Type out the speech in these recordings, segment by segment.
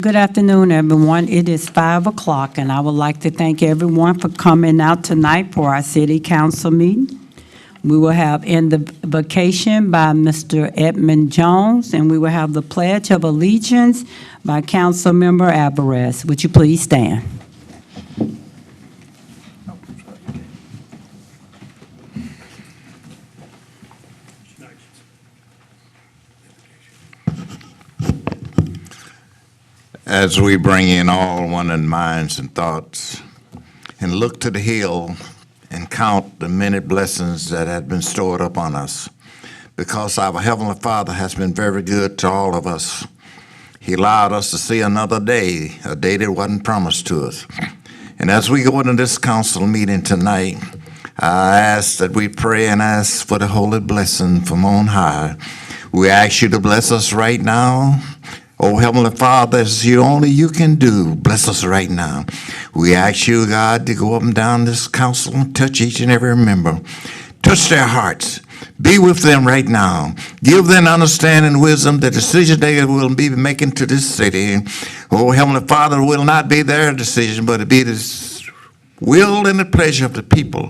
Good afternoon, everyone. It is 5 o'clock, and I would like to thank everyone for coming out tonight for our city council meeting. We will have invocation by Mr. Edmund Jones, and we will have the Pledge of Allegiance by Council Member Alvarez. Would you please stand? As we bring in all one in minds and thoughts and look to the hill and count the many blessings that have been stored upon us, because our Heavenly Father has been very good to all of us. He allowed us to see another day, a day that wasn't promised to us. And as we go into this council meeting tonight, I ask that we pray and ask for the holy blessing from on high. We ask you to bless us right now. Oh, Heavenly Father, as only you can do, bless us right now. We ask you, God, to go up and down this council and touch each and every member. Touch their hearts. Be with them right now. Give them understanding and wisdom, the decision they will be making to this city. Oh, Heavenly Father, will not be their decision, but it be the will and the pleasure of the people.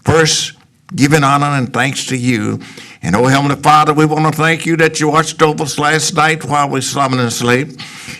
First, giving honor and thanks to you. And, oh, Heavenly Father, we want to thank you that you watched over us last night while we slumbering and sleep.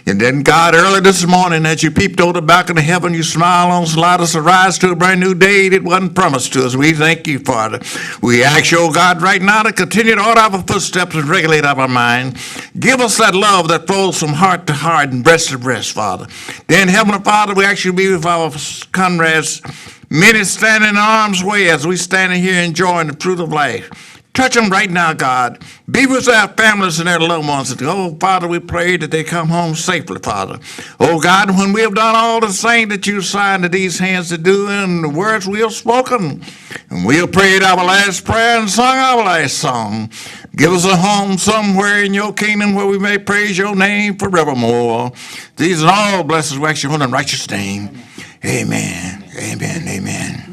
And then, God, early this morning, as you peeped over the balcony of heaven, you smiled on us, allowed us to rise to a brand new day that wasn't promised to us. We thank you, Father. We ask you, oh God, right now to continue to order our footsteps and regulate our mind. Give us that love that flows from heart to heart and breast to breast, Father. Then, Heavenly Father, we ask you to be with our comrades, many standing in arm's way as we standing here enjoying the fruit of life. Touch them right now, God. Be with our families and their loved ones. Oh, Father, we pray that they come home safely, Father. Oh, God, when we have done all the things that you assigned to these hands to do and the words we have spoken, and we have prayed our last prayer and sung our last song, give us a home somewhere in your kingdom where we may praise your name forevermore. These are all blessings we ask you in righteous name. Amen. Amen. Amen.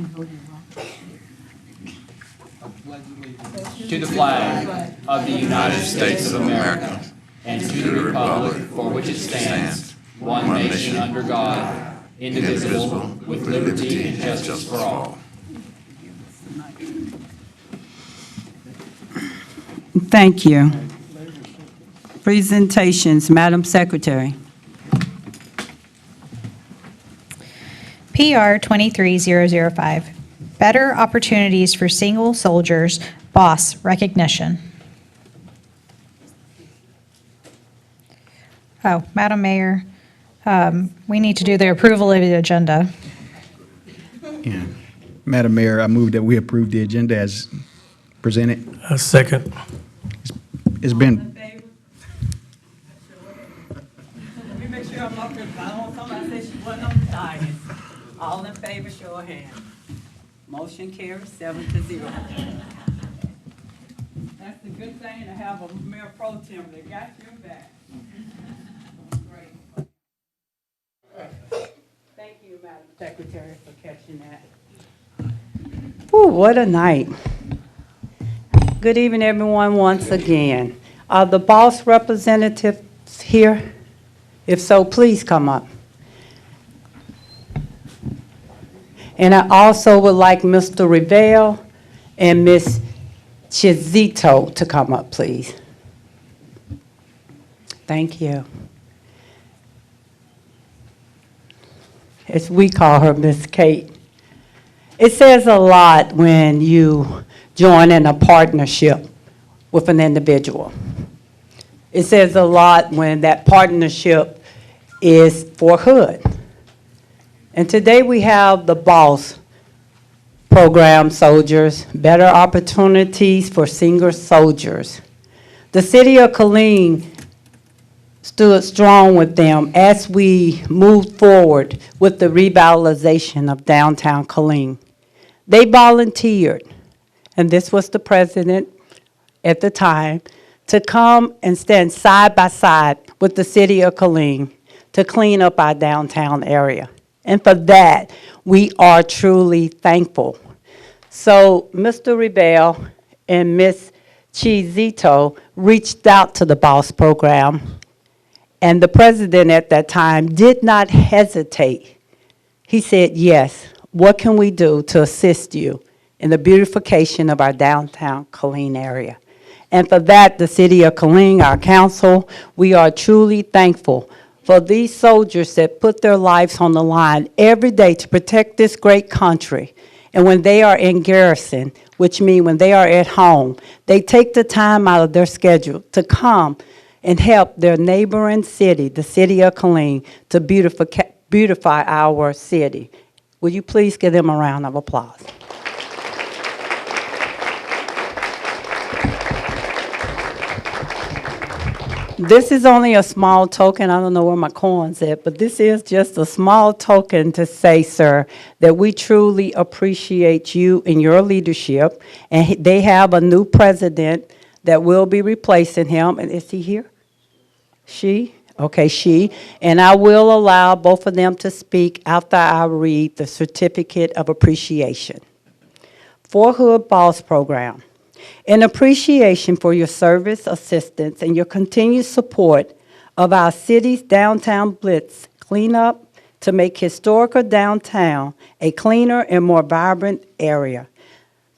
To the flag of the United States of America and to the republic for which it stands, one nation under God, indivisible, with liberty and justice for all. Thank you. Presentations, Madam Secretary. PR 23005, Better Opportunities for Single Soldiers, BOSS recognition. Oh, Madam Mayor, we need to do the approval of the agenda. Yeah. Madam Mayor, I move that we approve the agenda as presented. A second. It's been, Let me make sure I'm up here. I don't want somebody to say she wasn't on the diet. All in favor, show of hands. Motion carries 7-0. That's the good thing to have a mayor pro tem that got your back. Great. Thank you, Madam Secretary, for catching that. Ooh, what a night. Good evening, everyone, once again. Are the boss representatives here? If so, please come up. And I also would like Mr. Revelle and Ms. Chizito to come up, please. Thank you. As we call her, Miss Kate. It says a lot when you join in a partnership with an individual. It says a lot when that partnership is for Hood. And today we have the BOSS program soldiers, Better Opportunities for Single Soldiers. The city of Killeen stood strong with them as we moved forward with the revitalization of downtown Killeen. They volunteered, and this was the president at the time, to come and stand side by side with the city of Killeen to clean up our downtown area. And for that, we are truly thankful. So Mr. Revelle and Ms. Chizito reached out to the BOSS program And the president at that time did not hesitate. He said, yes, what can we do to assist you in the beautification of our downtown Killeen area? And for that, the city of Killeen, our council, we are truly thankful for these soldiers that put their lives on the line every day to protect this great country. And when they are in garrison, which means when they are at home, they take the time out of their schedule to come and help their neighboring city, the city of Killeen, to beautify our city. Will you please give them a round of applause? This is only a small token. I don't know where my coin's at, but this is just a small token to say, sir, that we truly appreciate you and your leadership. And they have a new president that will be replacing him. And is he here? She? Okay, she. And I will allow both of them to speak after I read the certificate of appreciation. Fort Hood Boss Program. In appreciation for your service, assistance, and your continued support of our city's downtown blitz cleanup to make historical downtown a cleaner and more vibrant area.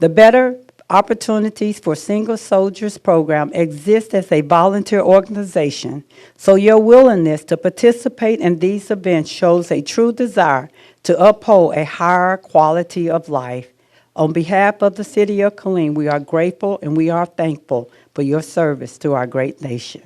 The Better Opportunities for Single Soldiers Program exists as a volunteer organization, so your willingness to participate in these events shows a true desire to uphold a higher quality of life. On behalf of the city of Killeen, we are grateful and we are thankful for your service to our great nation.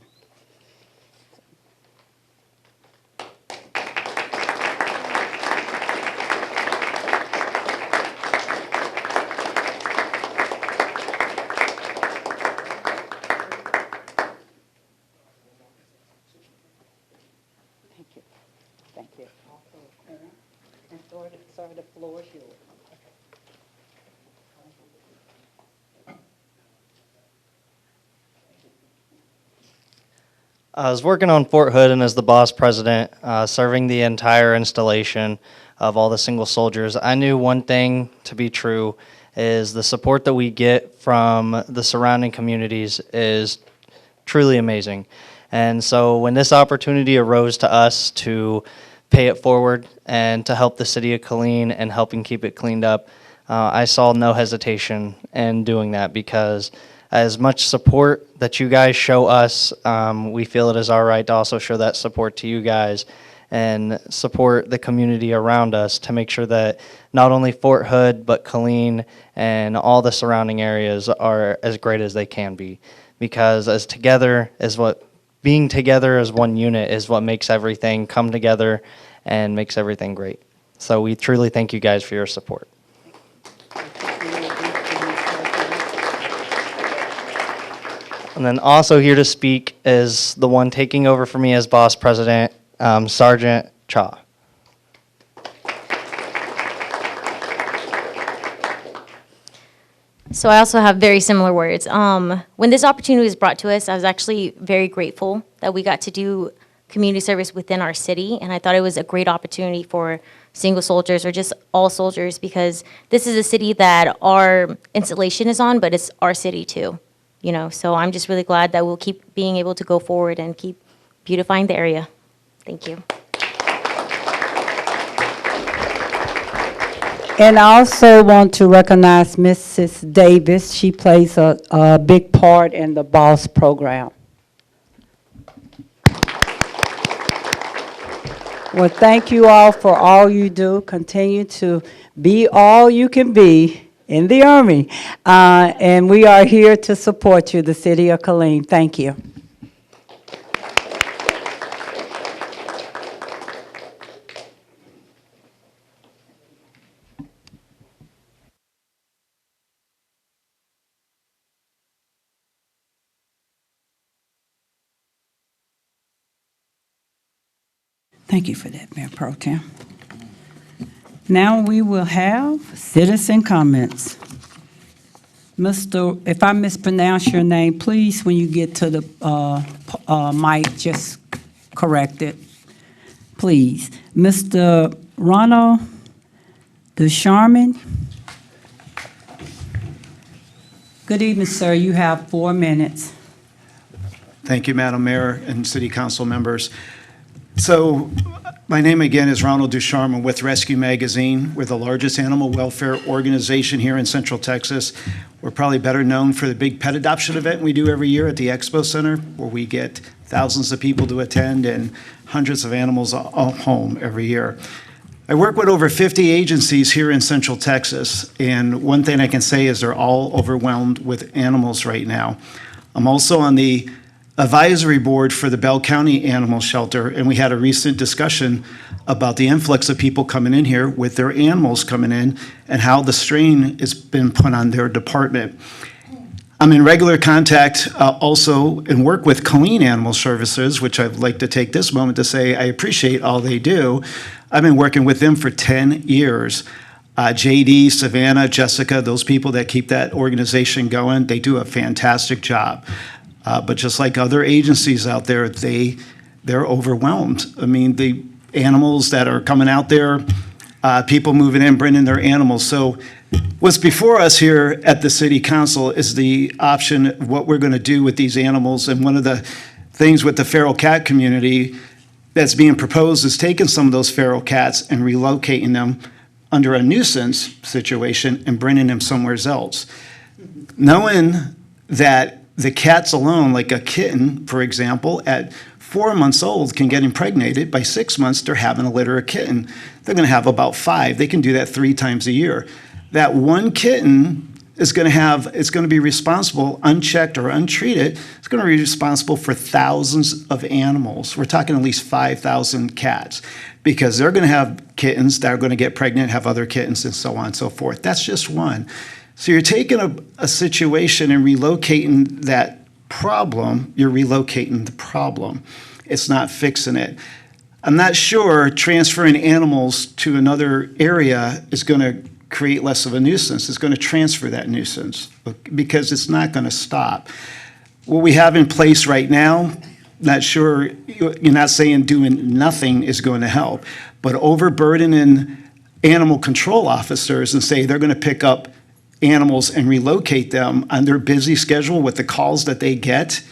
Thank you. Thank you. And sir, the floor is yours. I was working on Fort Hood and as the boss president, serving the entire installation of all the single soldiers. I knew one thing to be true is the support that we get from the surrounding communities is truly amazing. And so when this opportunity arose to us to pay it forward and to help the city of Killeen and helping keep it cleaned up, I saw no hesitation in doing that because as much support that you guys show us, we feel it is our right to also show that support to you guys and support the community around us to make sure that not only Fort Hood, but Killeen and all the surrounding areas are as great as they can be. Because being together as one unit is what makes everything come together and makes everything great. So we truly thank you guys for your support. And then also here to speak is the one taking over for me as boss president, Sergeant Cha. So I also have very similar words. When this opportunity was brought to us, I was actually very grateful that we got to do community service within our city, and I thought it was a great opportunity for single soldiers or just all soldiers because this is a city that our installation is on, but it's our city too. You know, so I'm just really glad that we'll keep being able to go forward and keep beautifying the area. Thank you. And I also want to recognize Mrs. Davis. She plays a big part in the BOSS program. Well, thank you all for all you do. Continue to be all you can be in the Army. And we are here to support you, the city of Killeen. Thank you. Thank you for that, Mayor Pro Tem. Now we will have citizen comments. If I mispronounce your name, please, when you get to the mic, just correct it, please. Mr. Ronald DeSharman. Good evening, sir. You have 4 minutes. Thank you, Madam Mayor and City Council members. So, my name again is Ronald Ducharme. I'm with Rescue Magazine. We're the largest animal welfare organization here in Central Texas. We're probably better known for the big pet adoption event we do every year at the Expo Center, where we get thousands of people to attend and hundreds of animals all home every year. I work with over 50 agencies here in Central Texas, and one thing I can say is they're all overwhelmed with animals right now. I'm also on the advisory board for the Bell County Animal Shelter, and we had a recent discussion about the influx of people coming in here with their animals coming in and how the strain has been put on their department. I'm in regular contact also and work with Killeen Animal Services, which I'd like to take this moment to say I appreciate all they do. I've been working with them for 10 years. JD, Savannah, Jessica, those people that keep that organization going, they do a fantastic job. But just like other agencies out there, they're overwhelmed. I mean, the animals that are coming out there, people moving in, bringing their animals. So what's before us here at the City Council is the option of what we're going to do with these animals. And one of the things with the feral cat community that's being proposed is taking some of those feral cats and relocating them under a nuisance situation and bringing them somewhere else. Knowing that the cats alone, like a kitten, for example, at 4 months old can get impregnated. By 6 months, they're having a litter of kitten. They're going to have about 5. They can do that 3 times a year. That one kitten is going to be responsible, unchecked or untreated, it's going to be responsible for thousands of animals. We're talking at least 5,000 cats, because they're going to have kittens that are going to get pregnant, have other kittens, and so on and so forth. That's just one. So you're taking a situation and relocating that problem, you're relocating the problem. It's not fixing it. I'm not sure transferring animals to another area is going to create less of a nuisance. It's going to transfer that nuisance because it's not going to stop. What we have in place right now, not sure, you're not saying doing nothing is going to help, but overburdening animal control officers and say they're going to pick up animals and relocate them on their busy schedule with the calls that they get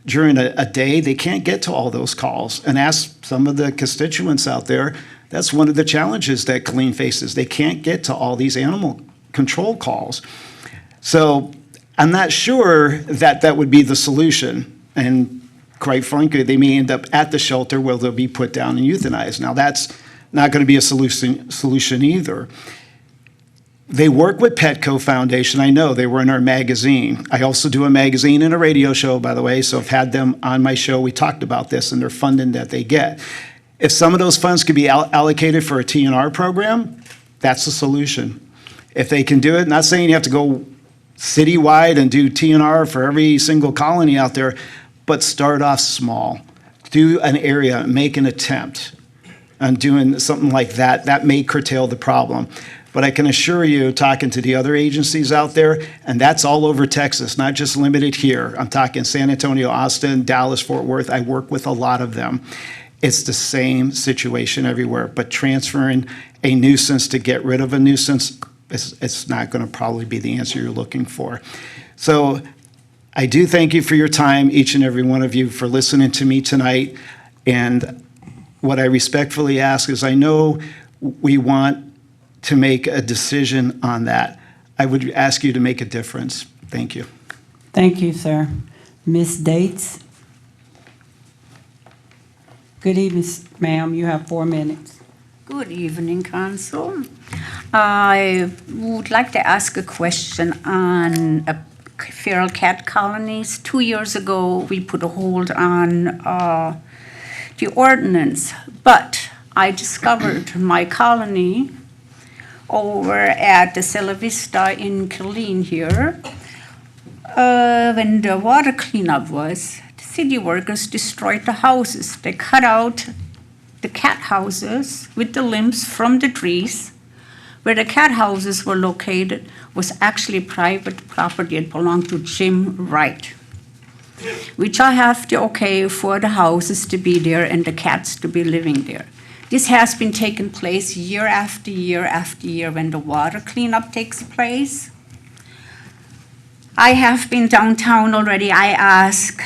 during a day, they can't get to all those calls. And ask some of the constituents out there, that's one of the challenges that Killeen faces. They can't get to all these animal control calls. So I'm not sure that that would be the solution. And quite frankly, they may end up at the shelter where they'll be put down and euthanized. Now, that's not going to be a solution either. They work with Petco Foundation. I know they were in our magazine. I also do a magazine and a radio show, by the way, so I've had them on my show. We talked about this and their funding that they get. If some of those funds could be allocated for a TNR program, that's the solution. If they can do it, not saying you have to go citywide and do TNR for every single colony out there, but start off small. Do an area, make an attempt on doing something like that. That may curtail the problem. But I can assure you, talking to the other agencies out there, and that's all over Texas, not just limited here. I'm talking San Antonio, Austin, Dallas, Fort Worth. I work with a lot of them. It's the same situation everywhere. But transferring a nuisance to get rid of a nuisance, it's not going to probably be the answer you're looking for. So I do thank you for your time, each and every one of you, for listening to me tonight. And what I respectfully ask is, I know we want to make a decision on that. I would ask you to make a difference. Thank you. Thank you, sir. Ms. Dates? Good evening, ma'am. You have 4 minutes. Good evening, Council. I would like to ask a question on feral cat colonies. 2 years ago, we put a hold on the ordinance, but I discovered my colony over at the Cella Vista in Killeen here. When the water cleanup was, the city workers destroyed the houses. They cut out the cat houses with the limbs from the trees. Where the cat houses were located was actually private property. It belonged to Jim Wright, which I have the okay for the houses to be there and the cats to be living there. This has been taking place year after year after year when the water cleanup takes place. I have been downtown already. I ask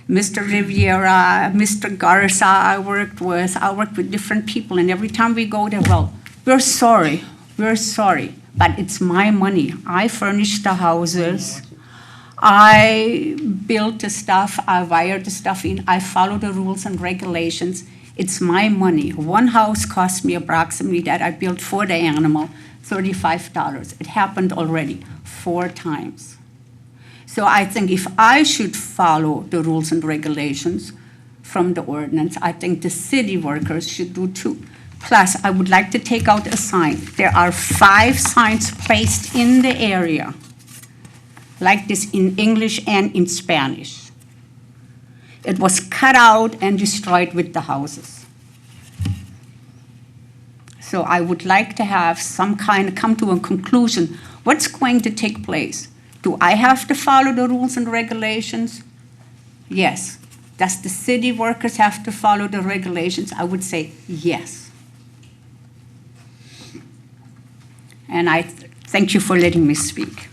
Mr. Riviera, Mr. Garza, I worked with different people, and every time we go there, well, we're sorry, but it's my money. I furnished the houses. I built the stuff, I wired the stuff in, I follow the rules and regulations. It's my money. One house cost me approximately that I built for the animal, $35. It happened already 4 times. So I think if I should follow the rules and regulations from the ordinance, I think the city workers should do too. Plus, I would like to take out a sign. There are 5 signs placed in the area, like this in English and in Spanish. It was cut out and destroyed with the houses. So I would like to have come to a conclusion. What's going to take place? Do I have to follow the rules and regulations? Yes. Does the city workers have to follow the regulations? I would say yes. And I thank you for letting me speak.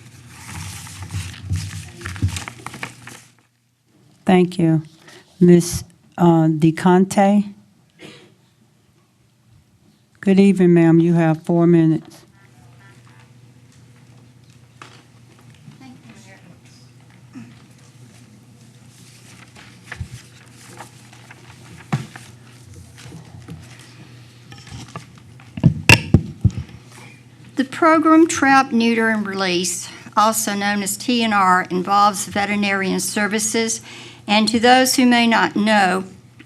Thank you. Ms. DeConte? Good evening, ma'am. You have 4 minutes. The program Trap, Neuter, and Release, also known as TNR, involves veterinarian services. And to those who may not know,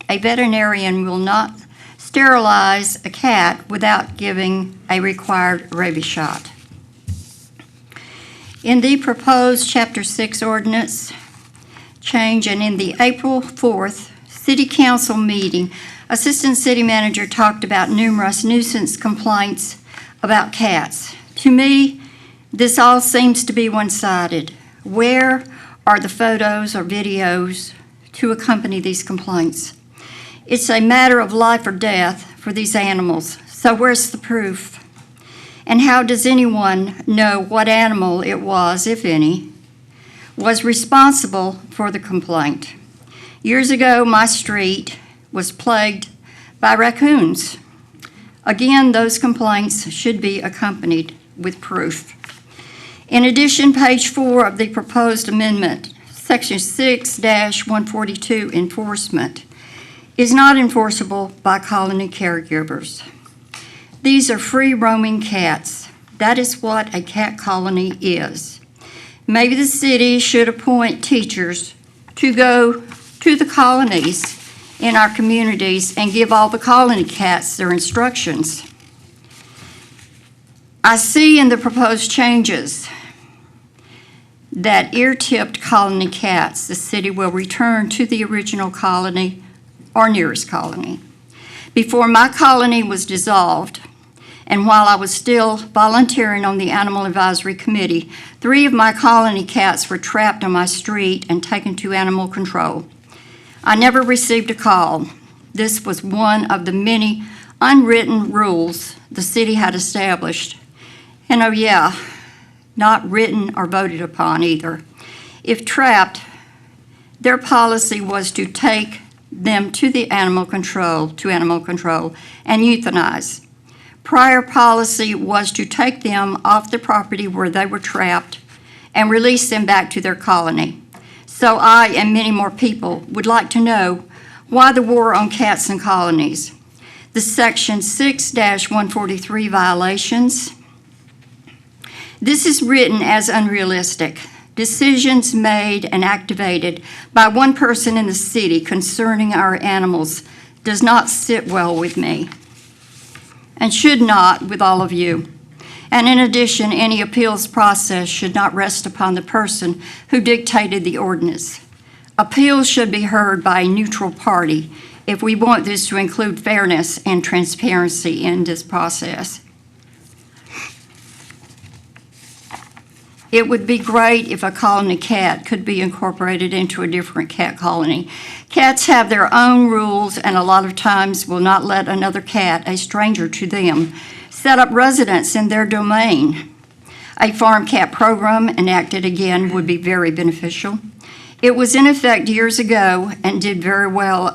a veterinarian will not sterilize a cat without giving a required rabies shot. In the proposed Chapter 6 ordinance change and in the April 4th City Council meeting, Assistant City Manager talked about numerous nuisance complaints about cats. To me, this all seems to be one-sided. Where are the photos or videos to accompany these complaints? It's a matter of life or death for these animals, so where's the proof? And how does anyone know what animal it was, if any, was responsible for the complaint? Years ago, my street was plagued by raccoons. Again, those complaints should be accompanied with proof. In addition, page 4 of the proposed amendment, section 6-142 enforcement, is not enforceable by colony caregivers. These are free-roaming cats. That is what a cat colony is. Maybe the city should appoint teachers to go to the colonies in our communities and give all the colony cats their instructions. I see in the proposed changes that ear-tipped colony cats, the city will return to the original colony or nearest colony. Before my colony was dissolved, and while I was still volunteering on the Animal Advisory Committee, 3 of my colony cats were trapped on my street and taken to animal control. I never received a call. This was one of the many unwritten rules the city had established. And oh yeah, not written or voted upon either. If trapped, their policy was to take them to animal control, and euthanize. Prior policy was to take them off the property where they were trapped and release them back to their colony. So I and many more people would like to know why the war on cats and colonies. The section 6-143 violations. This is written as unrealistic. Decisions made and activated by one person in the city concerning our animals does not sit well with me and should not with all of you. And in addition, any appeals process should not rest upon the person who dictated the ordinance. Appeals should be heard by a neutral party if we want this to include fairness and transparency in this process. It would be great if a colony cat could be incorporated into a different cat colony. Cats have their own rules and a lot of times will not let another cat, a stranger to them, set up residence in their domain. A farm cat program enacted again would be very beneficial. It was in effect years ago and did very well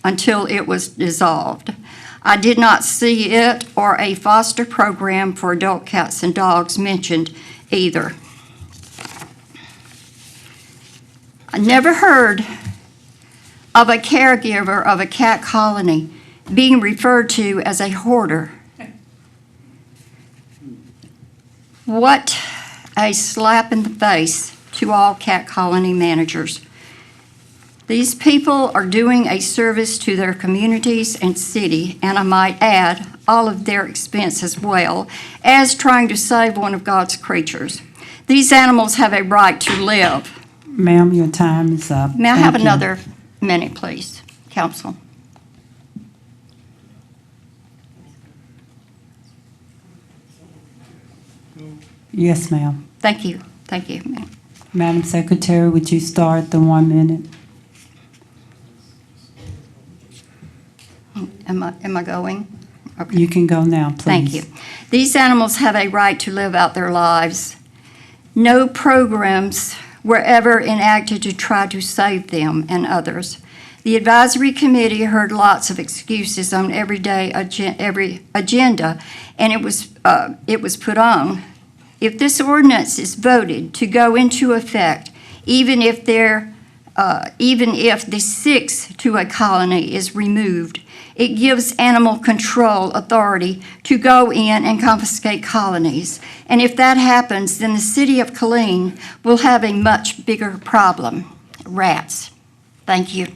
until it was dissolved. I did not see it or a foster program for adult cats and dogs mentioned either. I never heard of a caregiver of a cat colony being referred to as a hoarder. What a slap in the face to all cat colony managers. These people are doing a service to their communities and city, and I might add, all of their expense as well, as trying to save one of God's creatures. These animals have a right to live. Ma'am, your time is up. May I have Thank you. another minute, please, Council? Yes, ma'am. Thank you. Thank you, ma'am. Madam Secretary, would you start the 1 minute? Am I going? Okay. You can go now, please. Thank you. These animals have a right to live out their lives. No programs were ever enacted to try to save them and others. The advisory committee heard lots of excuses on every agenda, and it was put on. If this ordinance is voted to go into effect, even if the 6 to a colony is removed, it gives animal control authority to go in and confiscate colonies. And if that happens, then the city of Killeen will have a much bigger problem, rats. Thank you.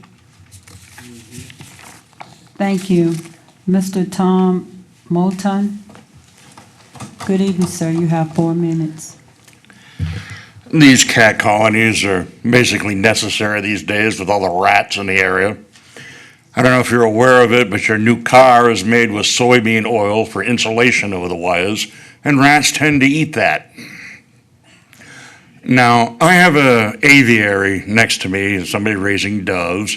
Thank you. Mr. Tom Moulton? Good evening, sir. You have 4 minutes. These cat colonies are basically necessary these days with all the rats in the area. I don't know if you're aware of it, but your new car is made with soybean oil for insulation over the wires, and rats tend to eat that. Now, I have an aviary next to me, somebody raising doves,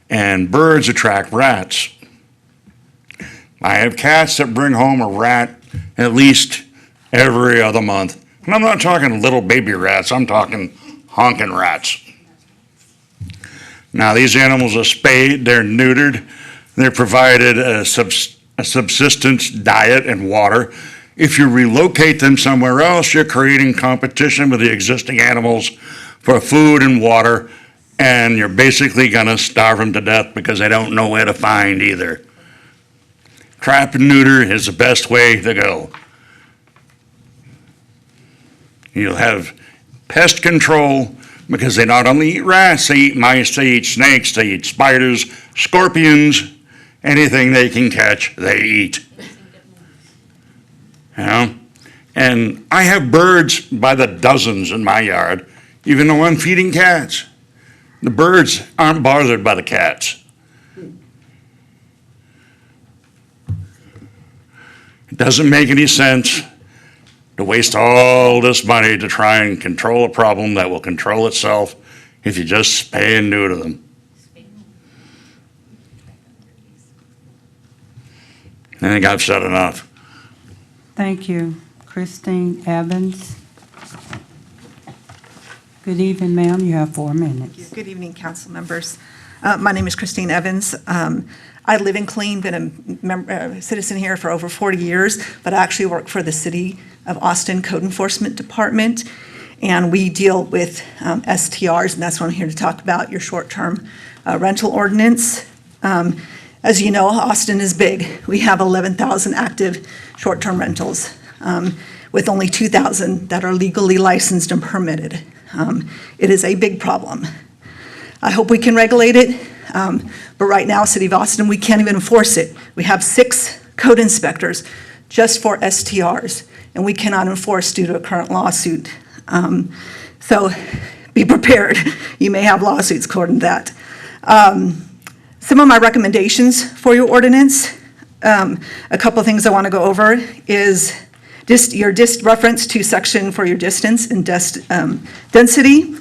and birds attract rats. I have cats that bring home a rat at least every other month. And I'm not talking little baby rats, I'm talking honking rats. Now, these animals are spayed, they're neutered, they're provided a subsistence diet and water. If you relocate them somewhere else, you're creating competition with the existing animals for food and water, and you're basically gonna starve them to death because they don't know where to find either. Trap and neuter is the best way to go. You'll have pest control because they not only eat rats, they eat mice, they eat snakes, they eat spiders, scorpions, anything they can catch, they eat. You know? And I have birds by the dozens in my yard, even though I'm feeding cats. The birds aren't bothered by the cats. It doesn't make any sense to waste all this money to try and control a problem that will control itself if you just spay and neuter them. I think I've said enough. Thank you. Christine Evans? Good evening, ma'am. You have 4 minutes. Good evening, council members. My name is Christine Evans. I live in Killeen, been a citizen here for over 40 years, but I actually work for the City of Austin Code Enforcement Department, and we deal with STRs, and that's what I'm here to talk about, your short-term rental ordinance. As you know, Austin is big. We have 11,000 active short-term rentals, with only 2,000 that are legally licensed and permitted. It is a big problem. I hope we can regulate it, but right now, City of Austin, we can't even enforce it. We have 6 code inspectors just for STRs, and we cannot enforce due to a current lawsuit. So be prepared. You may have lawsuits according to that. Some of my recommendations for your ordinance, a couple of things I want to go over is your reference to section for your distance and density.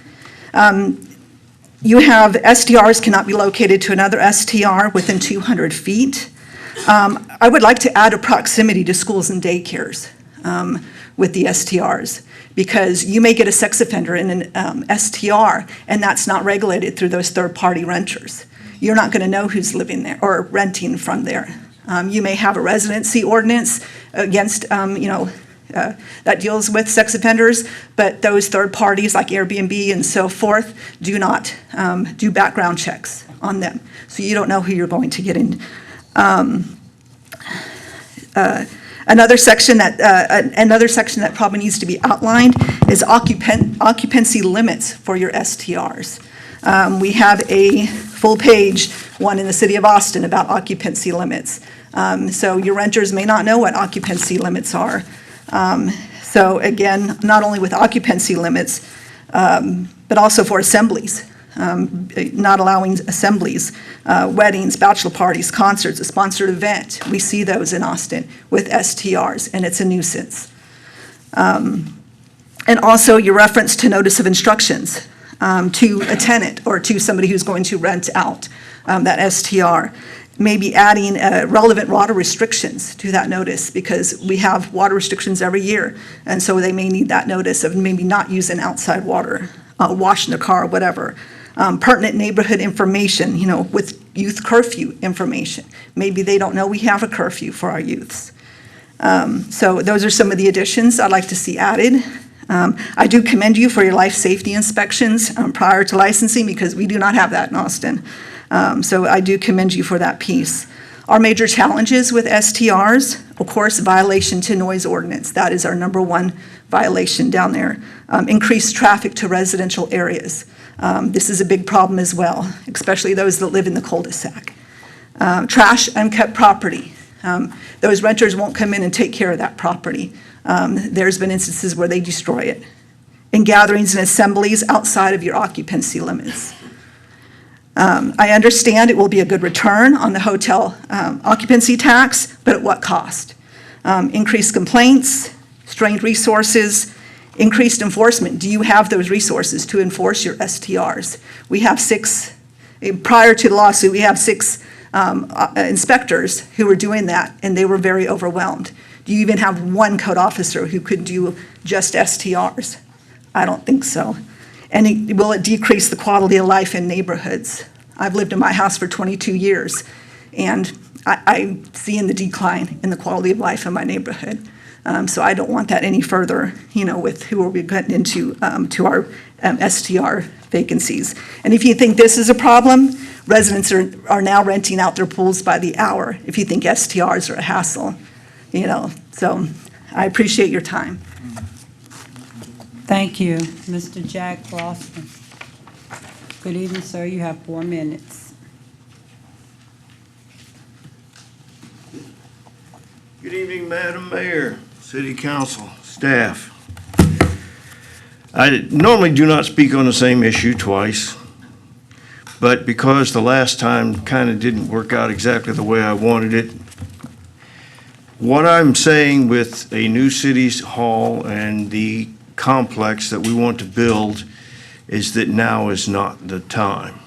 You have STRs cannot be located to another STR within 200 feet. I would like to add a proximity to schools and daycares. with the STRs, because you may get a sex offender in an STR, and that's not regulated through those third-party renters. You're not going to know who's living there or renting from there. You may have a residency ordinance against, that deals with sex offenders, but those third parties like Airbnb and so forth do not do background checks on them. So you don't know who you're going to get in. Another section that probably needs to be outlined is occupancy limits for your STRs. We have a full-page one in the city of Austin about occupancy limits. So your renters may not know what occupancy limits are. So again, not only with occupancy limits, but also for assemblies, not allowing assemblies, weddings, bachelor parties, concerts, a sponsored event. We see those in Austin with STRs, and it's a nuisance. And also your reference to notice of instructions to a tenant or to somebody who's going to rent out that STR. Maybe adding relevant water restrictions to that notice, because we have water restrictions every year, and so they may need that notice of maybe not using outside water, washing their car, whatever. Pertinent neighborhood information, with youth curfew information. Maybe they don't know we have a curfew for our youths. So those are some of the additions I'd like to see added. I do commend you for your life safety inspections prior to licensing, because we do not have that in Austin. So I do commend you for that piece. Our major challenges with STRs, of course, violation to noise ordinance. That is our number one violation down there. Increased traffic to residential areas. This is a big problem as well, especially those that live in the cul-de-sac. Trash, unkept property. Those renters won't come in and take care of that property. There's been instances where they destroy it. And gatherings and assemblies outside of your occupancy limits. I understand it will be a good return on the hotel occupancy tax, but at what cost? Increased complaints, strained resources, increased enforcement. Do you have those resources to enforce your STRs? We have 6, prior to the lawsuit, we have 6 inspectors who were doing that, and they were very overwhelmed. Do you even have one code officer who could do just STRs? I don't think so. And will it decrease the quality of life in neighborhoods? I've lived in my house for 22 years, and I'm seeing the decline in the quality of life in my neighborhood. So I don't want that any further, with who are we getting into to our STR vacancies. And if you think this is a problem, residents are now renting out their pools by the hour, if you think STRs are a hassle, So I appreciate your time. Thank you. Mr. Jack Lawson. Good evening, sir. You have 4 minutes. Good evening, Madam Mayor, City Council, staff. I normally do not speak on the same issue twice, but because the last time kind of didn't work out exactly the way I wanted it, what I'm saying with a new city's hall and the complex that we want to build is that now is not the time.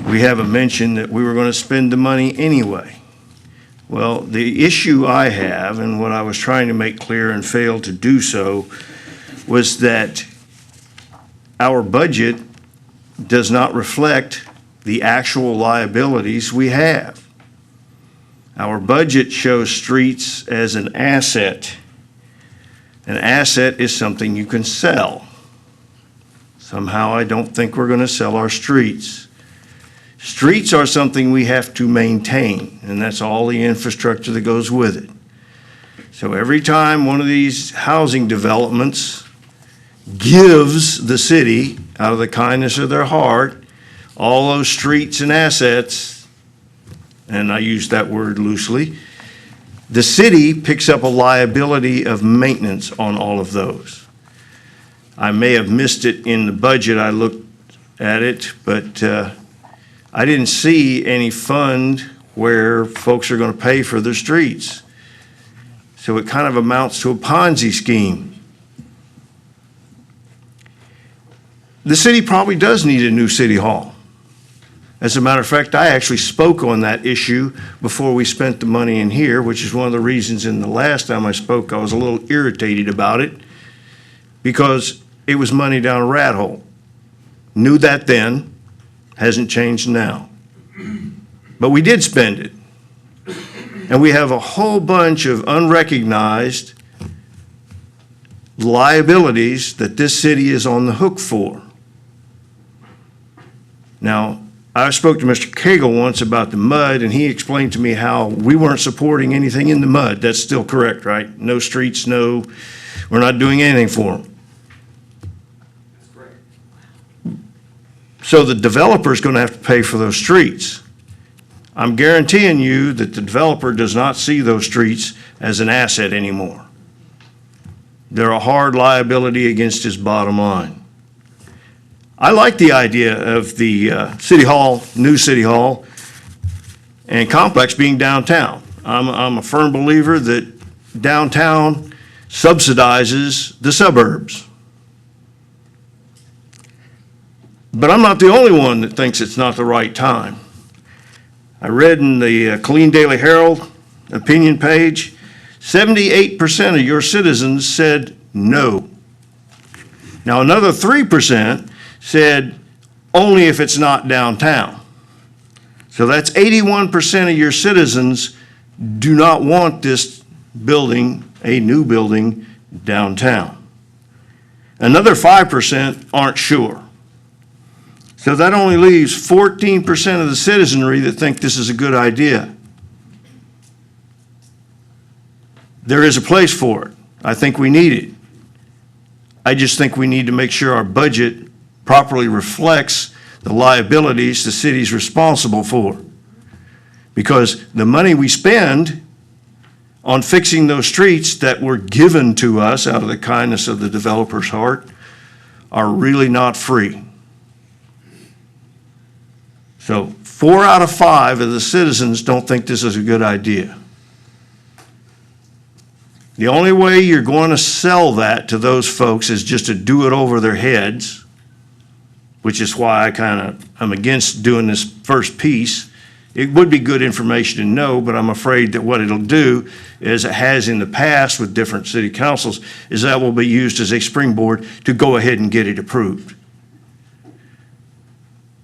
We have a mention that we were going to spend the money anyway. Well, the issue I have, and what I was trying to make clear and failed to do so, was that our budget does not reflect the actual liabilities we have. Our budget shows streets as an asset. An asset is something you can sell. Somehow I don't think we're going to sell our streets. Streets are something we have to maintain, and that's all the infrastructure that goes with it. So every time one of these housing developments gives the city, out of the kindness of their heart, all those streets and assets, and I use that word loosely, the city picks up a liability of maintenance on all of those. I may have missed it in the budget. I looked at it, but I didn't see any fund where folks are going to pay for their streets. So it kind of amounts to a Ponzi scheme. The city probably does need a new city hall. As a matter of fact, I actually spoke on that issue before we spent the money in here, which is one of the reasons in the last time I spoke, I was a little irritated about it because it was money down a rat hole. Knew that then, hasn't changed now. But we did spend it. And we have a whole bunch of unrecognized liabilities that this city is on the hook for. Now, I spoke to Mr. Cagle once about the mud, and he explained to me how we weren't supporting anything in the mud. That's still correct, right? No streets, no, we're not doing anything for them. So the developer's going to have to pay for those streets. I'm guaranteeing you that the developer does not see those streets as an asset anymore. They're a hard liability against his bottom line. I like the idea of the City Hall, new City Hall, and complex being downtown. I'm a firm believer that downtown subsidizes the suburbs. But I'm not the only one that thinks it's not the right time. I read in the Killeen Daily Herald opinion page, 78% of your citizens said no. Now, another 3% said only if it's not downtown. So that's 81% of your citizens do not want this building, a new building, downtown. Another 5% aren't sure. So that only leaves 14% of the citizenry that think this is a good idea. There is a place for it. I think we need it. I just think we need to make sure our budget properly reflects the liabilities the city's responsible for. Because the money we spend on fixing those streets that were given to us out of the kindness of the developer's heart are really not free. So 4 out of 5 of the citizens don't think this is a good idea. The only way you're going to sell that to those folks is just to do it over their heads, which is why I'm against doing this first piece. It would be good information to know, but I'm afraid that what it'll do, as it has in the past with different city councils, is that will be used as a springboard to go ahead and get it approved.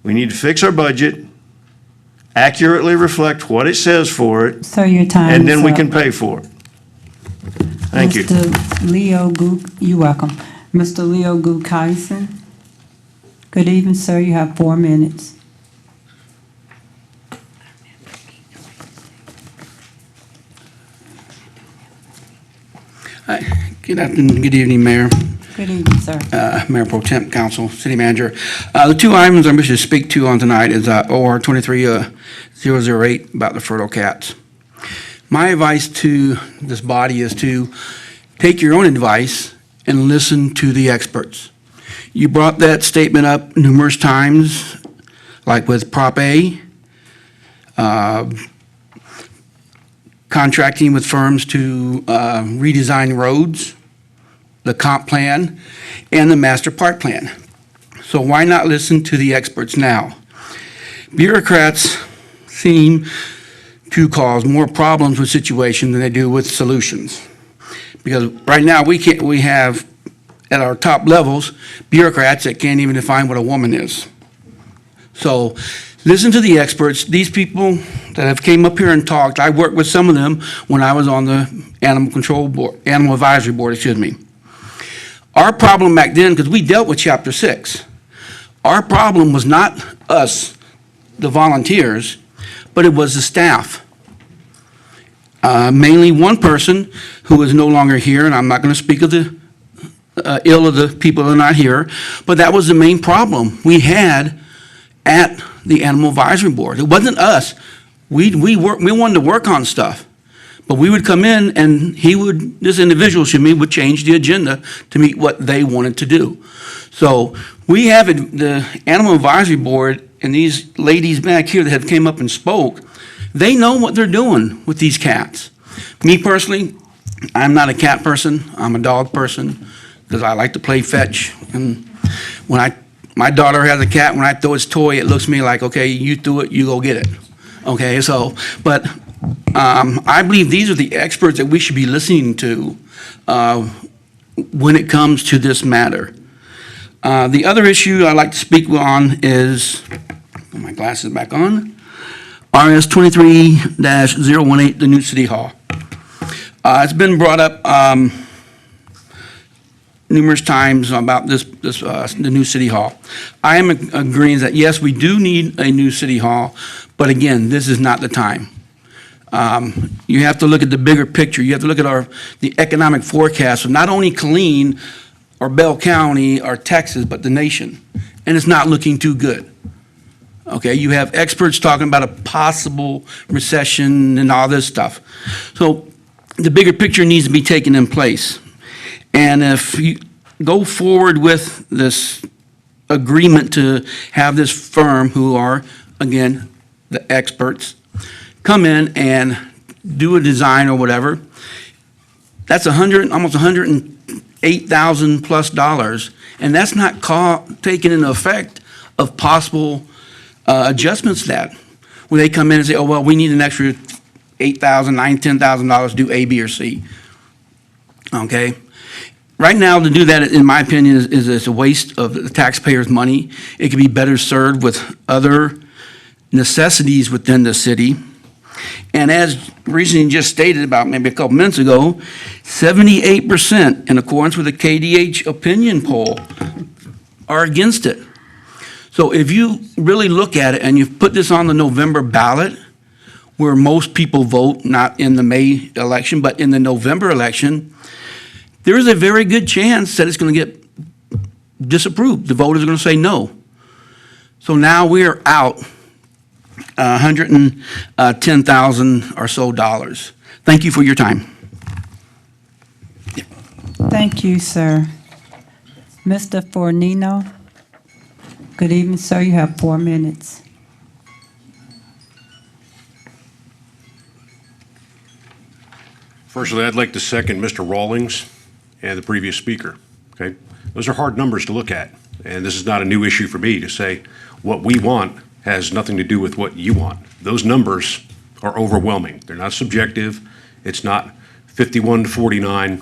We need to fix our budget, accurately reflect what it says for it, Sir, your time and then is we up. can pay for it. Thank you. Mr. Leo Gu, you're welcome. Mr. Leo Gukaisen. Good evening, sir. You have 4 minutes. Good afternoon, good evening, Mayor, Good evening, sir. Mayor Pro Temp, Council, City Manager. The 2 items I wish to speak to on tonight is OR 23008 about the fertile cats. My advice to this body is to take your own advice and listen to the experts. You brought that statement up numerous times, like with Prop A, contracting with firms to redesign roads, the comp plan, and the master park plan. So why not listen to the experts now? Bureaucrats seem to cause more problems with situations than they do with solutions. Because right now we have at our top levels bureaucrats that can't even define what a woman is. So listen to the experts. These people that have came up here and talked, I worked with some of them when I was on the Animal Control Board, Animal Advisory Board, excuse me. Our problem back then, because we dealt with Chapter 6, our problem was not us, the volunteers, but it was the staff. Mainly one person who is no longer here, and I'm not going to speak of the ill of the people that are not here, but that was the main problem we had at the Animal Advisory Board. It wasn't us. We wanted to work on stuff, but we would come in and this individual, Shami, would change the agenda to meet what they wanted to do. So we have the Animal Advisory Board and these ladies back here that have came up and spoke, they know what they're doing with these cats. Me personally, I'm not a cat person. I'm a dog person because I like to play fetch. And when My daughter has a cat. When I throw its toy, it looks at me like, okay, you threw it, you go get it. Okay, so, but I believe these are the experts that we should be listening to when it comes to this matter. The other issue I'd like to speak on is, put my glasses back on, RS 23-018, the new City Hall. It's been brought up numerous times about the new City Hall. I am agreeing that, yes, we do need a new City Hall, but again, this is not the time. You have to look at the bigger picture. You have to look at the economic forecast of not only Killeen or Bell County or Texas, but the nation, and it's not looking too good. Okay, you have experts talking about a possible recession and all this stuff. So the bigger picture needs to be taken in place. And if you go forward with this agreement to have this firm, who are, again, the experts, come in and do a design or whatever, that's almost $108,000 plus dollars, and that's not taken into effect of possible adjustments to that, where they come in and say, oh, well, we need an extra $8,000, $9,000, $10,000 to do A, B, or C. Okay? Right now, to do that, in my opinion, is a waste of the taxpayers' money. It could be better served with other necessities within the city. And as recently just stated about maybe a couple minutes ago, 78%, in accordance with the KDH opinion poll, are against it. So if you really look at it and you put this on the November ballot, where most people vote, not in the May election, but in the November election, there is a very good chance that it's going to get disapproved. The voters are going to say no. So now we're out $110,000 or so dollars. Thank you for your time. Thank you, sir. Mr. Fornino. Good evening, sir. You have 4 minutes. Firstly, I'd like to second Mr. Rawlings and the previous speaker, okay? Those are hard numbers to look at, and this is not a new issue for me to say what we want has nothing to do with what you want. Those numbers are overwhelming. They're not subjective. It's not 51 to 49,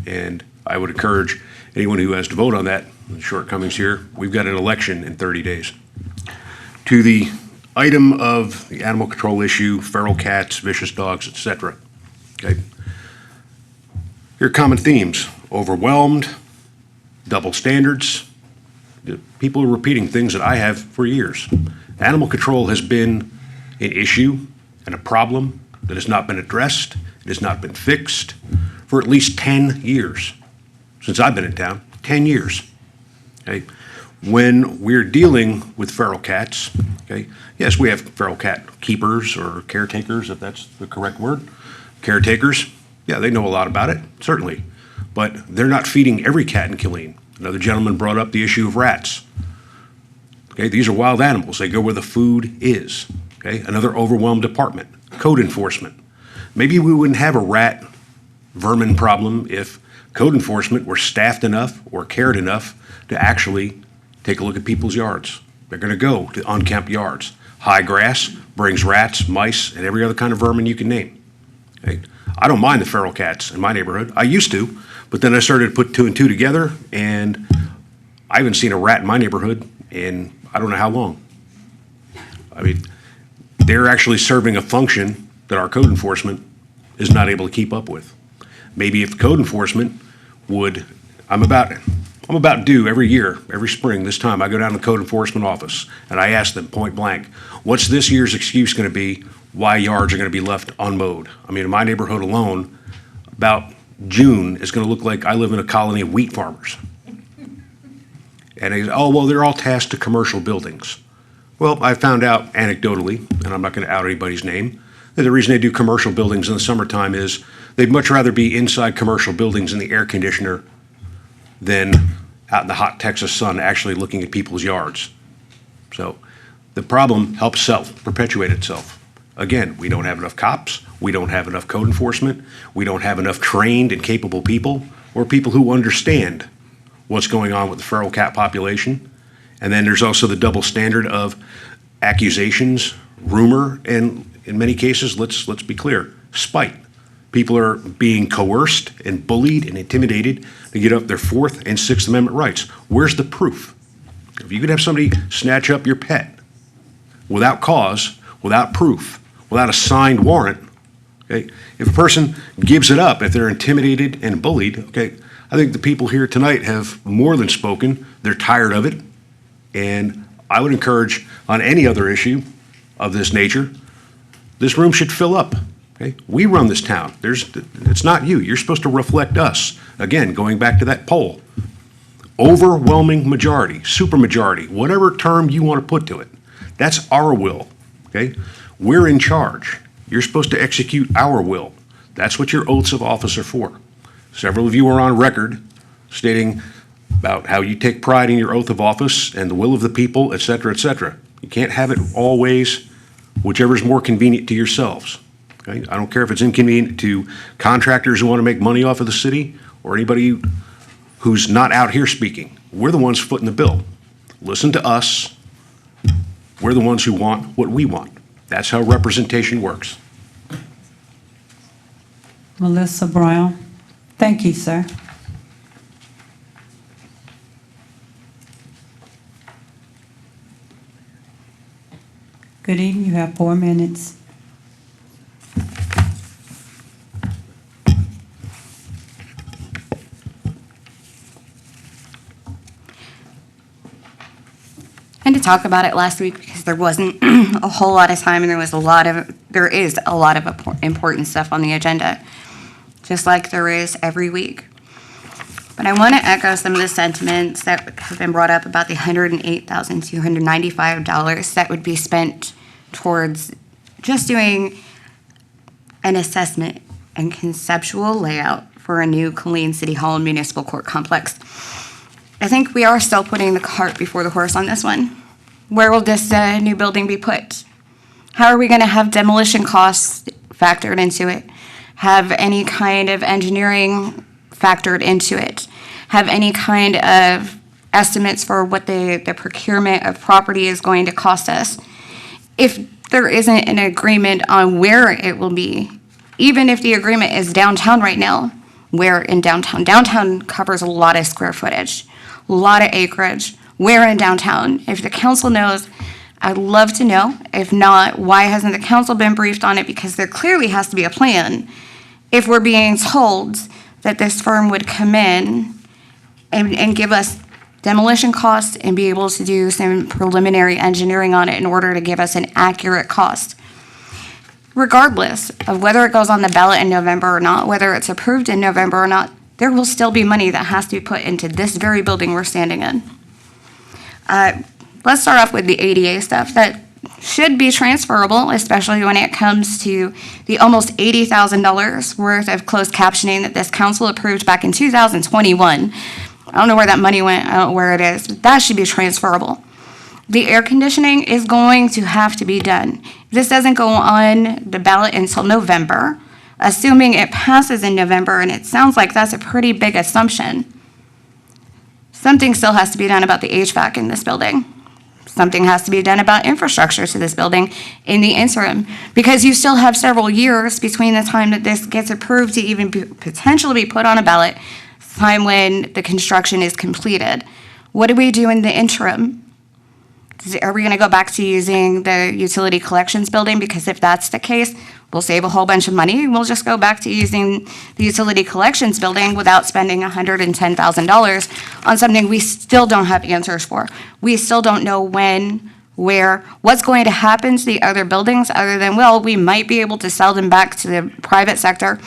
and I would encourage anyone who has to vote on that, the shortcomings here, we've got an election in 30 days. To the item of the animal control issue, feral cats, vicious dogs, etc. Okay. Here are common themes: overwhelmed, double standards. People are repeating things that I have for years. Animal control has been an issue and a problem that has not been addressed, it has not been fixed for at least 10 years. Since I've been in town, 10 years. Okay. When we're dealing with feral cats, okay, yes, we have feral cat keepers or caretakers, if that's the correct word. Caretakers, yeah, they know a lot about it, certainly. But they're not feeding every cat in Killeen. Another gentleman brought up the issue of rats. Okay, these are wild animals. They go where the food is. Okay, another overwhelmed department, code enforcement. Maybe we wouldn't have a rat vermin problem if code enforcement were staffed enough or cared enough to actually take a look at people's yards. They're going to go to unkempt yards. High grass brings rats, mice, and every other kind of vermin you can name. Okay? I don't mind the feral cats in my neighborhood. I used to, but then I started to put two and two together, and I haven't seen a rat in my neighborhood in I don't know how long. I mean, they're actually serving a function that our code enforcement is not able to keep up with. Maybe if code enforcement would, I'm about due every year, every spring, this time, I go down to the code enforcement office and I ask them point blank, what's this year's excuse going to be why yards are going to be left unmowed? I mean, in my neighborhood alone, about June is going to look like I live in a colony of wheat farmers. And they, oh, well, they're all tasked to commercial buildings. Well, I found out anecdotally, and I'm not going to out anybody's name, that the reason they do commercial buildings in the summertime is they'd much rather be inside commercial buildings in the air conditioner than out in the hot Texas sun actually looking at people's yards. So the problem helps perpetuate itself. Again, we don't have enough cops, we don't have enough code enforcement, we don't have enough trained and capable people or people who understand what's going on with the feral cat population And then there's also the double standard of accusations, rumor, and in many cases, let's be clear, spite. People are being coerced and bullied and intimidated to get up their Fourth and Sixth Amendment rights. Where's the proof? If you could have somebody snatch up your pet without cause, without proof, without a signed warrant, okay, if a person gives it up, if they're intimidated and bullied, okay, I think the people here tonight have more than spoken. They're tired of it. And I would encourage on any other issue of this nature, this room should fill up. Okay? We run this town. It's not you. You're supposed to reflect us. Again, going back to that poll. Overwhelming majority, supermajority, whatever term you want to put to it. That's our will. Okay? We're in charge. You're supposed to execute our will. That's what your oaths of office are for. Several of you are on record stating about how you take pride in your oath of office and the will of the people, et cetera, et cetera. You can't have it always whichever is more convenient to yourselves. Okay? I don't care if it's inconvenient to contractors who want to make money off of the city or anybody who's not out here speaking. We're the ones footing the bill. Listen to us. We're the ones who want what we want. That's how representation works. Melissa Brown. Thank you, sir. Good evening. You have 4 minutes. I had to talk about it last week because there wasn't a whole lot of time and there is a lot of important stuff on the agenda, just like there is every week. But I want to echo some of the sentiments that have been brought up about the $108,295 that would be spent towards just doing an assessment and conceptual layout for a new Killeen City Hall and Municipal Court complex. I think we are still putting the cart before the horse on this one. Where will this new building be put? How are we going to have demolition costs factored into it? Have any kind of engineering factored into it? Have any kind of estimates for what the procurement of property is going to cost us? If there isn't an agreement on where it will be, even if the agreement is downtown right now, where in downtown? Downtown covers a lot of square footage, a lot of acreage. Where in downtown? If the council knows, I'd love to know. If not, why hasn't the council been briefed on it? Because there clearly has to be a plan. If we're being told that this firm would come in and give us demolition costs and be able to do some preliminary engineering on it in order to give us an accurate cost. Regardless of whether it goes on the ballot in November or not, whether it's approved in November or not, there will still be money that has to be put into this very building we're standing in. Let's start off with the ADA stuff that should be transferable, especially when it comes to the almost $80,000 worth of closed captioning that this council approved back in 2021. I don't know where that money went, I don't know where it is, but that should be transferable. The air conditioning is going to have to be done. This doesn't go on the ballot until November, assuming it passes in November, and it sounds like that's a pretty big assumption. Something still has to be done about the HVAC in this building. Something has to be done about infrastructure to this building in the interim, because you still have several years between the time that this gets approved to even potentially be put on a ballot, the time when the construction is completed. What do we do in the interim? Are we going to go back to using the utility collections building? Because if that's the case, we'll save a whole bunch of money. We'll just go back to using the utility collections building without spending $110,000 on something we still don't have answers for. We still don't know when, where, what's going to happen to the other buildings other than, well, we might be able to sell them back to the private sector.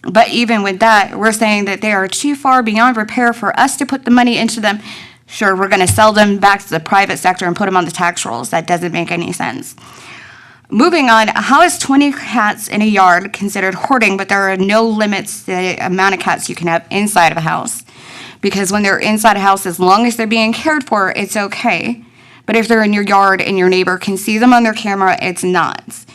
But even with that, we're saying that they are too far beyond repair for us to put the money into them. Sure, we're going to sell them back to the private sector and put them on the tax rolls. That doesn't make any sense. Moving on, how is 20 cats in a yard considered hoarding, but there are no limits to the amount of cats you can have inside of a house? Because when they're inside a house, as long as they're being cared for, it's okay. But if they're in your yard and your neighbor can see them on their camera, it's not.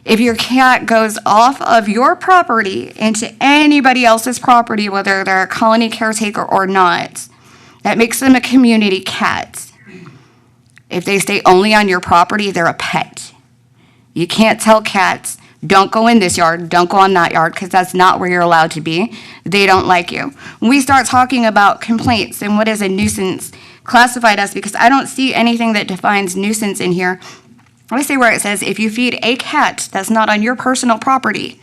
If your cat goes off of your property into anybody else's property, whether they're a colony caretaker or not, that makes them a community cat. If they stay only on your property, they're a pet. You can't tell cats, don't go in this yard, don't go on that yard, because that's not where you're allowed to be. They don't like you. When we start talking about complaints and what is a nuisance classified as, because I don't see anything that defines nuisance in here. I see where it says if you feed a cat that's not on your personal property,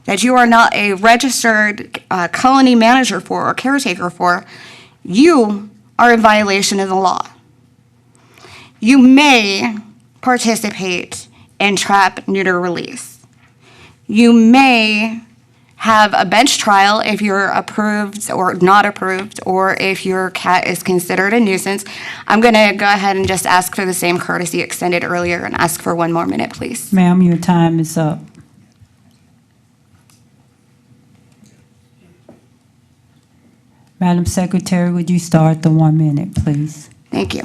that you are not a registered colony manager for or caretaker for, you are in violation of the law. You may participate in trap, neuter, release. You may have a bench trial if you're approved or not approved, or if your cat is considered a nuisance. I'm going to go ahead and just ask for the same courtesy extended earlier and ask for 1 more minute, please. Ma'am, your time is up. Madam Secretary, would you start the 1 minute, please? Thank you.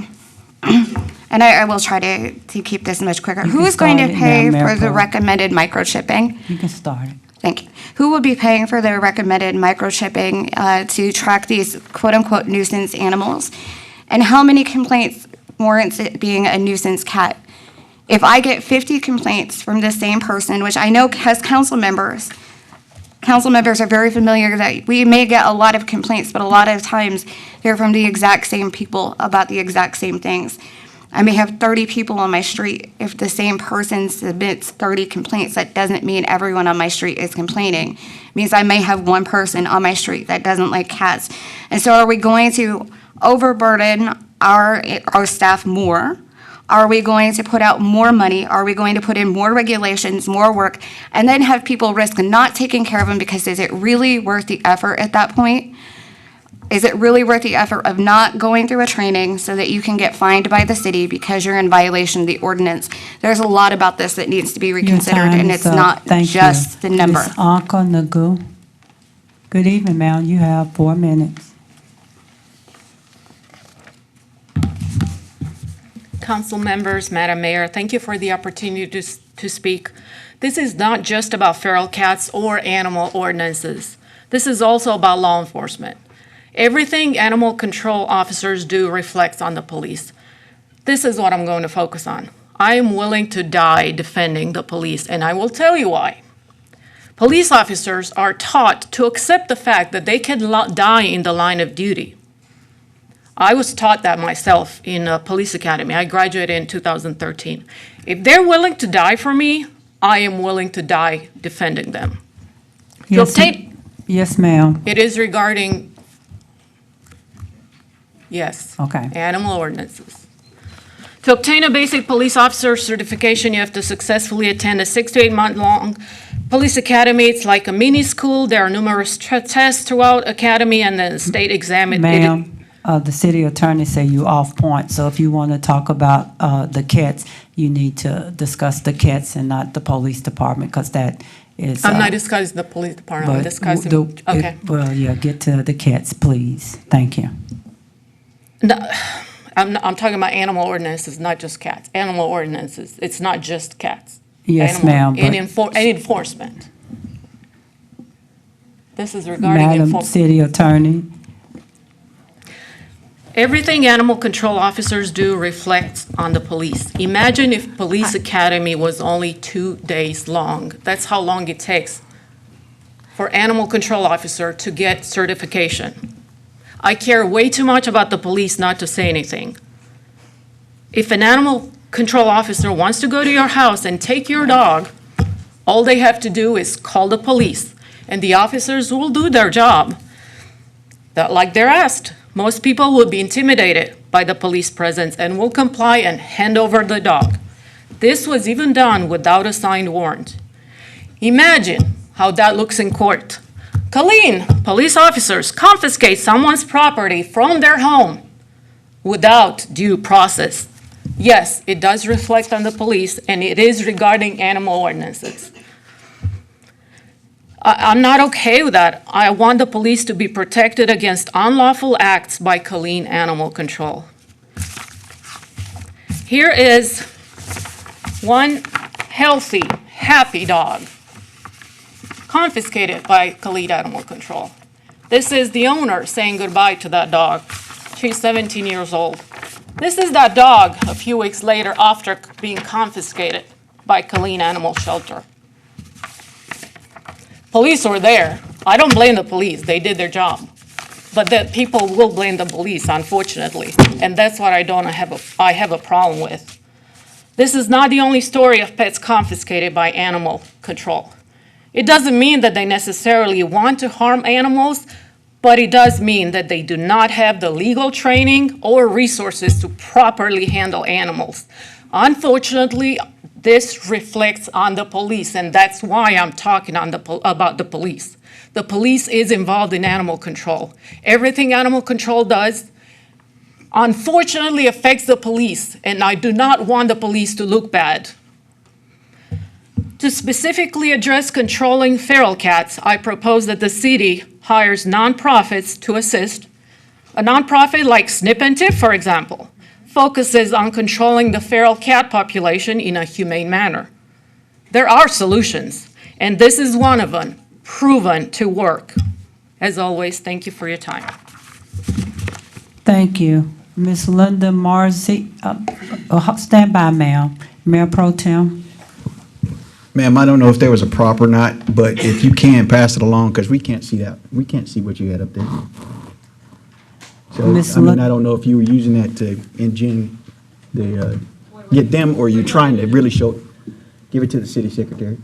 And I will try to keep this much quicker. You Who can is going to start it pay now, Mayor for the Pro. recommended microchipping? You can start it. Thank you. Who will be paying for the recommended microchipping to track these quote-unquote nuisance animals? And how many complaints warrants it being a nuisance cat? If I get 50 complaints from the same person, which I know has council members are very familiar that we may get a lot of complaints, but a lot of times they're from the exact same people about the exact same things. I may have 30 people on my street. If the same person submits 30 complaints, that doesn't mean everyone on my street is complaining. It means I may have one person on my street that doesn't like cats. And so are we going to overburden our staff more? Are we going to put out more money? Are we going to put in more regulations, more work, and then have people risk not taking care of them? Because is it really worth the effort at that point? Is it really worth the effort of not going through a training so that you can get fined by the city because you're in violation of the ordinance? There's a lot about this that needs to be Your reconsidered, time and is it's up. not Thank just you. the number. Ms. Anka Nagu. Good evening, ma'am. You have 4 minutes. Council members, Madam Mayor, thank you for the opportunity to speak. This is not just about feral cats or animal ordinances. This is also about law enforcement. Everything animal control officers do reflects on the police. This is what I'm going to focus on. I am willing to die defending the police, and I will tell you why. Police officers are taught to accept the fact that they can die in the line of duty. I was taught that myself in a police academy. I graduated in 2013. If they're willing to die for me, I am willing to die defending them. Yes, ma'am. It is regarding, yes. Okay. Animal ordinances. To obtain a basic police officer certification, you have to successfully attend a 6 to 8 month long police academy. It's like a mini school. There are numerous tests throughout academy and then state exam. Ma'am, the city attorney said you off point, so if you want to talk about the cats, you need to discuss the cats and not the police department, because that is. I'm not discussing the police department, I'm discussing, okay. Well, yeah, get to the cats, please. Thank you. No, I'm talking about animal ordinances, not just cats. Animal ordinances, it's not just cats. Yes, ma'am. And enforcement. This is regarding Madam enforcement. City Attorney. Everything animal control officers do reflects on the police. Imagine if police academy was only 2 days long. That's how long it takes for animal control officer to get certification. I care way too much about the police not to say anything. If an animal control officer wants to go to your house and take your dog, all they have to do is call the police, and the officers will do their job like they're asked. Most people would be intimidated by the police presence and will comply and hand over the dog. This was even done without a signed warrant. Imagine how that looks in court. Killeen, police officers confiscate someone's property from their home without due process. Yes, it does reflect on the police, and it is regarding animal ordinances. I'm not okay with that. I want the police to be protected against unlawful acts by Killeen Animal Control. Here is one healthy, happy dog confiscated by Killeen Animal Control. This is the owner saying goodbye to that dog. She's 17 years old. This is that dog a few weeks later after being confiscated by Killeen Animal Shelter. Police were there. I don't blame the police. They did their job. But that people will blame the police, unfortunately. And that's what I have a problem with. This is not the only story of pets confiscated by animal control. It doesn't mean that they necessarily want to harm animals, but it does mean that they do not have the legal training or resources to properly handle animals. Unfortunately, this reflects on the police, and that's why I'm talking about the police. The police is involved in animal control. Everything animal control does, unfortunately, affects the police, and I do not want the police to look bad. To specifically address controlling feral cats, I propose that the city hires nonprofits to assist. A nonprofit like Snip and Tip, for example, focuses on controlling the feral cat population in a humane manner. There are solutions, and this is one of them, proven to work. As always, thank you for your time. Thank you. Ms. Linda Marzi, stand by, ma'am. Mayor Pro Tem. Ma'am, I don't know if there was a prop or not, but if you can, pass it along, because we can't see that. We can't see what you had up there. So, I don't know if you were using that to get them, or you're trying to really give it to the city secretary.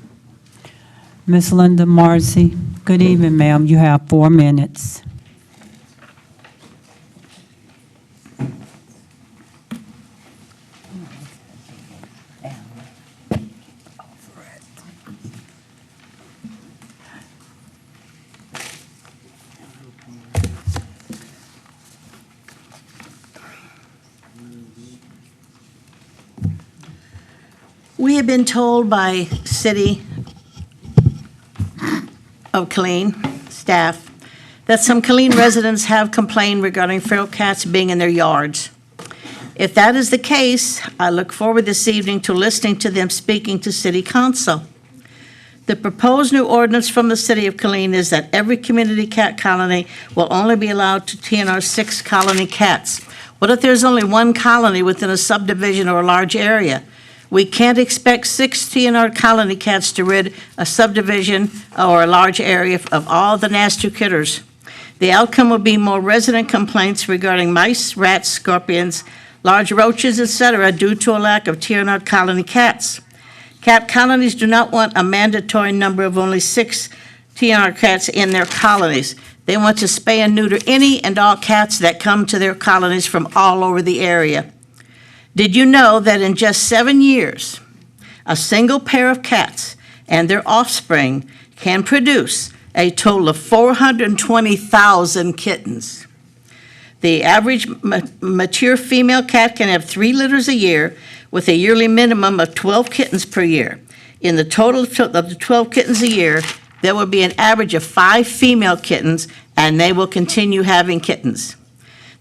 Ms. Linda Marzi, good evening, ma'am. You have 4 minutes. We have been told by City of Killeen staff that some Killeen residents have complained regarding feral cats being in their yards. If that is the case, I look forward this evening to listening to them speaking to City Council. The proposed new ordinance from the City of Killeen is that every community cat colony will only be allowed to TNR 6 colony cats. What if there's only 1 colony within a subdivision or a large area? We can't expect 6 TNR colony cats to rid a subdivision or a large area of all the nasty critters. The outcome will be more resident complaints regarding mice, rats, scorpions, large roaches, etc., due to a lack of TNR colony cats. Cat colonies do not want a mandatory number of only 6 TNR cats in their colonies. They want to spay and neuter any and all cats that come to their colonies from all over the area. Did you know that in just 7 years, a single pair of cats and their offspring can produce a total of 420,000 kittens? The average mature female cat can have 3 litters a year with a yearly minimum of 12 kittens per year. In the total of the 12 kittens a year, there will be an average of 5 female kittens, and they will continue having kittens.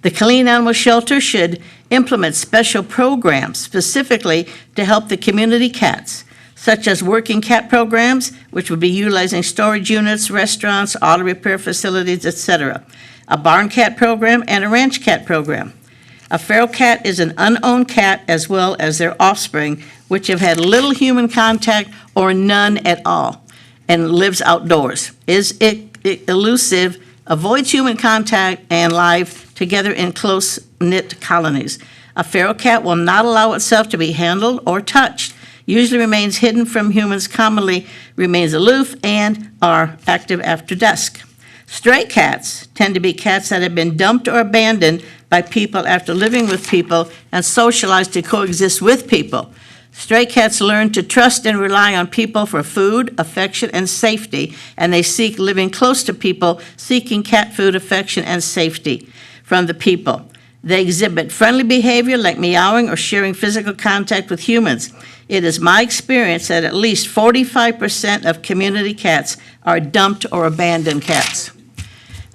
The Killeen Animal Shelter should implement special programs specifically to help the community cats, such as working cat programs, which would be utilizing storage units, restaurants, auto repair facilities, etc., a barn cat program, and a ranch cat program. A feral cat is an unowned cat as well as their offspring, which have had little human contact or none at all, and lives outdoors, is elusive, avoids human contact, and live together in close-knit colonies. A feral cat will not allow itself to be handled or touched, usually remains hidden from humans, commonly remains aloof, and are active after dusk. Stray cats tend to be cats that have been dumped or abandoned by people after living with people and socialized to coexist with people. Stray cats learn to trust and rely on people for food, affection, and safety, and they seek living close to people, seeking cat food, affection, and safety from the people. They exhibit friendly behavior like meowing or sharing physical contact with humans. It is my experience that at least 45% of community cats are dumped or abandoned cats.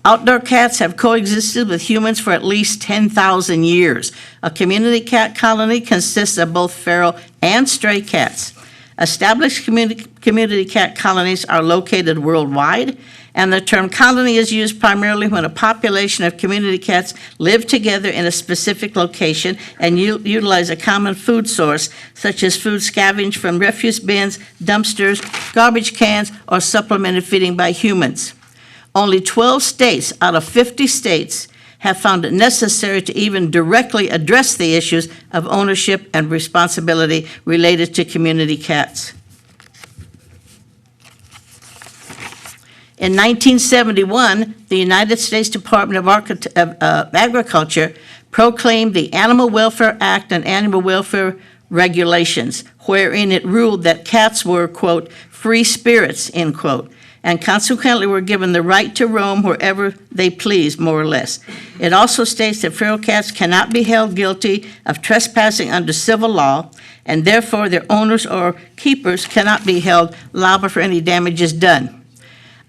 Outdoor cats have coexisted with humans for at least 10,000 years. A community cat colony consists of both feral and stray cats. Established community cat colonies are located worldwide, and the term colony is used primarily when a population of community cats live together in a specific location and utilize a common food source, such as food scavenged from refuse bins, dumpsters, garbage cans, or supplemented feeding by humans. Only 12 states out of 50 states have found it necessary to even directly address the issues of ownership and responsibility related to community cats. In 1971, the United States Department of Agriculture proclaimed the Animal Welfare Act and Animal Welfare Regulations, wherein it ruled that cats were, quote, free spirits, end quote, and consequently were given the right to roam wherever they please, more or less. It also states that feral cats cannot be held guilty of trespassing under civil law, and therefore their owners or keepers cannot be held liable for any damages done.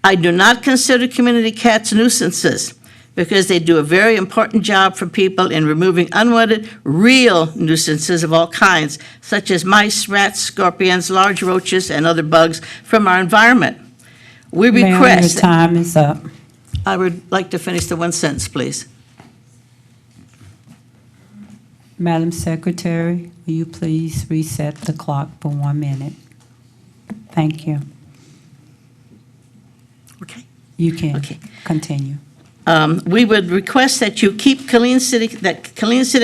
I do not consider community cats nuisances because they do a very important job for people in removing unwanted, real nuisances of all kinds, such as mice, rats, scorpions, large roaches, and other bugs from our environment. We Ma'am, request. your time is up. I would like to finish the one sentence, please. Madam Secretary, will you please reset the clock for 1 minute? Thank you. Okay. You can continue. We would request that you keep Killeen City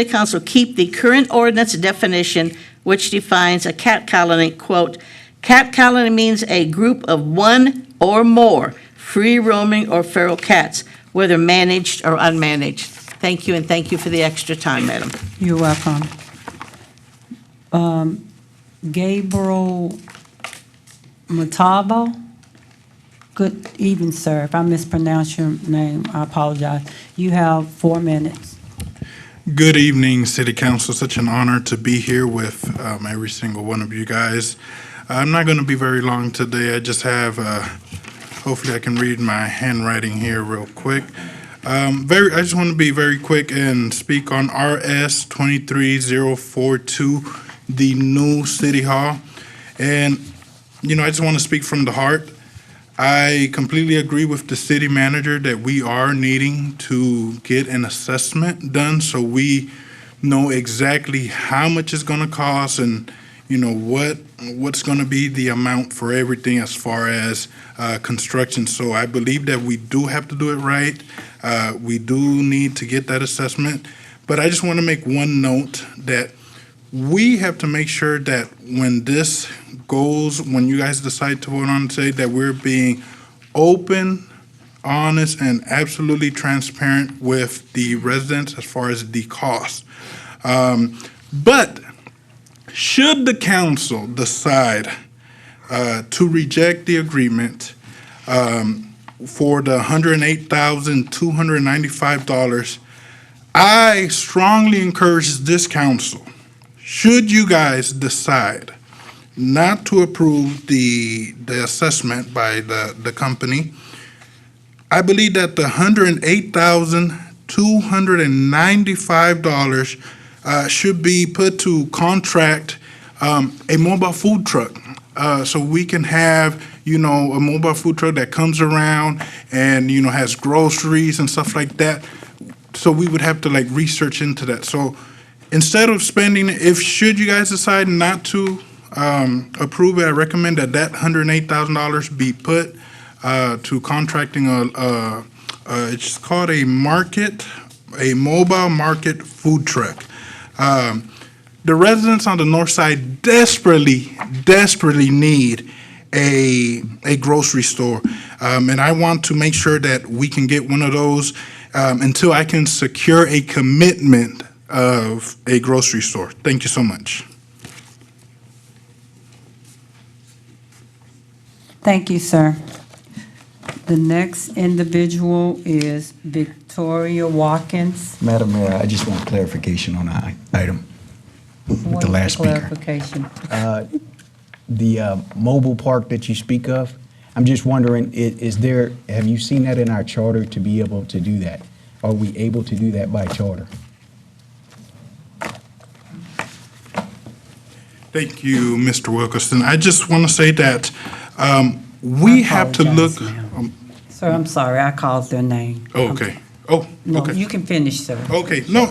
Council keep the current ordinance definition, which defines a cat colony, quote, cat colony means a group of one or more free roaming or feral cats, whether managed or unmanaged. Thank you, and thank you for the extra time, madam. You're welcome. Gabriel Matabo? Good evening, sir. If I mispronounce your name, I apologize. You have 4 minutes. Good evening, City Council. Such an honor to be here with every single one of you guys. I'm not going to be very long today. I just have, hopefully I can read my handwriting here real quick. I just want to be very quick and speak on RS 23042, the new City Hall. And, I just want to speak from the heart. I completely agree with the city manager that we are needing to get an assessment done so we know exactly how much it's going to cost and, what's going to be the amount for everything as far as construction. So I believe that we do have to do it right. We do need to get that assessment. But I just want to make one note that we have to make sure that when this goes, when you guys decide to vote on today, that we're being open, honest, and absolutely transparent with the residents as far as the cost. But should the council decide to reject the agreement for the $108,295, I strongly encourage this council, should you guys decide not to approve the assessment by the company, I believe that the $108,295 should be put to contract a mobile food truck. So we can have, a mobile food truck that comes around and, has groceries and stuff like that. So we would have to research into that. So instead of spending, should you guys decide not to approve it, I recommend that $108,000 be put to contracting it's called a mobile market food truck. The residents on the north side desperately need a grocery store. And I want to make sure that we can get one of those until I can secure a commitment of a grocery store. Thank you so much. Thank you, sir. The next individual is Victoria Watkins. Madam Mayor, I just want clarification on the item with What the is last speaker. clarification? The mobile park that you speak of, I'm just wondering, have you seen that in our charter to be able to do that? Are we able to do that by charter? Thank you, Mr. Wilkerson. I just want to say that we have to look. Sir, I'm sorry, I called their name. Okay. Oh, No, okay. you can finish, sir. Okay. No,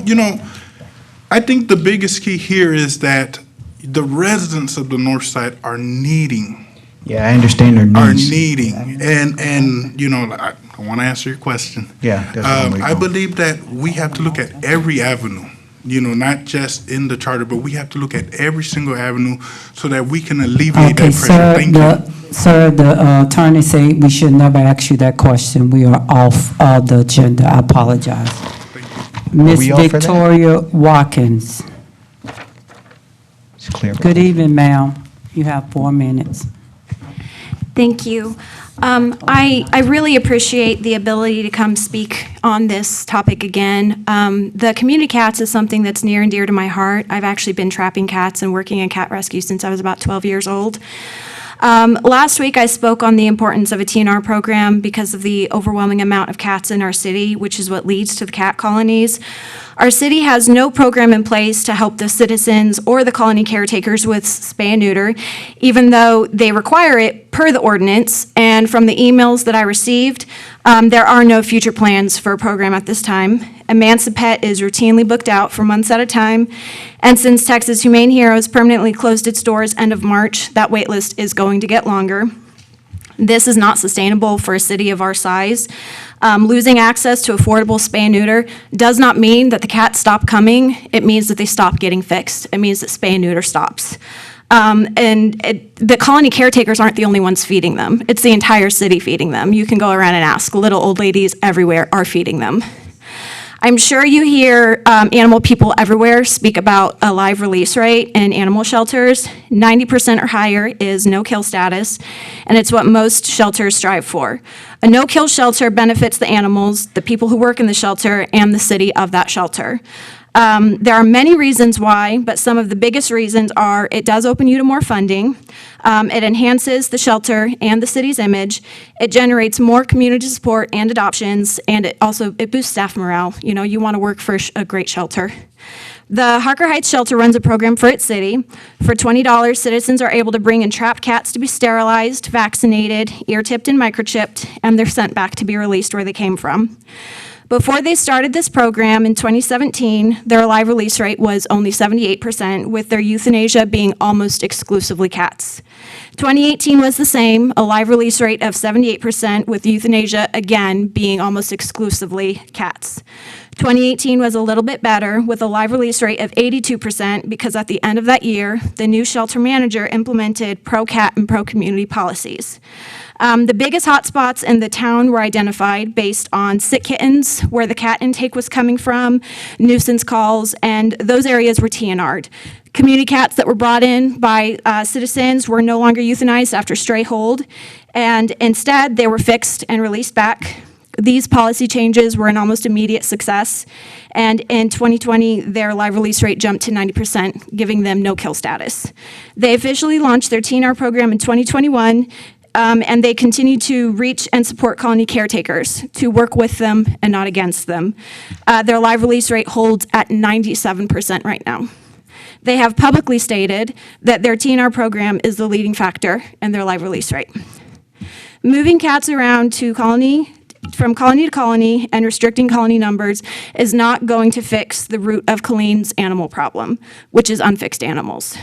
I think the biggest key here is that the residents of the north side are needing. Yeah, I understand their Are needs. needing, and I want to answer your question. Yeah, that's one way to I go. believe that we have to look at every avenue, not just in the charter, but we have to look at every single avenue so that we can alleviate Okay, that pressure. sir, Thank you. sir, the attorney said we should never ask you that question. We are off the agenda. I apologize. Miss we off for that? Victoria Watkins. It's clear. Good evening, ma'am. You have 4 minutes. Thank you. I really appreciate the ability to come speak on this topic again. The community cats is something that's near and dear to my heart. I've actually been trapping cats and working in cat rescue since I was about 12 years old. Last week, I spoke on the importance of a TNR program because of the overwhelming amount of cats in our city, which is what leads to the cat colonies. Our city has no program in place to help the citizens or the colony caretakers with spay and neuter, even though they require it per the ordinance. And from the emails that I received, there are no future plans for a program at this time. Emancipet is routinely booked out for months at a time. And since Texas Humane Heroes permanently closed its doors end of March, that wait list is going to get longer. This is not sustainable for a city of our size. Losing access to affordable spay and neuter does not mean that the cats stop coming. It means that they stop getting fixed. It means that spay and neuter stops. The colony caretakers aren't the only ones feeding them. It's the entire city feeding them. You can go around and ask. Little old ladies everywhere are feeding them. I'm sure you hear animal people everywhere speak about a live release rate in animal shelters. 90% or higher is no-kill status, and it's what most shelters strive for. A no-kill shelter benefits the animals, the people who work in the shelter, and the city of that shelter. There are many reasons why, but some of the biggest reasons are it does open you to more funding, it enhances the shelter and the city's image, it generates more community support and adoptions, and it boosts staff morale. You want to work for a great shelter. The Harker Heights Shelter runs a program for its city. For $20, citizens are able to bring in trapped cats to be sterilized, vaccinated, ear-tipped, and microchipped, and they're sent back to be released where they came from. Before they started this program in 2017, their live release rate was only 78%, with their euthanasia being almost exclusively cats. 2018 was the same, a live release rate of 78%, with euthanasia again being almost exclusively cats. 2018 was a little bit better, with a live release rate of 82%, because at the end of that year, the new shelter manager implemented pro-cat and pro-community policies. The biggest hotspots in the town were identified based on sick kittens, where the cat intake was coming from, nuisance calls, and those areas were TNR'd. Community cats that were brought in by citizens were no longer euthanized after stray hold, and instead they were fixed and released back. These policy changes were an almost immediate success, and in 2020, their live release rate jumped to 90%, giving them no-kill status. They officially launched their TNR program in 2021, and they continue to reach and support colony caretakers to work with them and not against them. Their live release rate holds at 97% right now. They have publicly stated that their TNR program is the leading factor in their live release rate. Moving cats around from colony to colony and restricting colony numbers is not going to fix the root of Killeen's animal problem, which is unfixed animals.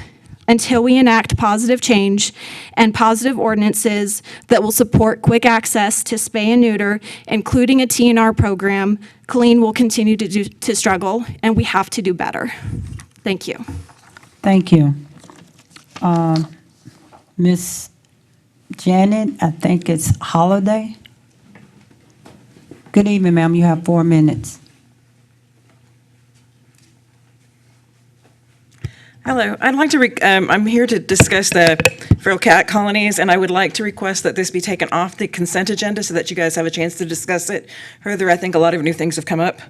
Until we enact positive change and positive ordinances that will support quick access to spay and neuter, including a TNR program, Killeen will continue to struggle, and we have to do better. Thank you. Thank you. Miss Janet, I think it's Holiday. Good evening, ma'am. You have 4 minutes. Hello. I'd like to, I'm here to discuss the feral cat colonies, and I would like to request that this be taken off the consent agenda so that you guys have a chance to discuss it further. I think a lot of new things have come up.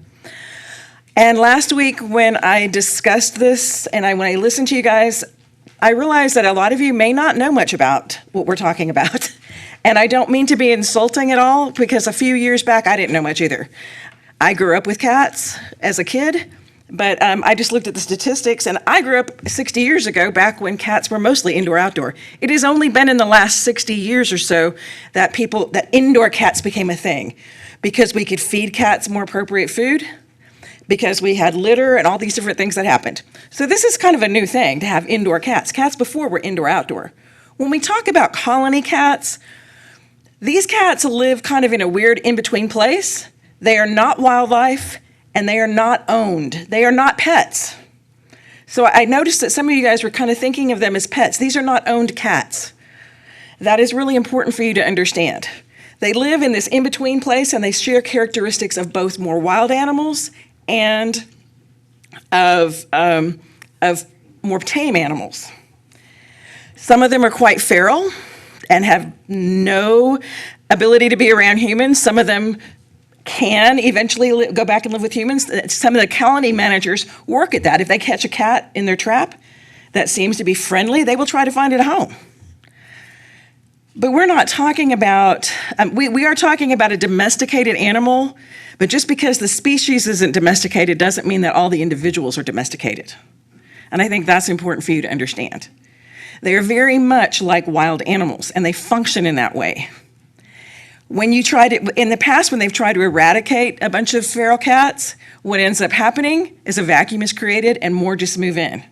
And last week when I discussed this and when I listened to you guys, I realized that a lot of you may not know much about what we're talking about. And I don't mean to be insulting at all, because a few years back I didn't know much either. I grew up with cats as a kid, But I just looked at the statistics, and I grew up 60 years ago, back when cats were mostly indoor-outdoor. It has only been in the last 60 years or so that indoor cats became a thing, because we could feed cats more appropriate food, because we had litter and all these different things that happened. So this is kind of a new thing to have indoor cats. Cats before were indoor-outdoor. When we talk about colony cats, these cats live kind of in a weird in-between place. They are not wildlife, and they are not owned. They are not pets. So I noticed that some of you guys were kind of thinking of them as pets. These are not owned cats. That is really important for you to understand. They live in this in-between place, and they share characteristics of both more wild animals and of more tame animals. Some of them are quite feral and have no ability to be around humans. Some of them can eventually go back and live with humans. Some of the colony managers work at that. If they catch a cat in their trap that seems to be friendly, they will try to find it a home. But we're not talking about, we are talking about a domesticated animal, but just because the species isn't domesticated doesn't mean that all the individuals are domesticated. And I think that's important for you to understand. They are very much like wild animals, and they function in that way. When you in the past, when they've tried to eradicate a bunch of feral cats, what ends up happening is a vacuum is created and more just move in.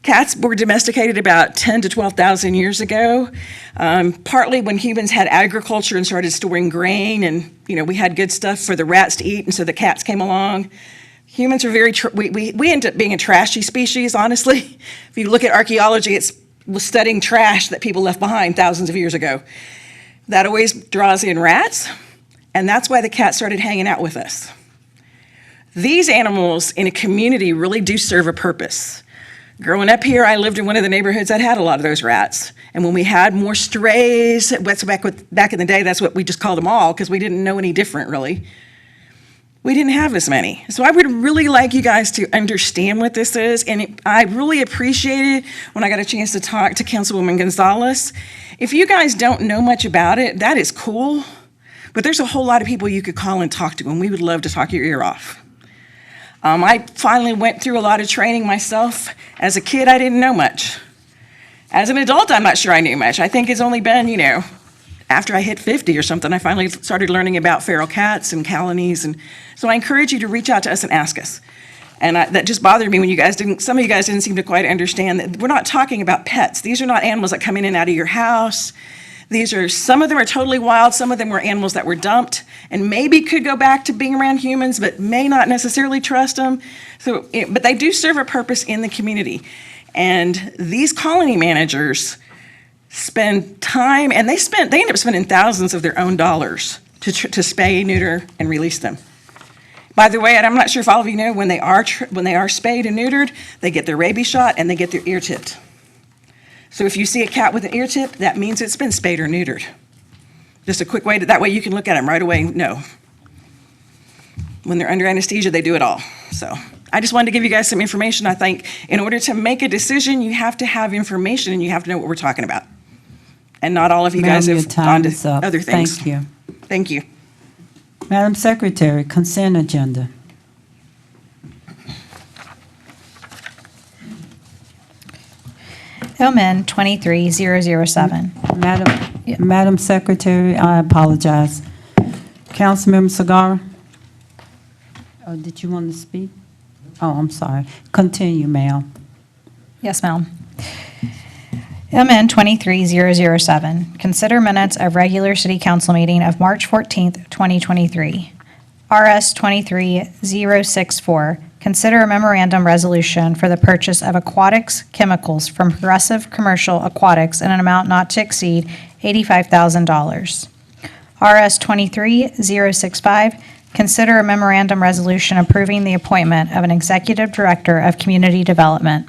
Cats were domesticated about 10 to 12,000 years ago, partly when humans had agriculture and started storing grain, and we had good stuff for the rats to eat, and so the cats came along. Humans are we end up being a trashy species, honestly. If you look at archaeology, it's studying trash that people left behind thousands of years ago. That always draws in rats, and that's why the cat started hanging out with us. These animals in a community really do serve a purpose. Growing up here, I lived in one of the neighborhoods that had a lot of those rats. And when we had more strays, back in the day, that's what we just called them all, because we didn't know any different, really. We didn't have as many. So I would really like you guys to understand what this is. And I really appreciated when I got a chance to talk to Councilwoman Gonzalez. If you guys don't know much about it, that is cool. But there's a whole lot of people you could call and talk to, and we would love to talk your ear off. I finally went through a lot of training myself. As a kid, I didn't know much. As an adult, I'm not sure I knew much. I think it's only been, after I hit 50 or something, I finally started learning about feral cats and colonies. And so I encourage you to reach out to us and ask us. And that just bothered me when some of you guys didn't seem to quite understand that we're not talking about pets. These are not animals that come in and out of your house. Some of them are totally wild. Some of them were animals that were dumped and maybe could go back to being around humans, but may not necessarily trust them. But they do serve a purpose in the community. And these colony managers spend time, and they end up spending thousands of their own dollars to spay, neuter, and release them. By the way, and I'm not sure if all of you know, when they are spayed and neutered, they get their rabies shot and they get their ear tipped. So if you see a cat with an ear tip, that means it's been spayed or neutered. Just a quick way that way you can look at them right away and know. When they're under anesthesia, they do it all. So I just wanted to give you guys some information. I think in order to make a decision, you have to have information and you have to know what we're talking about. And not all of you guys have gone to other things. Thank you. Thank you. Madam Secretary, consent agenda. OMN 23007. Madam Secretary, I apologize. Councilmember Segarra? Oh, did you want to speak? Oh, I'm sorry. Continue, ma'am. Yes, ma'am. MN 23007, consider minutes of regular city council meeting of March 14th, 2023. RS 23064, consider a memorandum resolution for the purchase of aquatics chemicals from Progressive Commercial Aquatics in an amount not to exceed $85,000. RS 23065, consider a memorandum resolution approving the appointment of an executive director of community development.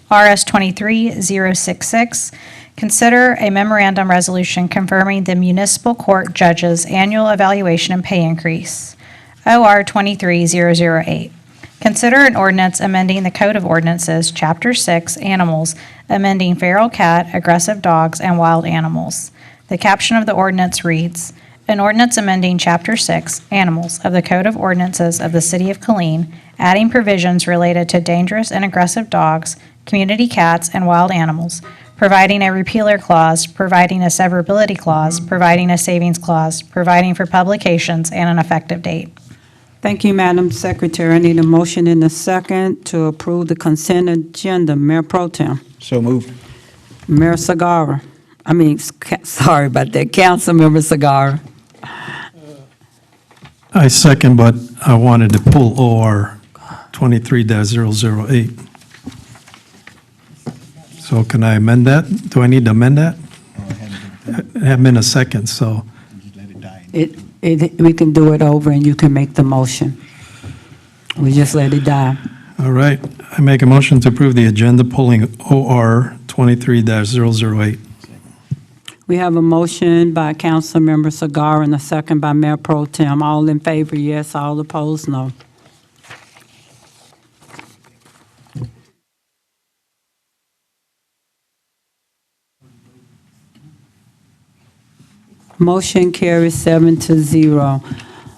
RS 23066, consider a memorandum resolution confirming the municipal court judge's annual evaluation and pay increase. OR 23008, consider an ordinance amending the Code of Ordinances, Chapter 6, Animals, amending feral cat, aggressive dogs, and wild animals. The caption of the ordinance reads, An ordinance amending Chapter 6, Animals of the Code of Ordinances of the City of Killeen, adding provisions related to dangerous and aggressive dogs, community cats, and wild animals, providing a repealer clause, providing a severability clause, providing a savings clause, providing for publications, and an effective date. Thank you, Madam Secretary. I need a motion in a second to approve the consent agenda. Mayor Pro Tem. So moved. Mayor Sagara. Sorry about that. Councilmember Sagara. I second, but I wanted to pull OR 23-008. So can I amend that? Do I need to amend that? It had been a second, so. We can do it over and you can make the motion. We just let it die. All right. I make a motion to approve the agenda pulling OR 23-008. We have a motion by Councilmember Sagara and a second by Mayor Pro Tem. All in favor, yes. All opposed, no. Motion carries 7-0.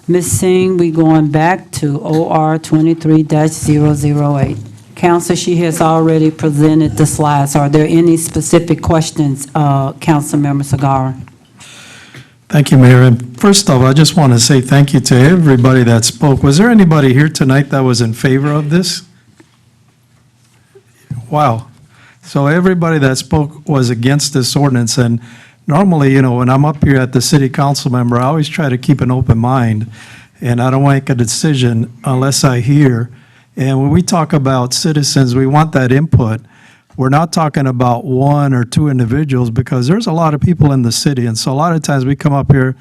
Ms. Singh, we going back to OR 23-008. Council, she has already presented the slides. Are there any specific questions, Councilmember Sagara? Thank you, Mayor. And first off, I just want to say thank you to everybody that spoke. Was there anybody here tonight that was in favor of this? Wow. So everybody that spoke was against this ordinance. And normally, when I'm up here at the city council member, I always try to keep an open mind. And I don't make a decision unless I hear. And when we talk about citizens, we want that input. We're not talking about one or two individuals because there's a lot of people in the city. And so a lot of times we come up here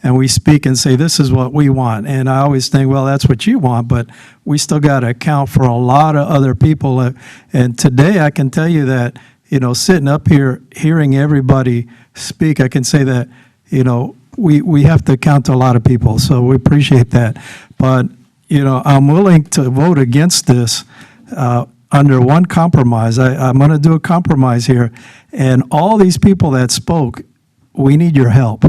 and we speak and say, this is what we want. And I always think, well, that's what you want, but we still got to account for a lot of other people. And today I can tell you that, sitting up here, hearing everybody speak, I can say that, we have to account to a lot of people. So we appreciate that. But, I'm willing to vote against this under one compromise. I'm going to do a compromise here. And all these people that spoke, we need your help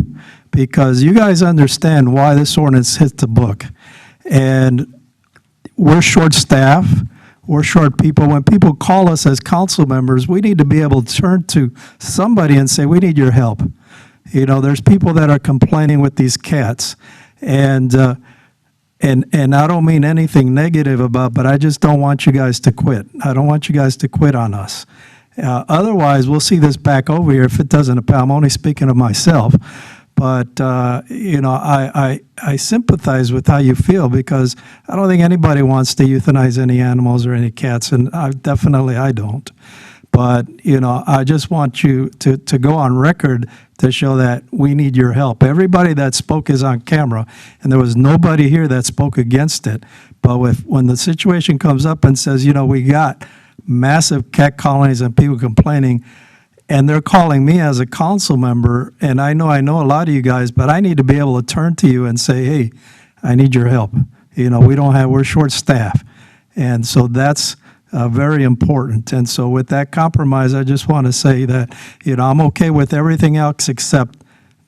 because you guys understand why this ordinance hit the book. And we're short-staffed. We're short people. When people call us as council members, we need to be able to turn to somebody and say, we need your help. There's people that are complaining with these cats. And I don't mean anything negative about, but I just don't want you guys to quit. I don't want you guys to quit on us. Otherwise, we'll see this back over here if it doesn't appeal. I'm only speaking of myself. But, I sympathize with how you feel because I don't think anybody wants to euthanize any animals or any cats, and I don't. But, I just want you to go on record to show that we need your help. Everybody that spoke is on camera, and there was nobody here that spoke against it. But when the situation comes up and says, we got massive cat colonies and people complaining, and they're calling me as a council member, and I know a lot of you guys, but I need to be able to turn to you and say, hey, I need your help. We're short-staffed. And so that's very important. And so with that compromise, I just want to say that, I'm okay with everything else except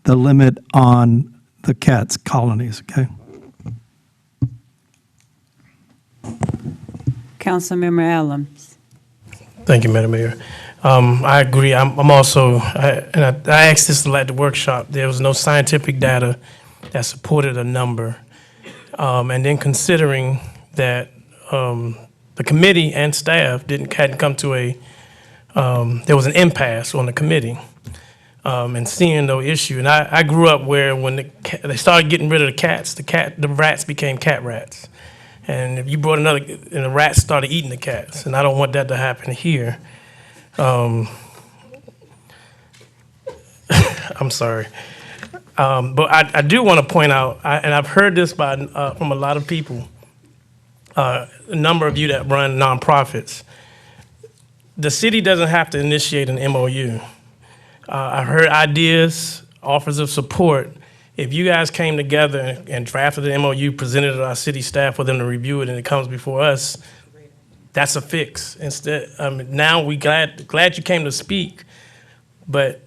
the limit on the cats colonies, okay? Councilmember Adams. Thank you, Madam Mayor. I agree. I'm also, I asked this at the workshop, there was no scientific data that supported a number. And then considering that the committee and staff hadn't come to there was an impasse on the committee and seeing no issue. And I grew up where when they started getting rid of the cats, the rats became cat rats. And if you brought and the rats started eating the cats. And I don't want that to happen here. I'm sorry. But I do want to point out, and I've heard this from a lot of people, a number of you that run nonprofits. The city doesn't have to initiate an MOU. I've heard ideas, offers of support. If you guys came together and drafted an MOU, presented it to our city staff for them to review it, and it comes before us, that's a fix. Instead, now we glad you came to speak, but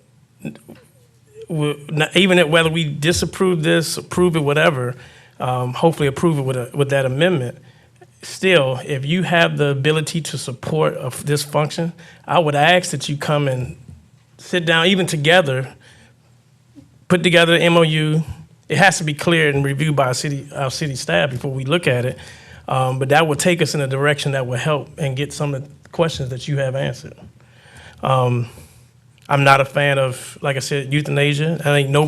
even whether we disapprove this, approve it, whatever, hopefully approve it with that amendment, still, if you have the ability to support this function, I would ask that you come and sit down, even together, put together an MOU. It has to be cleared and reviewed by our city staff before we look at it. But that will take us in a direction that will help and get some of the questions that you have answered. I'm not a fan of, like I said, euthanasia. I think no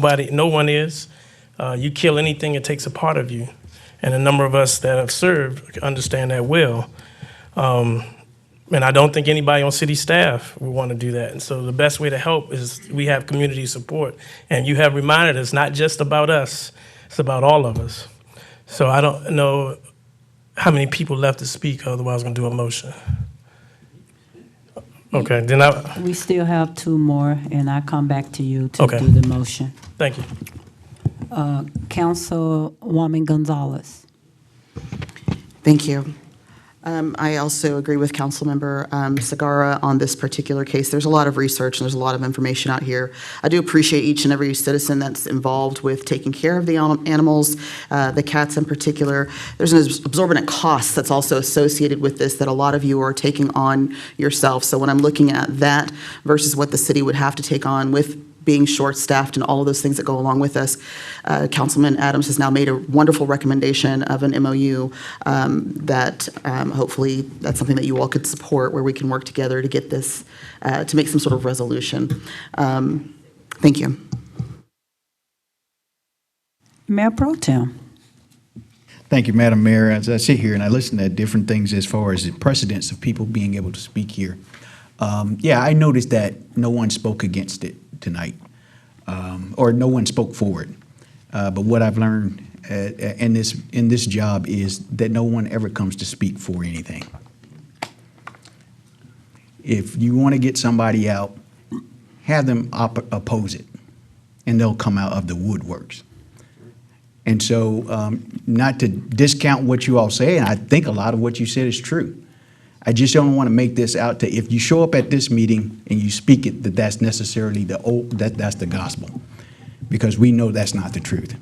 one is. You kill anything, it takes a part of you. And a number of us that have served understand that well. And I don't think anybody on city staff would want to do that. And so the best way to help is we have community support. And you have reminded us, not just about us, it's about all of us. So I don't know how many people left to speak, otherwise I'm going to do a motion. Okay, then We still have 2 more, and I come back to you to Okay. do the motion. Thank you. Councilwoman Gonzalez. Thank you. I also agree with Councilmember Sagara on this particular case. There's a lot of research and there's a lot of information out here. I do appreciate each and every citizen that's involved with taking care of the animals, the cats in particular. There's an absorbent cost that's also associated with this that a lot of you are taking on yourself. So when I'm looking at that versus what the city would have to take on with being short-staffed and all of those things that go along with us, Councilman Adams has now made a wonderful recommendation of an MOU that hopefully that's something that you all could support, where we can work together to get this, to make some sort of resolution. Thank you. Mayor Pro Tem. Thank you, Madam Mayor. As I sit here and I listen to different things as far as the precedents of people being able to speak here, I noticed that no one spoke against it tonight, or no one spoke forward. But what I've learned in this job is that no one ever comes to speak for anything. If you want to get somebody out, have them oppose it, and they'll come out of the woodworks. And so, not to discount what you all say, and I think a lot of what you said is true. I just don't want to make this out to, if you show up at this meeting and you speak it, that's necessarily that's the gospel, because we know that's not the truth.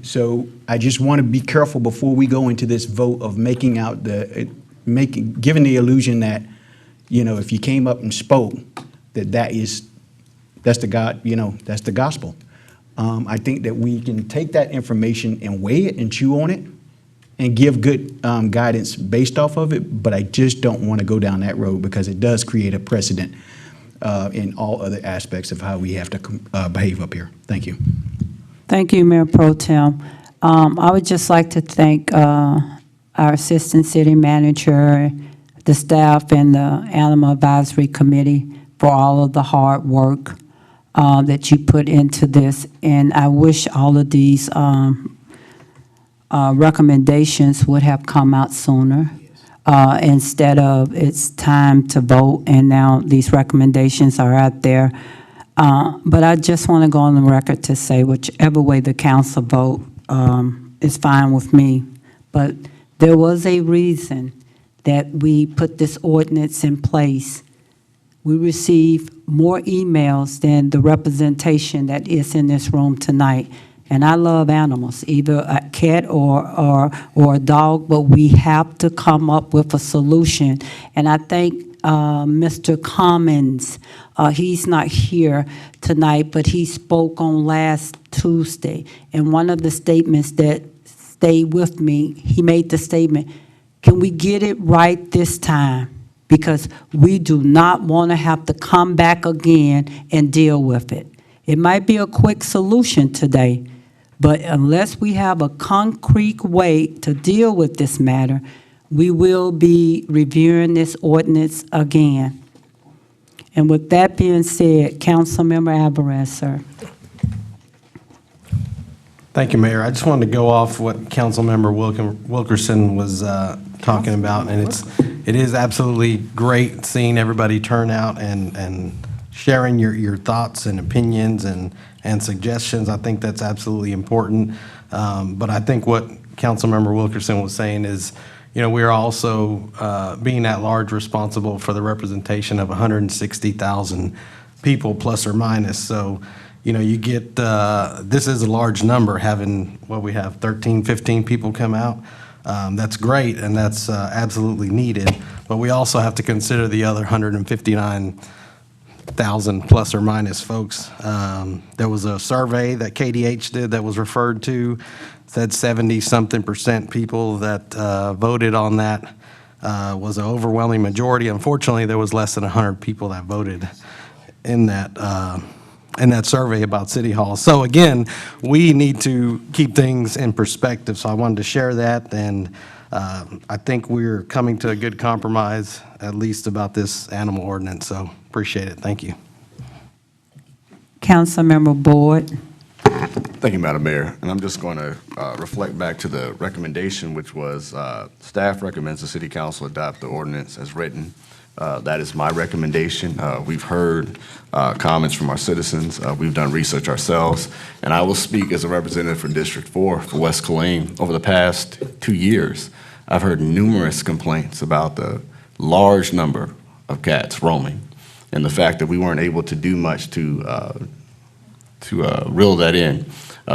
So I just want to be careful before we go into this vote of giving the illusion that, if you came up and spoke, that's the gospel. I think that we can take that information and weigh it and chew on it and give good guidance based off of it, but I just don't want to go down that road because it does create a precedent in all other aspects of how we have to behave up here. Thank you. Thank you, Mayor Pro Tem. I would just like to thank our Assistant City Manager, the staff, and the Animal Advisory Committee for all of the hard work that you put into this. And I wish all of these recommendations would have come out sooner instead of it's time to vote and now these recommendations are out there. But I just want to go on the record to say whichever way the council vote is fine with me. But there was a reason that we put this ordinance in place. We received more emails than the representation that is in this room tonight. And I love animals, either a cat or a dog, but we have to come up with a solution. And I think Mr. Commons, he's not here tonight, but he spoke on last Tuesday. And one of the statements that stayed with me, he made the statement, can we get it right this time? Because we do not want to have to come back again and deal with it. It might be a quick solution today, but unless we have a concrete way to deal with this matter, we will be reviewing this ordinance again. And with that being said, Councilmember Alvarez, sir. Thank you, Mayor. I just wanted to go off what Councilmember Wilkerson was talking about, and it is absolutely great seeing everybody turn out and sharing your thoughts and opinions and suggestions. I think that's absolutely important. But I think what Councilmember Wilkerson was saying is, we are also being at large responsible for the representation of 160,000 people plus or minus. So, you know, you get, this is a large number, having, what we have, 13, 15 people come out. That's great, and that's absolutely needed. But we also have to consider the other 159,000 plus or minus folks. There was a survey that KDH did that was referred to, said 70-something% people that voted on that. Was an overwhelming majority. Unfortunately, there was less than 100 people that voted in that survey about City Hall. So again, we need to keep things in perspective. So I wanted to share that, and I think we're coming to a good compromise, at least about this animal ordinance. So appreciate it. Thank you. Councilmember Boyd. Thank you, Madam Mayor. And I'm just going to reflect back to the recommendation, which was staff recommends the City Council adopt the ordinance as written. That is my recommendation. We've heard comments from our citizens. We've done research ourselves. And I will speak as a representative for District 4 for West Killeen. Over the past 2 years, I've heard numerous complaints about the large number of cats roaming and the fact that we weren't able to do much to reel that in.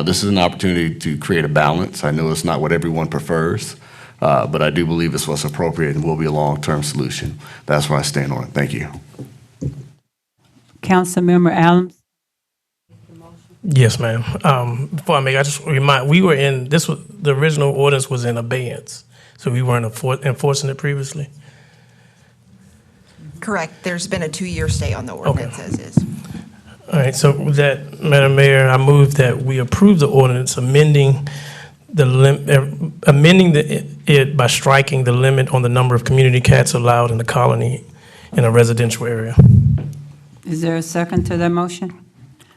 This is an opportunity to create a balance. I know it's not what everyone prefers, but I do believe it's what's appropriate and will be a long-term solution. That's where I stand on it. Thank you. Councilmember Adams. Yes, ma'am. Before I make, I just remind, we were in, this was, the original ordinance was in abeyance, so we weren't enforcing it previously. Correct. There's been a 2-year stay on the ordinance as is. All right, so with that, Madam Mayor, I move that we approve the ordinance amending it by striking the limit on the number of community cats allowed in the colony in a residential area. Is there a second to that motion?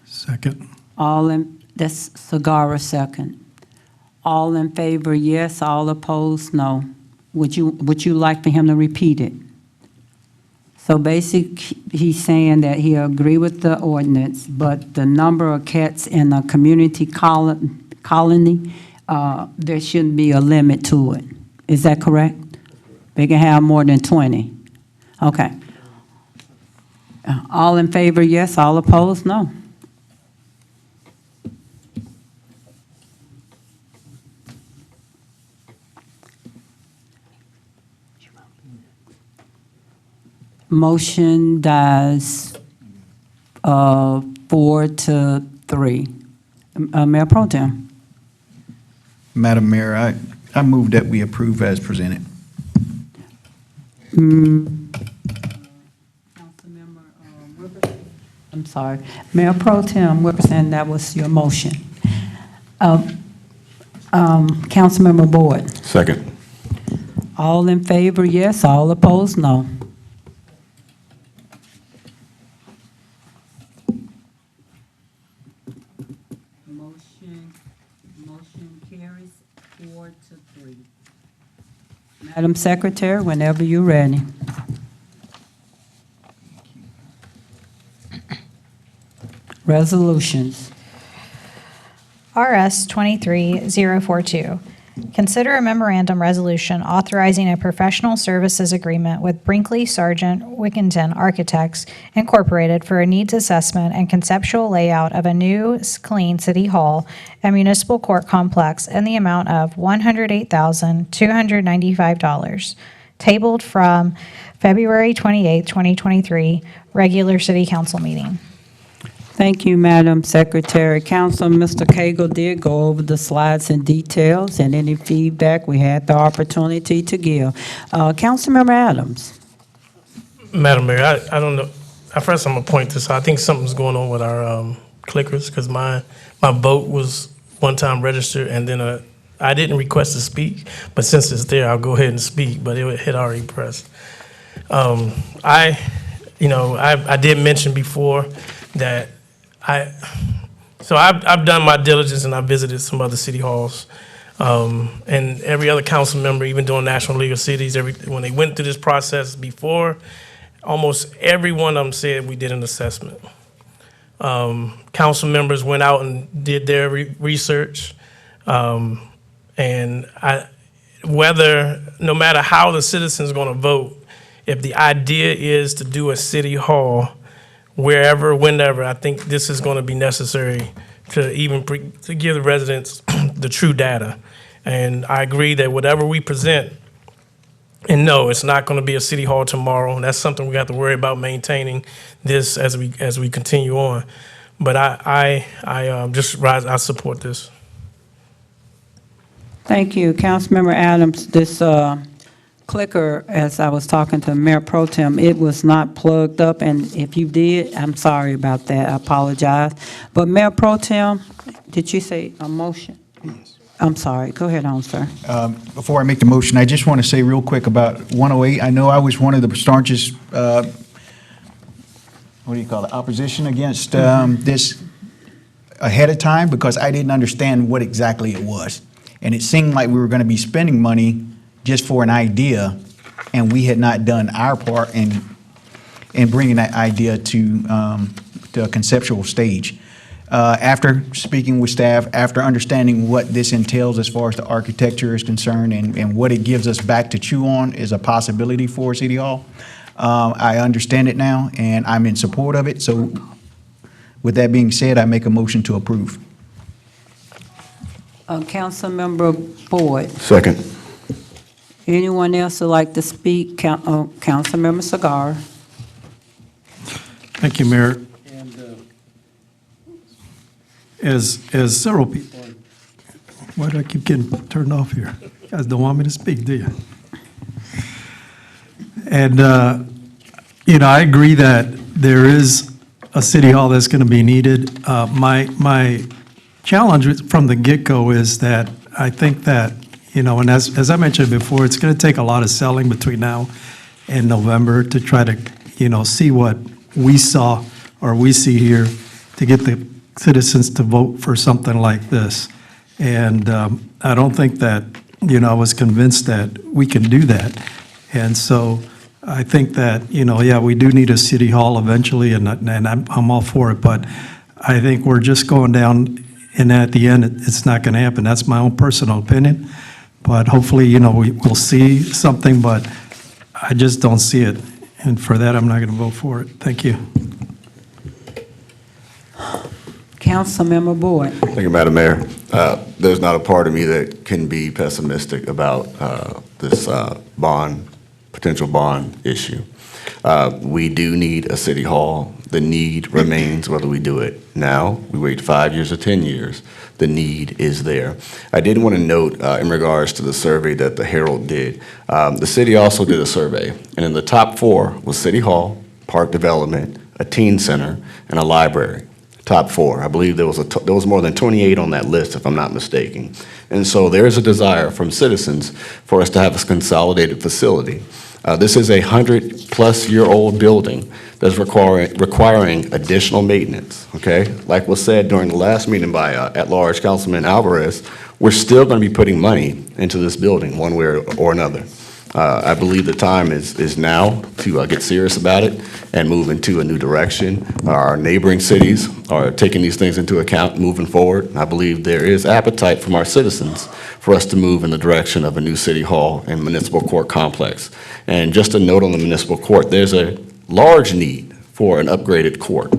Second. That's Sagara second. All in favor, yes. All opposed, no. Would you like for him to repeat it? So basically, he's saying that he agree with the ordinance, but the number of cats in a community colony, there shouldn't be a limit to it. Is that correct? They can have more than 20. Okay. All in favor, yes. All opposed, no. Motion dies 4-3. Mayor Pro Tem. Madam Mayor, I move that we approve as presented. I'm sorry. Mayor Pro Tem Wilkerson, that was your motion. Councilmember Boyd. Second. All in favor, yes. All opposed, no. Motion carries 4-3. Madam Secretary, whenever you're ready. Resolutions. RS 23042. Consider a memorandum resolution authorizing a professional services agreement with Brinkley Sargent Wickenton Architects Incorporated for a needs assessment and conceptual layout of a new clean city hall and municipal court complex in the amount of $108,295, tabled from February 28, 2023, regular city council meeting. Thank you, Madam Secretary. Council, Mr. Cagle did go over the slides and details, and any feedback we had the opportunity to give. Councilmember Adams. Madam Mayor, I don't know. At first, I'm going to point this out. I think something's going on with our clickers, because my vote was one time registered, and then I didn't request to speak, but since it's there, I'll go ahead and speak, but it had already pressed. I did mention before that I've done my diligence and I visited some other city halls, and every other council member, even during National League of Cities, when they went through this process before, almost every one of them said we did an assessment. Council members went out and did their research, and no matter how the citizens are going to vote, if the idea is to do a city hall wherever, whenever. I think this is going to be necessary to even to give the residents the true data. And I agree that whatever we present, and no, it's not going to be a city hall tomorrow. And that's something we have to worry about maintaining this as we continue on. But I support this. Thank you. Councilmember Adams, this clicker, as I was talking to Mayor Pro Tem, it was not plugged up, and if you did, I'm sorry about that. I apologize. But Mayor Pro Tem, did you say a motion? I'm sorry. Go ahead on, sir. Before I make the motion, I just want to say real quick about 108. I know I was one of the staunchest, what do you call it, opposition against this ahead of time, because I didn't understand what exactly it was. And it seemed like we were going to be spending money just for an idea, and we had not done our part in bringing that idea to a conceptual stage. After speaking with staff, after understanding what this entails as far as the architecture is concerned and what it gives us back to chew on is a possibility for City Hall, I understand it now, and I'm in support of it. So with that being said, I make a motion to approve. Councilmember Boyd. Second. Anyone else would like to speak? Councilmember Segar. Thank you, Mayor. As several people, why do I keep getting turned off here? You guys don't want me to speak, do you? And, I agree that there is a city hall that's going to be needed. My challenge from the get-go is that I think that, and as I mentioned before, it's going to take a lot of selling between now and November to try to, see what we saw or we see here to get the citizens to vote for something like this. And I don't think that, I was convinced that we can do that. And so I think that, we do need a city hall eventually, and I'm all for it, but I think we're just going down, and at the end, it's not going to happen. That's my own personal opinion. But hopefully, we'll see something, but I just don't see it. And for that, I'm not going to vote for it. Thank you. Councilmember Boyd. Thank you, Madam Mayor. There's not a part of me that can be pessimistic about this potential bond issue. We do need a city hall. The need remains whether we do it now, we wait 5 years or 10 years, the need is there. I did want to note in regards to the survey that the Herald did, the city also did a survey, and in the top 4 was City Hall, Park Development, a teen center, and a library. Top 4. I believe there was more than 28 on that list, if I'm not mistaken. And so there is a desire from citizens for us to have a consolidated facility. This is a 100-plus-year-old building that's requiring additional maintenance, okay? Like was said during the last meeting by at-large Councilman Alvarez, we're still going to be putting money into this building one way or another. I believe the time is now to get serious about it and move into a new direction. Our neighboring cities are taking these things into account moving forward. I believe there is appetite from our citizens for us to move in the direction of a new city hall and municipal court complex. And just a note on the municipal court, there's a large need for an upgraded court,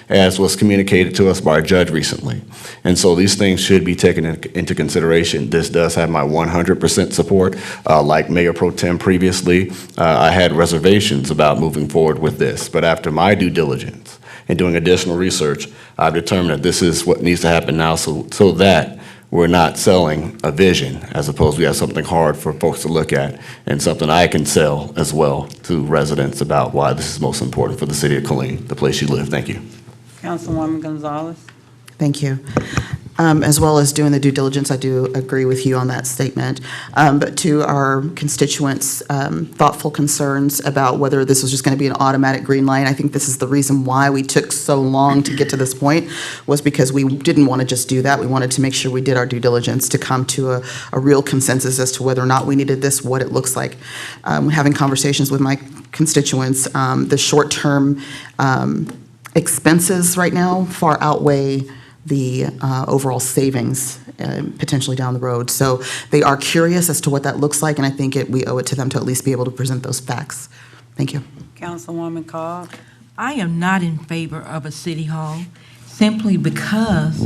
as was communicated to us by a judge recently. And so these things should be taken into consideration. This does have my 100% support. Like Mayor Pro Tem previously, I had reservations about moving forward with this. But after my due diligence and doing additional research, I've determined that this is what needs to happen now so that we're not selling a vision, as opposed we have something hard for folks to look at and something I can sell as well to residents about why this is most important for the city of Killeen, the place you live. Thank you. Councilwoman Gonzalez. Thank you. As well as doing the due diligence, I do agree with you on that statement. But to our constituents' thoughtful concerns about whether this was just going to be an automatic green light, I think this is the reason why we took so long to get to this point, was because we didn't want to just do that. We wanted to make sure we did our due diligence to come to a real consensus as to whether or not we needed this, what it looks like. Having conversations with my constituents, the short-term expenses right now far outweigh the overall savings potentially down the road. So they are curious as to what that looks like, and I think we owe it to them to at least be able to present those facts. Thank you. Councilwoman Cobb. I am not in favor of a city hall simply because,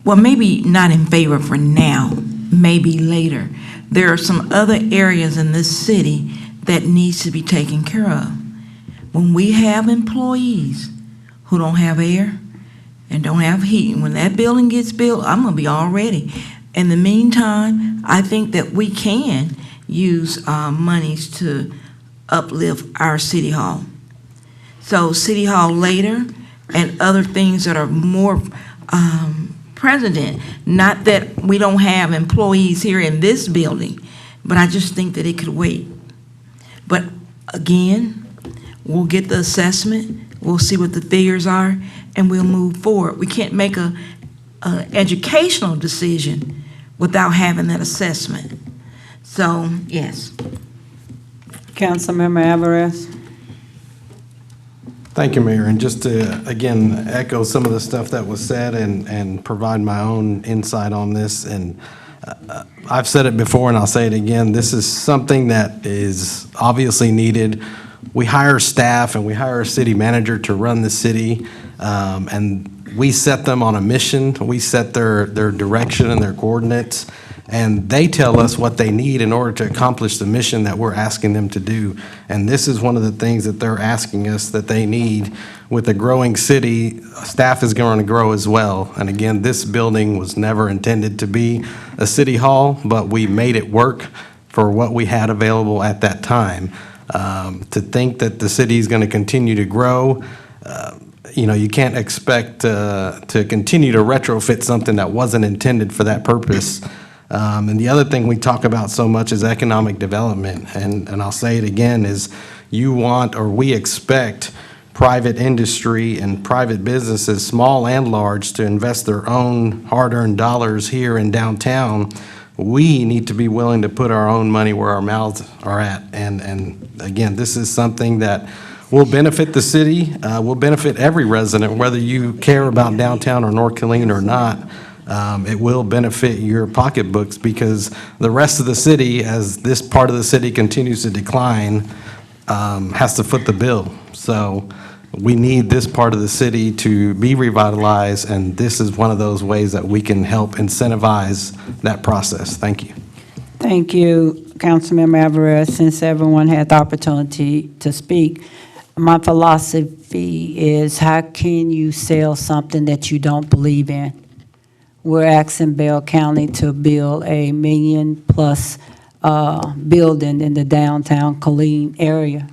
well, maybe not in favor for now, maybe later. There are some other areas in this city that needs to be taken care of. When we have employees who don't have air and don't have heat, when that building gets built, I'm gonna be all ready. In the meantime, I think that we can use monies to uplift our city hall. So city hall later and other things that are more president. Not that we don't have employees here in this building, but I just think that it could wait. But again, we'll get the assessment, we'll see what the figures are, and we'll move forward. We can't make a educational decision without having that assessment. So, yes. Councilmember Alvarez. Thank you, Mayor. And just to, again, echo some of the stuff that was said and provide my own insight on this. And I've said it before and I'll say it again. This is something that is obviously needed. We hire staff and we hire a city manager to run the city. And we set them on a mission. We set their direction and their coordinates. And they tell us what they need in order to accomplish the mission that we're asking them to do. And this is one of the things that they're asking us that they need. With a growing city, staff is going to grow as well. And again, this building was never intended to be a city hall, but we made it work for what we had available at that time. To think that the city is going to continue to grow, you can't expect to continue to retrofit something that wasn't intended for that purpose. And the other thing we talk about so much is economic development. And I'll say it again, is you want, or we expect, private industry and private businesses, small and large, to invest their own hard-earned dollars here in downtown. We need to be willing to put our own money where our mouths are at. And again, this is something that will benefit the city, will benefit every resident, whether you care about downtown or North Killeen or not. It will benefit your pocketbooks because the rest of the city, as this part of the city continues to decline, has to foot the bill. So we need this part of the city to be revitalized, and this is one of those ways that we can help incentivize that process. Thank you. Thank you, Councilmember Alvarez. Since everyone had the opportunity to speak, my philosophy is, how can you sell something that you don't believe in? We're asking Bell County to build a $1 million+ building in the downtown Killeen area,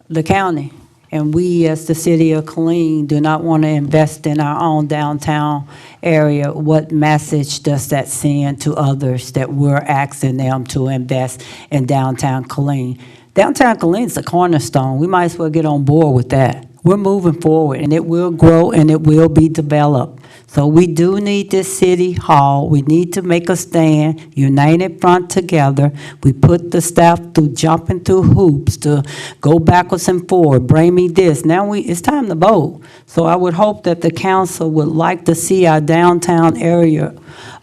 the county. And we, as the city of Killeen, do not want to invest in our own downtown area. What message does that send to others that we're asking them to invest in downtown Killeen? Downtown Killeen is a cornerstone. We might as well get on board with that. We're moving forward, and it will grow, and it will be developed. So we do need this city hall. We need to make a stand, united front together. We put the staff through jumping through hoops to go backwards and forward, bring me this. Now it's time to vote. So I would hope that the council would like to see our downtown area,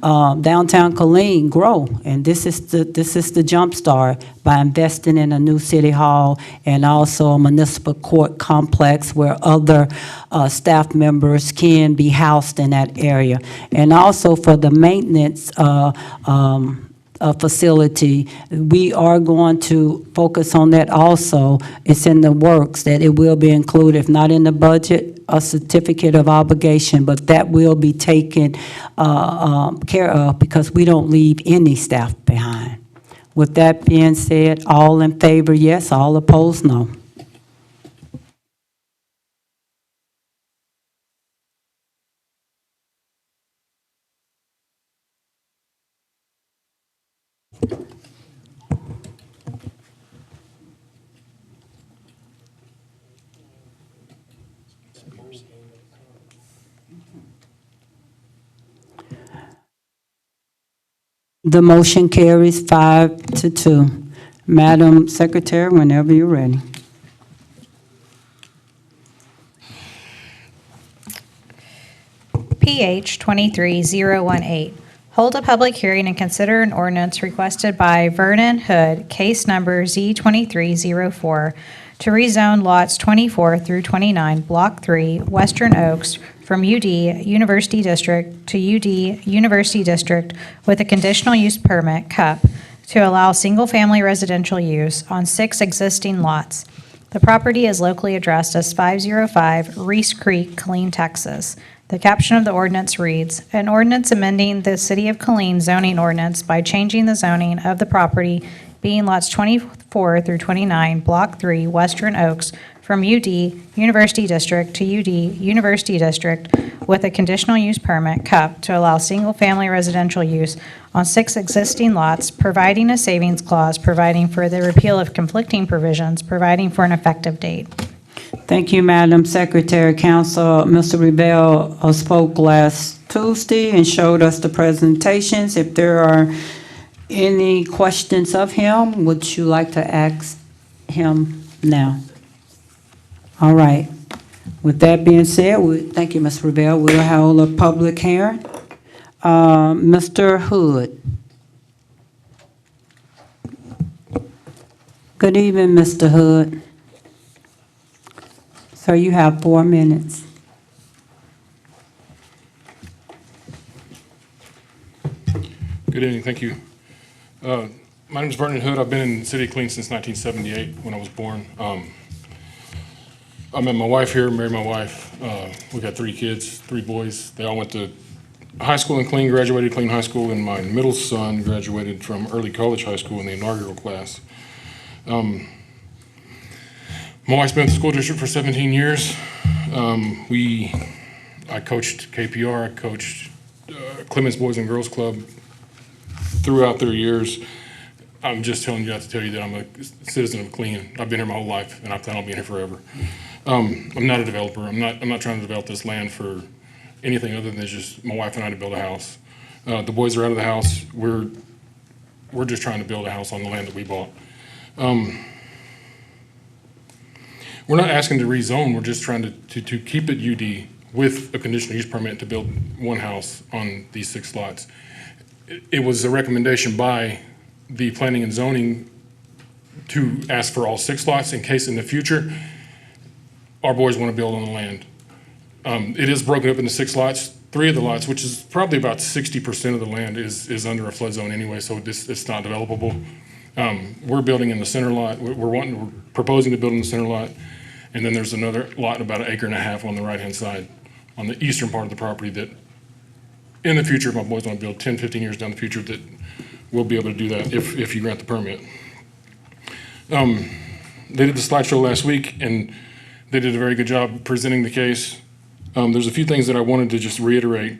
downtown Killeen, grow. And this is the jump start by investing in a new city hall and also a municipal court complex where other staff members can be housed in that area. And also for the maintenance facility, we are going to focus on that also. It's in the works that it will be included, if not in the budget, a certificate of obligation, but that will be taken care of because we don't leave any staff behind. With that being said, all in favor, yes, all opposed, no. The motion carries 5-2. Madam Secretary, whenever you're ready. PH 23018. Hold a public hearing and consider an ordinance requested by Vernon Hood, case number Z2304, to rezone lots 24 through 29, Block 3, Western Oaks, from UD University District to UD University District with a conditional use permit, CUP, to allow single-family residential use on 6 existing lots. The property is locally addressed as 505 Reese Creek, Killeen, Texas. The caption of the ordinance reads, "An ordinance amending the City of Killeen zoning ordinance by changing the zoning of the property being lots 24 through 29, Block 3, Western Oaks, from UD University District to UD University District with a conditional use permit, CUP, to allow single-family residential use on 6 existing lots, providing a savings clause, providing for the repeal of conflicting provisions, providing for an effective date." Thank you, Madam Secretary. Council, Mr. Rebel spoke last Tuesday and showed us the presentations. If there are any questions of him, would you like to ask him now? All right. With that being said, thank you, Ms. Rebel. We'll hold a public hearing. Mr. Hood. Good evening, Mr. Hood. Sir, you have 4 minutes. Good evening, thank you. My name is Vernon Hood. I've been in the city of Killeen since 1978 when I was born. I met my wife here, married my wife. We got 3 kids, 3 boys. They all went to high school in Killeen, graduated Killeen High School, and my middle son graduated from early college high school in the inaugural class. My wife's been at the school district for 17 years. I coached KPR, I coached Clemens Boys and Girls Club throughout their years. I'm just telling you that to tell you that I'm a citizen of Killeen. I've been here my whole life, and I plan on being here forever. I'm not a developer. I'm not trying to develop this land for anything other than just my wife and I to build a house. The boys are out of the house. We're just trying to build a house on the land that we bought. We're not asking to rezone. We're just trying to keep it UD with a conditional use permit to build one house on these 6 lots. It was a recommendation by the planning and zoning to ask for all 6 lots in case in the future our boys want to build on the land. It is broken up into 6 lots. 3 of the lots, which is probably about 60% of the land, is under a flood zone anyway, so it's not developable. We're building in the center lot. We're proposing to build in the center lot, and then there's another lot about 1.5 acres on the right-hand side, on the eastern part of the property that, in the future, if my boys want to build 10, 15 years down the future, that we'll be able to do that if you grant the permit. They did the slideshow last week, and they did a very good job presenting the case. There's a few things that I wanted to just reiterate.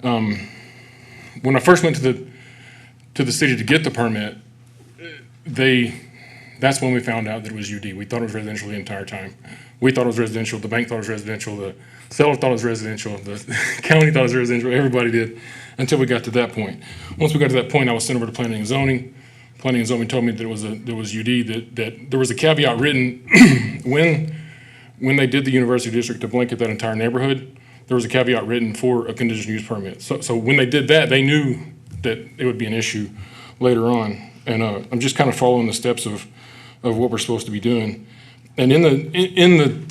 When I first went to the city to get the permit, that's when we found out that it was UD. We thought it was residential the entire time. We thought it was residential, the bank thought it was residential, the seller thought it was residential, the county thought it was residential, everybody did, until we got to that point. Once we got to that point, I was sent over to planning and zoning. Planning and zoning told me that there was UD, that there was a caveat written when they did the university district to blanket that entire neighborhood, there was a caveat written for a conditional use permit. So when they did that, they knew that it would be an issue later on. And I'm just kind of following the steps of what we're supposed to be doing. And in the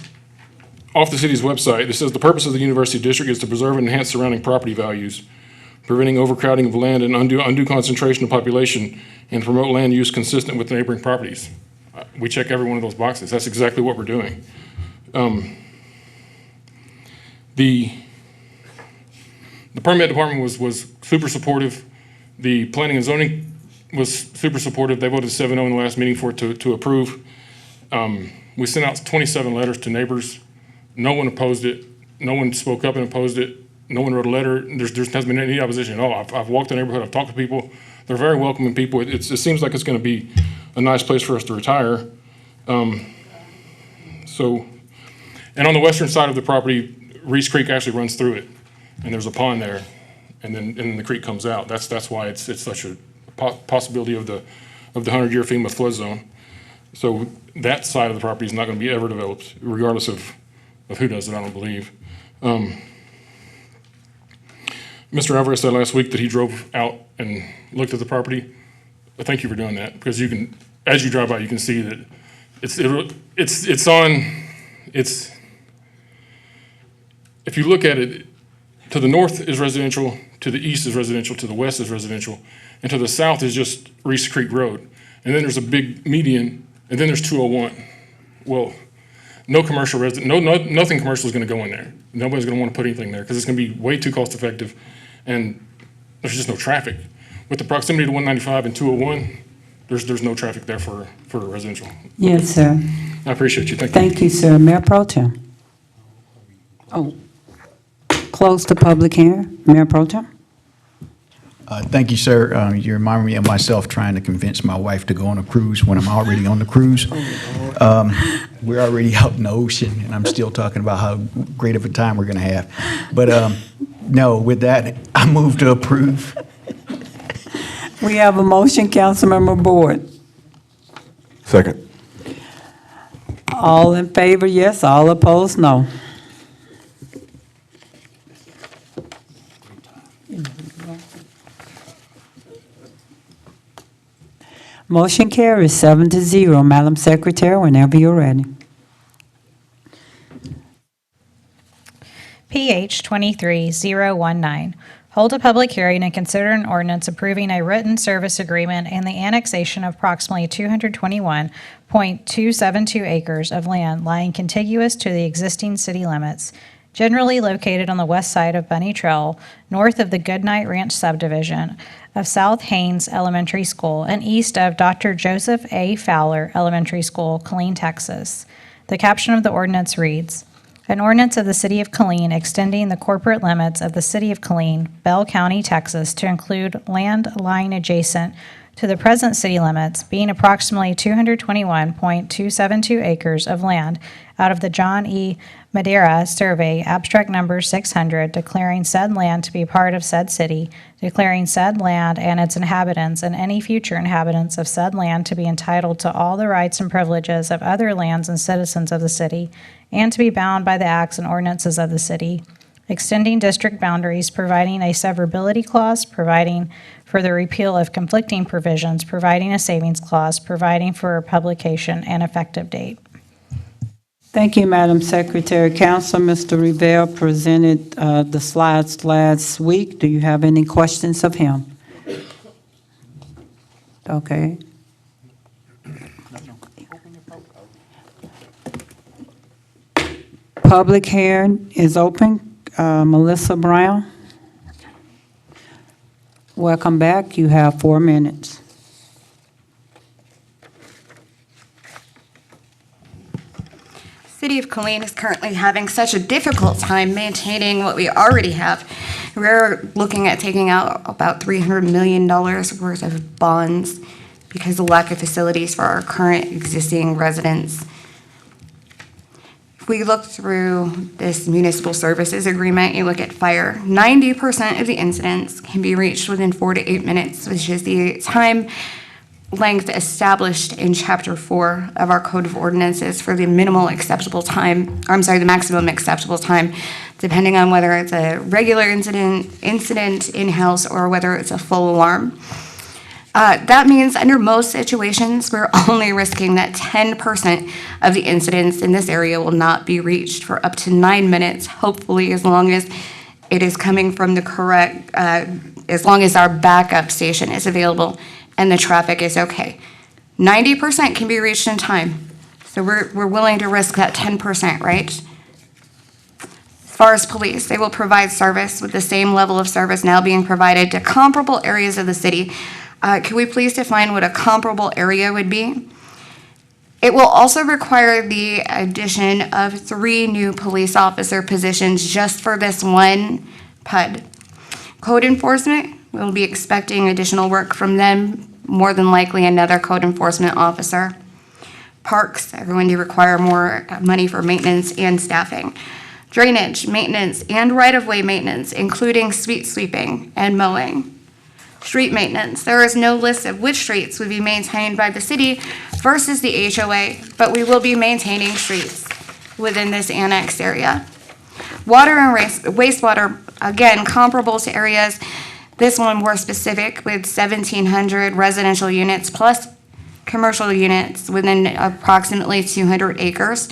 off the city's website, it says the purpose of the university district is to preserve and enhance surrounding property values, preventing overcrowding of land and undue concentration of population, and promote land use consistent with neighboring properties. We check every one of those boxes. That's exactly what we're doing. The permit department was super supportive. The planning and zoning was super supportive. They voted 7-0 in the last meeting for it to approve. We sent out 27 letters to neighbors. No one opposed it. No one spoke up and opposed it. No one wrote a letter. There hasn't been any opposition at all. I've walked the neighborhood. I've talked to people. They're very welcoming people. It seems like it's going to be a nice place for us to retire. And on the western side of the property, Reese Creek actually runs through it, and there's a pond there, and then the creek comes out. That's why it's such a possibility of the 100-year FEMA flood zone. So that side of the property is not going to be ever developed, regardless of who does it. I don't believe. Mr. Alvarez said last week that he drove out and looked at the property. Thank you for doing that, because as you drive by, you can see that if you look at it, to the north is residential, to the east is residential, to the west is residential, and to the south is just Reese Creek Road. And then there's a big median, and then there's 201. Well, nothing commercial is going to go in there. Nobody's going to want to put anything there because it's going to be way too cost effective, and there's just no traffic. With the proximity to 195 and 201, there's no traffic there for residential. Yes, sir. I appreciate you. Thank you. Thank you, sir. Mayor Pro Tem. Oh, close the public hearing. Mayor Pro Tem. Thank you, sir. You remind me of myself trying to convince my wife to go on a cruise when I'm already on the cruise. We're already out in the ocean, and I'm still talking about how great of a time we're going to have. But no, with that, I move to approve. We have a motion, Councilmember Board. Second. All in favor, yes. All opposed, no. Motion carries 7-0. Madam Secretary, whenever you're ready. PH 23019. Hold a public hearing and consider an ordinance approving a written service agreement and the annexation of approximately 221.272 acres of land lying contiguous to the existing city limits, generally located on the west side of Bunny Trail, north of the Goodnight Ranch subdivision of South Haines Elementary School and east of Dr. Joseph A. Fowler Elementary School, Killeen, Texas. The caption of the ordinance reads, "An ordinance of the City of Killeen extending the corporate limits of the City of Killeen, Bell County, Texas, to include land lying adjacent to the present city limits, being approximately 221.272 acres of land out of the John E. Madeira Survey, abstract number 600, declaring said land to be part of said city, declaring said land and its inhabitants and any future inhabitants of said land to be entitled to all the rights and privileges of other lands and citizens of the city, and to be bound by the acts and ordinances of the city, extending district boundaries, providing a severability clause, providing for the repeal of conflicting provisions, providing a savings clause, providing for publication and effective date." Thank you, Madam Secretary. Council, Mr. Rivera presented the slides last week. Do you have any questions of him? Okay. Public hearing is open. Melissa Brown. Welcome back. You have 4 minutes. City of Killeen is currently having such a difficult time maintaining what we already have. We're looking at taking out about $300 million worth of bonds because of the lack of facilities for our current existing residents. If we look through this municipal services agreement, you look at fire, 90% of the incidents can be reached within 4 to 8 minutes, which is the time length established in Chapter 4 of our Code of Ordinances for the maximum acceptable time, depending on whether it's a regular incident in-house, or whether it's a full alarm. That means under most situations, we're only risking that 10% of the incidents in this area will not be reached for up to 9 minutes, hopefully, as long as it is coming from the correct, as long as our backup station is available and the traffic is okay. 90% can be reached in time. So we're willing to risk that 10%, right? As far as police, they will provide service with the same level of service now being provided to comparable areas of the city. Could we please define what a comparable area would be? It will also require the addition of 3 new police officer positions just for this one PUD. Code enforcement, we'll be expecting additional work from them, more than likely another code enforcement officer. Parks are going to require more money for maintenance and staffing. Drainage, maintenance, and right-of-way maintenance, including street sweeping and mowing. Street maintenance, there is no list of which streets would be maintained by the city versus the HOA, but we will be maintaining streets within this annexed area. Water and wastewater, again, comparable to areas, this one more specific with 1,700 residential units plus commercial units within approximately 200 acres.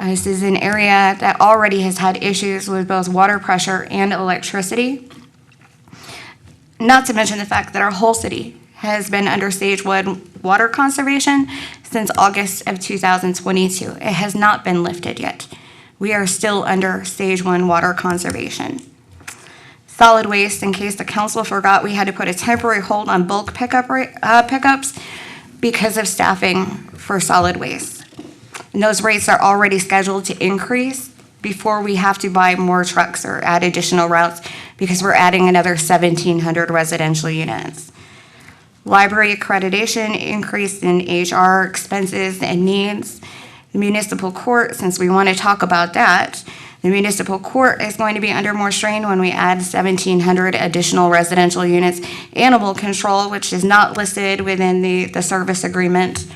This is an area that already has had issues with both water pressure and electricity. Not to mention the fact that our whole city has been under stage 1 water conservation since August of 2022. It has not been lifted yet. We are still under stage 1 water conservation. Solid waste, in case the council forgot, we had to put a temporary hold on bulk pickups because of staffing for solid waste. And those rates are already scheduled to increase before we have to buy more trucks or add additional routes because we're adding another 1,700 residential units. Library accreditation, increase in HR expenses and needs. The municipal court, since we want to talk about that, the municipal court is going to be under more strain when we add 1,700 additional residential units. Animal control, which is not listed within the service agreement.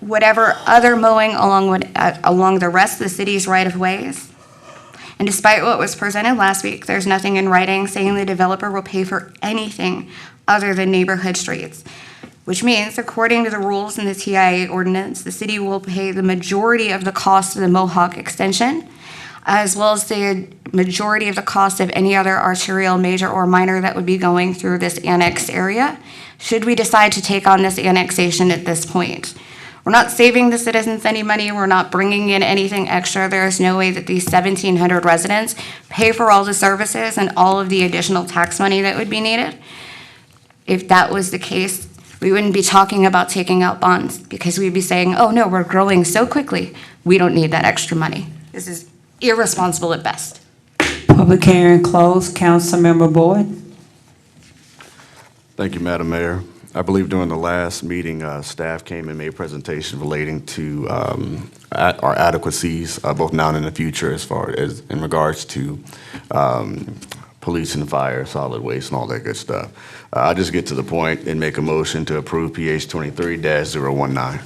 Whatever other mowing along the rest of the city's right-of-ways. And despite what was presented last week, there's nothing in writing saying the developer will pay for anything other than neighborhood streets, which means, according to the rules in the TIA ordinance, the city will pay the majority of the cost of the Mohawk extension, as well as the majority of the cost of any other arterial, major or minor that would be going through this annexed area, should we decide to take on this annexation at this point. We're not saving the citizens any money. We're not bringing in anything extra. There is no way that these 1,700 residents pay for all the services and all of the additional tax money that would be needed. If that was the case, we wouldn't be talking about taking out bonds because we'd be saying, oh no, we're growing so quickly, we don't need that extra money. This is irresponsible at best. Public hearing closed. Councilmember Boyd. Thank you, Madam Mayor. I believe during the last meeting, staff came and made a presentation relating to our adequacies, both now and in the future, as far as in regards to police and fire, solid waste, and all that good stuff. I'll just get to the point and make a motion to approve PH 23-019.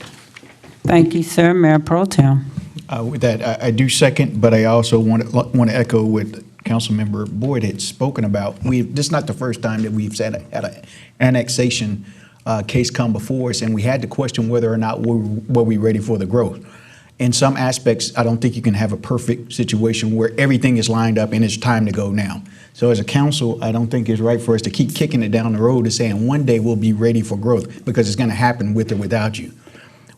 Thank you, sir. Mayor Pro Tem. With that, I do second, but I also want to echo what Councilmember Boyd had spoken about. This is not the first time that we've had an annexation case come before us, and we had to question whether or not were we ready for the growth. In some aspects, I don't think you can have a perfect situation where everything is lined up and it's time to go now. So as a council, I don't think it's right for us to keep kicking it down the road and saying one day we'll be ready for growth, because it's going to happen with or without you.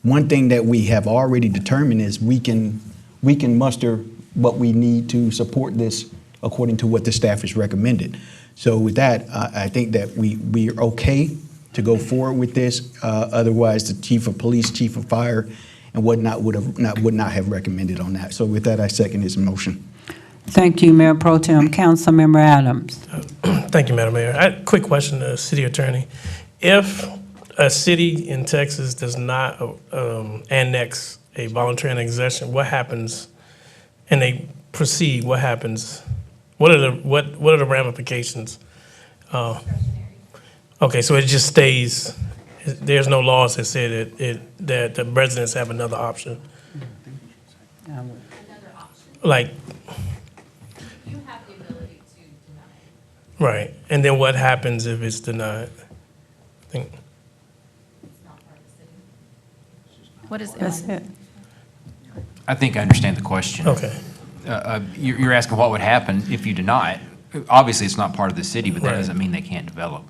One thing that we have already determined is we can muster what we need to support this according to what the staff has recommended. So with that, I think that we're okay to go forward with this. Otherwise, the chief of police, chief of fire, and whatnot would not have recommended on that. So with that, I second his motion. Thank you, Mayor Pro Tem. Councilmember Adams. Thank you, Madam Mayor. A quick question to the city attorney. If a city in Texas does not annex a voluntary annexation, what happens? And they proceed, what happens? What are the ramifications? Okay, so it just stays. There's no laws that say that the residents have another option. Like. You have the ability to deny it. Right, and then what happens if it's denied? What is That's it. I think I understand the question. Okay. You're asking what would happen if you deny it. Obviously, it's not part of the city, but that Right. doesn't mean they can't develop.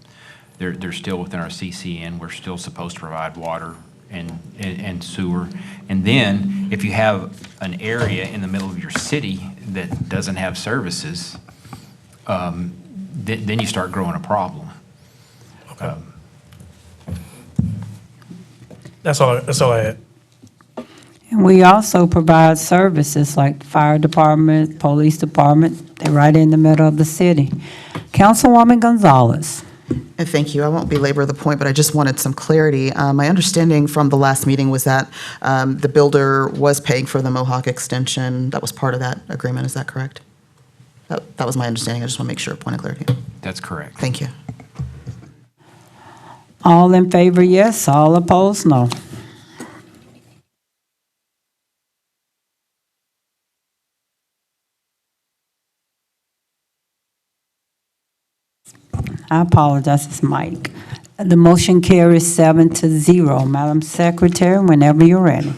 They're still within our CCN. We're still supposed to provide water and sewer. And then, if you have an area in the middle of your city that doesn't have services, then you start growing a problem. Okay. That's all I had. And we also provide services like fire department, police department. They're right in the middle of the city. Councilwoman Gonzalez. Thank you. I won't belabor the point, but I just wanted some clarity. My understanding from the last meeting was that the builder was paying for the Mohawk extension. That was part of that agreement. Is that correct? That was my understanding. I just want to make sure, point of clarity. That's correct. Thank you. All in favor, yes. All opposed, no. I apologize, it's Mike. The motion carries 7-0. Madam Secretary, whenever you're ready.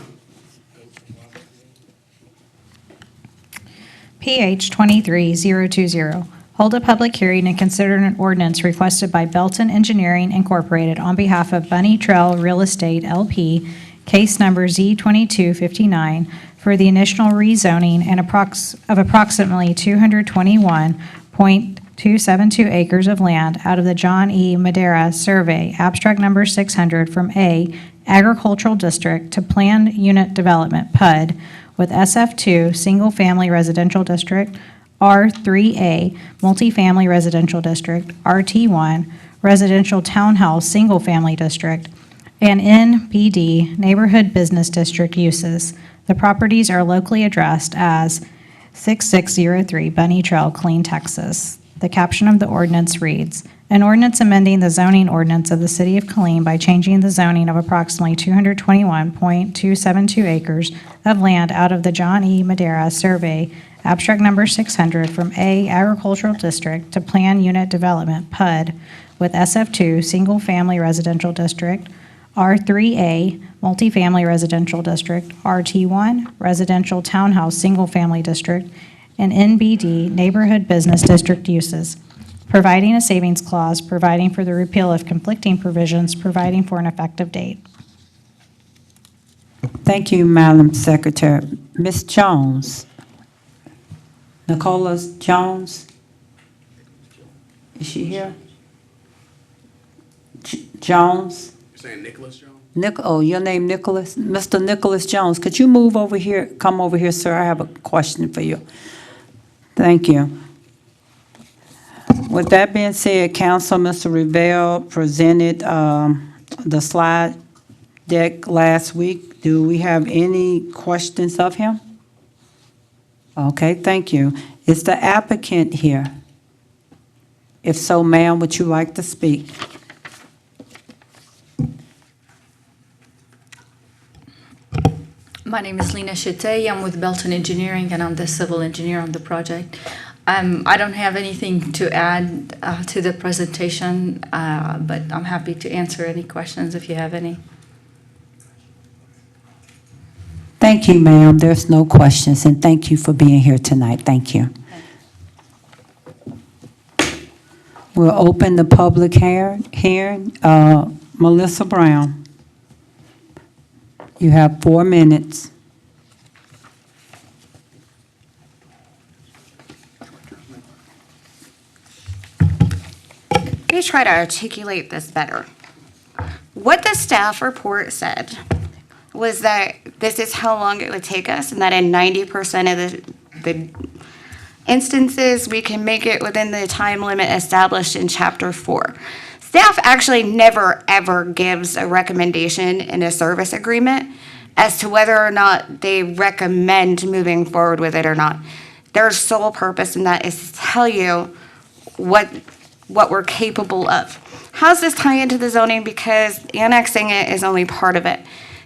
PH 23-020. Hold a public hearing and consider an ordinance requested by Belton Engineering Incorporated on behalf of Bunny Trail Real Estate LP, case number Z2259, for the initial rezoning and of approximately 221.272 acres of land out of the John E. Madera Survey, abstract number 600, from A, Agricultural District, to Planned Unit Development, PUD, with SF2, Single Family Residential District, R3A, Multifamily Residential District, RT1, Residential Townhouse Single Family District, and NBD, Neighborhood Business District uses. The properties are locally addressed as 6603 Bunny Trail, Killeen, Texas. The caption of the ordinance reads, "An ordinance amending the zoning ordinance of the City of Killeen by changing the zoning of approximately 221.272 acres of land out of the John E. Madera Survey, abstract number 600, from A, Agricultural District, to Planned Unit Development, PUD, with SF2, Single Family Residential District, R3A, Multifamily Residential District, RT1, Residential Townhouse Single Family District, and NBD, Neighborhood Business District uses, providing a savings clause, providing for the repeal of conflicting provisions, providing for an effective date." Thank you, Madam Secretary. Ms. Jones. Nicola Jones? Is she here? Jones? You're saying Nicholas Jones? Oh, your name Nicholas? Mr. Nicholas Jones, could you move over here, come over here, sir? I have a question for you. Thank you. With that being said, Council, Mr. Revelle presented the slide deck last week. Do we have any questions of him? Okay, thank you. Is the applicant here? If so, ma'am, would you like to speak? My name is Lena Chete. I'm with Belton Engineering, and I'm the civil engineer on the project. I don't have anything to add to the presentation, but I'm happy to answer any questions if you have any. Thank you, ma'am. There's no questions, and thank you for being here tonight. Thank you. We'll open the public hearing. Melissa Brown. You have 4 minutes. Let me try to articulate this better. What the staff report said was that this is how long it would take us, and that in 90% of the instances, we can make it within the time limit established in Chapter 4. Staff actually never, ever gives a recommendation in a service agreement as to whether or not they recommend moving forward with it or not. Their sole purpose in that is to tell you what we're capable of. How does this tie into the zoning? Because annexing it is only part of it.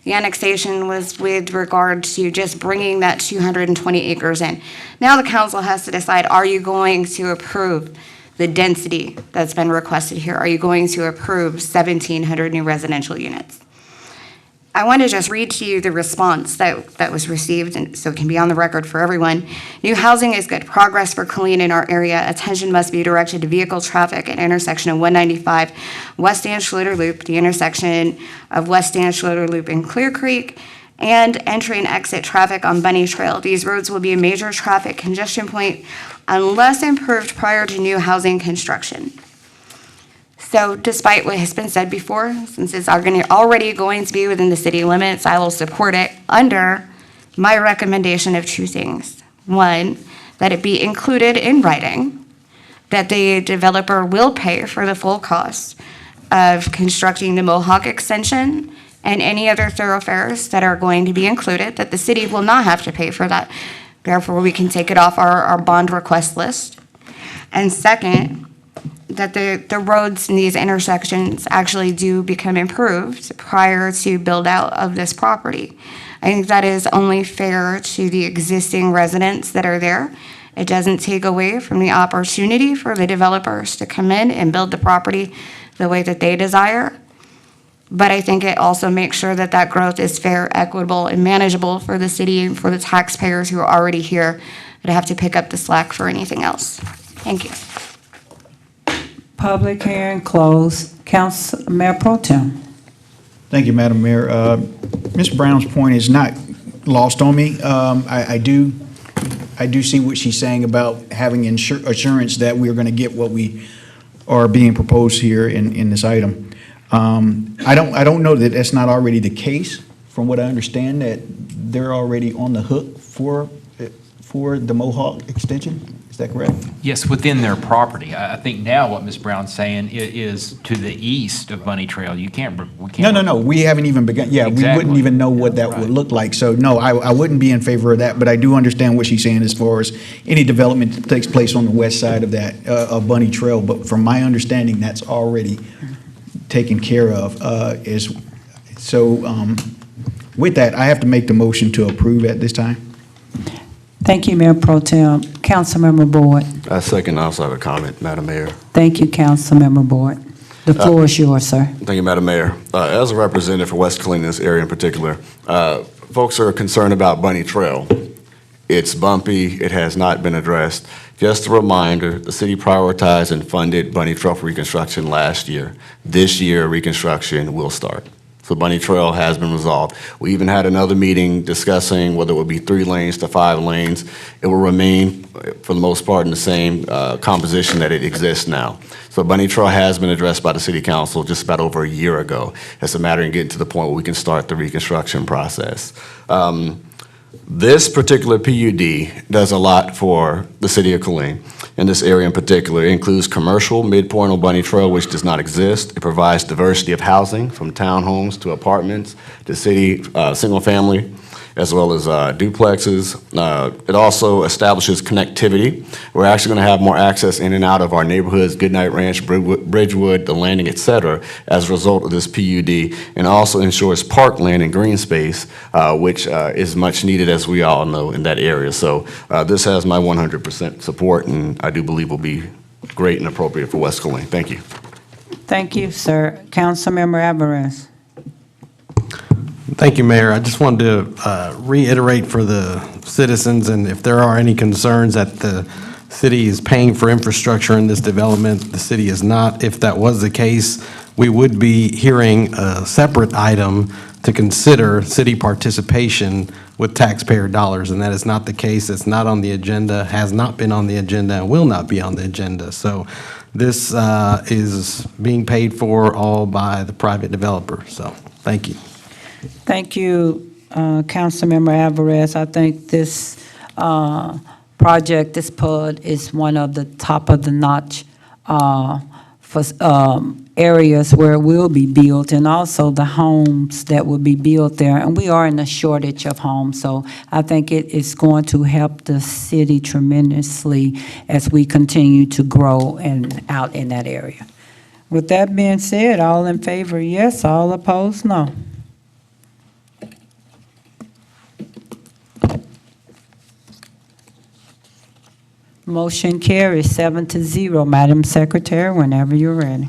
The annexation was with regard to just bringing that 220 acres in. Now the council has to decide, are you going to approve the density that's been requested here? Are you going to approve 1,700 new residential units? I want to just read to you the response that was received, and so it can be on the record for everyone. New housing is good progress for Killeen in our area. Attention must be directed to vehicle traffic at intersection of 195 West Dan Schluter Loop, the intersection of West Dan Schluter Loop and Clear Creek, and entry and exit traffic on Bunny Trail. These roads will be a major traffic congestion point unless improved prior to new housing construction. So despite what has been said before, since it's already going to be within the city limits, I will support it under my recommendation of 2 things. 1, that it be included in writing that the developer will pay for the full cost of constructing the Mohawk extension and any other thoroughfares that are going to be included, that the city will not have to pay for that. Therefore, we can take it off our bond request list. And second, that the roads in these intersections actually do become improved prior to build out of this property. I think that is only fair to the existing residents that are there. It doesn't take away from the opportunity for the developers to come in and build the property the way that they desire. But I think it also makes sure that that growth is fair, equitable, and manageable for the city and for the taxpayers who are already here that have to pick up the slack for anything else. Thank you. Public hearing closed. Council, Mayor Pro Tem. Thank you, Madam Mayor. Ms. Brown's point is not lost on me. I do see what she's saying about having assurance that we're going to get what we are being proposed here in this item. I don't know that that's not already the case. From what I understand, that they're already on the hook for the Mohawk extension. Is that correct? Yes, within their property. I think now what Ms. Brown's saying is to the east of Bunny Trail. We can't. No. We haven't even begun. Yeah, Exactly. we wouldn't even know what that would look like. So no, I wouldn't be in favor of that. But I do understand what she's saying as far as any development that takes place on the west side of that of Bunny Trail. But from my understanding, that's already taken care of. With that, I have to make the motion to approve at this time. Thank you, Mayor Pro Tem. Councilmember Boyd. I second. I also have a comment, Madam Mayor. Thank you, Councilmember Boyd. The floor is yours, sir. Thank you, Madam Mayor. As a representative for West Killeen, this area in particular, folks are concerned about Bunny Trail. It's bumpy. It has not been addressed. Just a reminder, the city prioritized and funded Bunny Trail for reconstruction last year. This year, reconstruction will start. So Bunny Trail has been resolved. We even had another meeting discussing whether it would be 3 lanes to 5 lanes. It will remain, for the most part, in the same composition that it exists now. So Bunny Trail has been addressed by the City Council just about over a year ago. It's a matter of getting to the point where we can start the reconstruction process. This particular PUD does a lot for the city of Killeen. In this area in particular, it includes commercial midpoint on Bunny Trail, which does not exist. It provides diversity of housing from townhomes to apartments to city single family, as well as duplexes. It also establishes connectivity. We're actually going to have more access in and out of our neighborhoods, Goodnight Ranch, Bridgewood, the Landing, et cetera, as a result of this PUD, and also ensures parkland and green space, which is much needed, as we all know, in that area. So this has my 100% support, and I do believe will be great and appropriate for West Killeen. Thank you. Thank you, sir. Councilmember Alvarez. Thank you, Mayor. I just wanted to reiterate for the citizens, and if there are any concerns that the city is paying for infrastructure in this development, the city is not. If that was the case, we would be hearing a separate item to consider city participation with taxpayer dollars, and that is not the case. It's not on the agenda, has not been on the agenda, and will not be on the agenda. So this is being paid for all by the private developer. So thank you. Thank you, Councilmember Alvarez. I think this project, this PUD, is one of the top of the notch for areas where it will be built, and also the homes that will be built there. And we are in a shortage of homes, so I think it is going to help the city tremendously as we continue to grow and out in that area. With that being said, all in favor, yes. All opposed, no. Motion carries 7-0. Madam Secretary, whenever you're ready.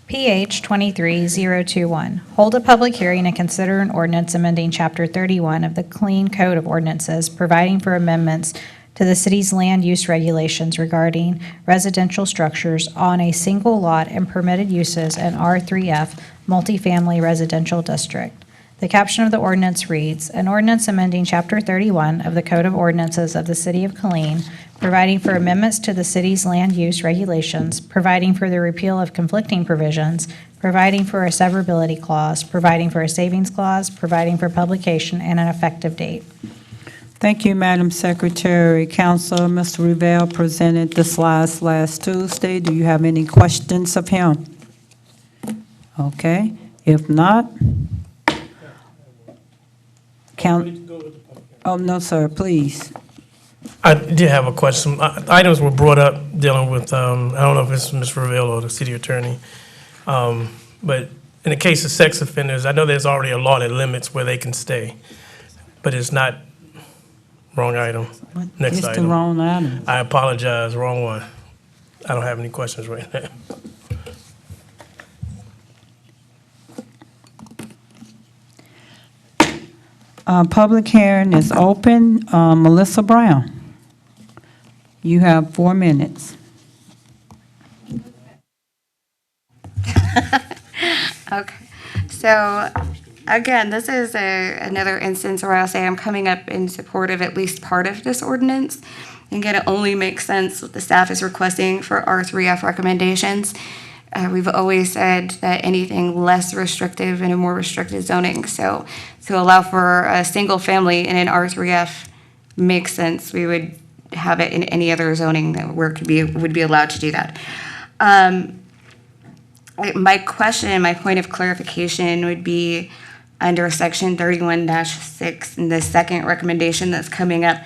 PH 23021, hold a public hearing and consider an ordinance amending Chapter 31 of the Killeen Code of Ordinances, providing for amendments to the city's land use regulations regarding residential structures on a single lot and permitted uses in R3F multifamily residential district. The caption of the ordinance reads, an ordinance amending Chapter 31 of the Code of Ordinances of the City of Killeen, providing for amendments to the city's land use regulations, providing for the repeal of conflicting provisions, providing for a severability clause, providing for a savings clause, providing for publication and an effective date. Thank you, Madam Secretary. Council, Mr. Revelle presented the slides last Tuesday. Do you have any questions of him? Okay, if not, oh, no, sir, please. I did have a question. Items were brought up dealing with, I don't know if it's Ms. Revelle or the city attorney, but in the case of sex offenders, I know there's already a law that limits where they can stay, but it's not Wrong item. Next It's the item. wrong item. I apologize, wrong one. I don't have any questions right now. Public hearing is open. Melissa Brown, you have 4 minutes. Okay, so again, this is another instance where I'll say I'm coming up in support of at least part of this ordinance. Again, it only makes sense what the staff is requesting for R3F recommendations. We've always said that anything less restrictive and a more restricted zoning, so to allow for a single family in an R3F makes sense. We would have it in any other zoning that would be allowed to do that. My question, my point of clarification would be under section 31-6, and the second recommendation that's coming up,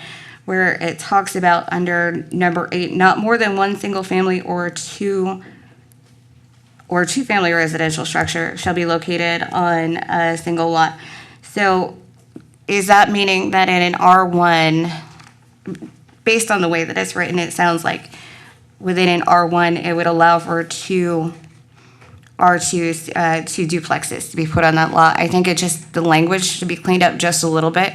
where it talks about under number 8, not more than one single family or two family residential structure shall be located on a single lot. So is that meaning that in an R1, based on the way that it's written, it sounds like within an R1, it would allow for two duplexes to be put on that lot. I think the language should be cleaned up just a little bit,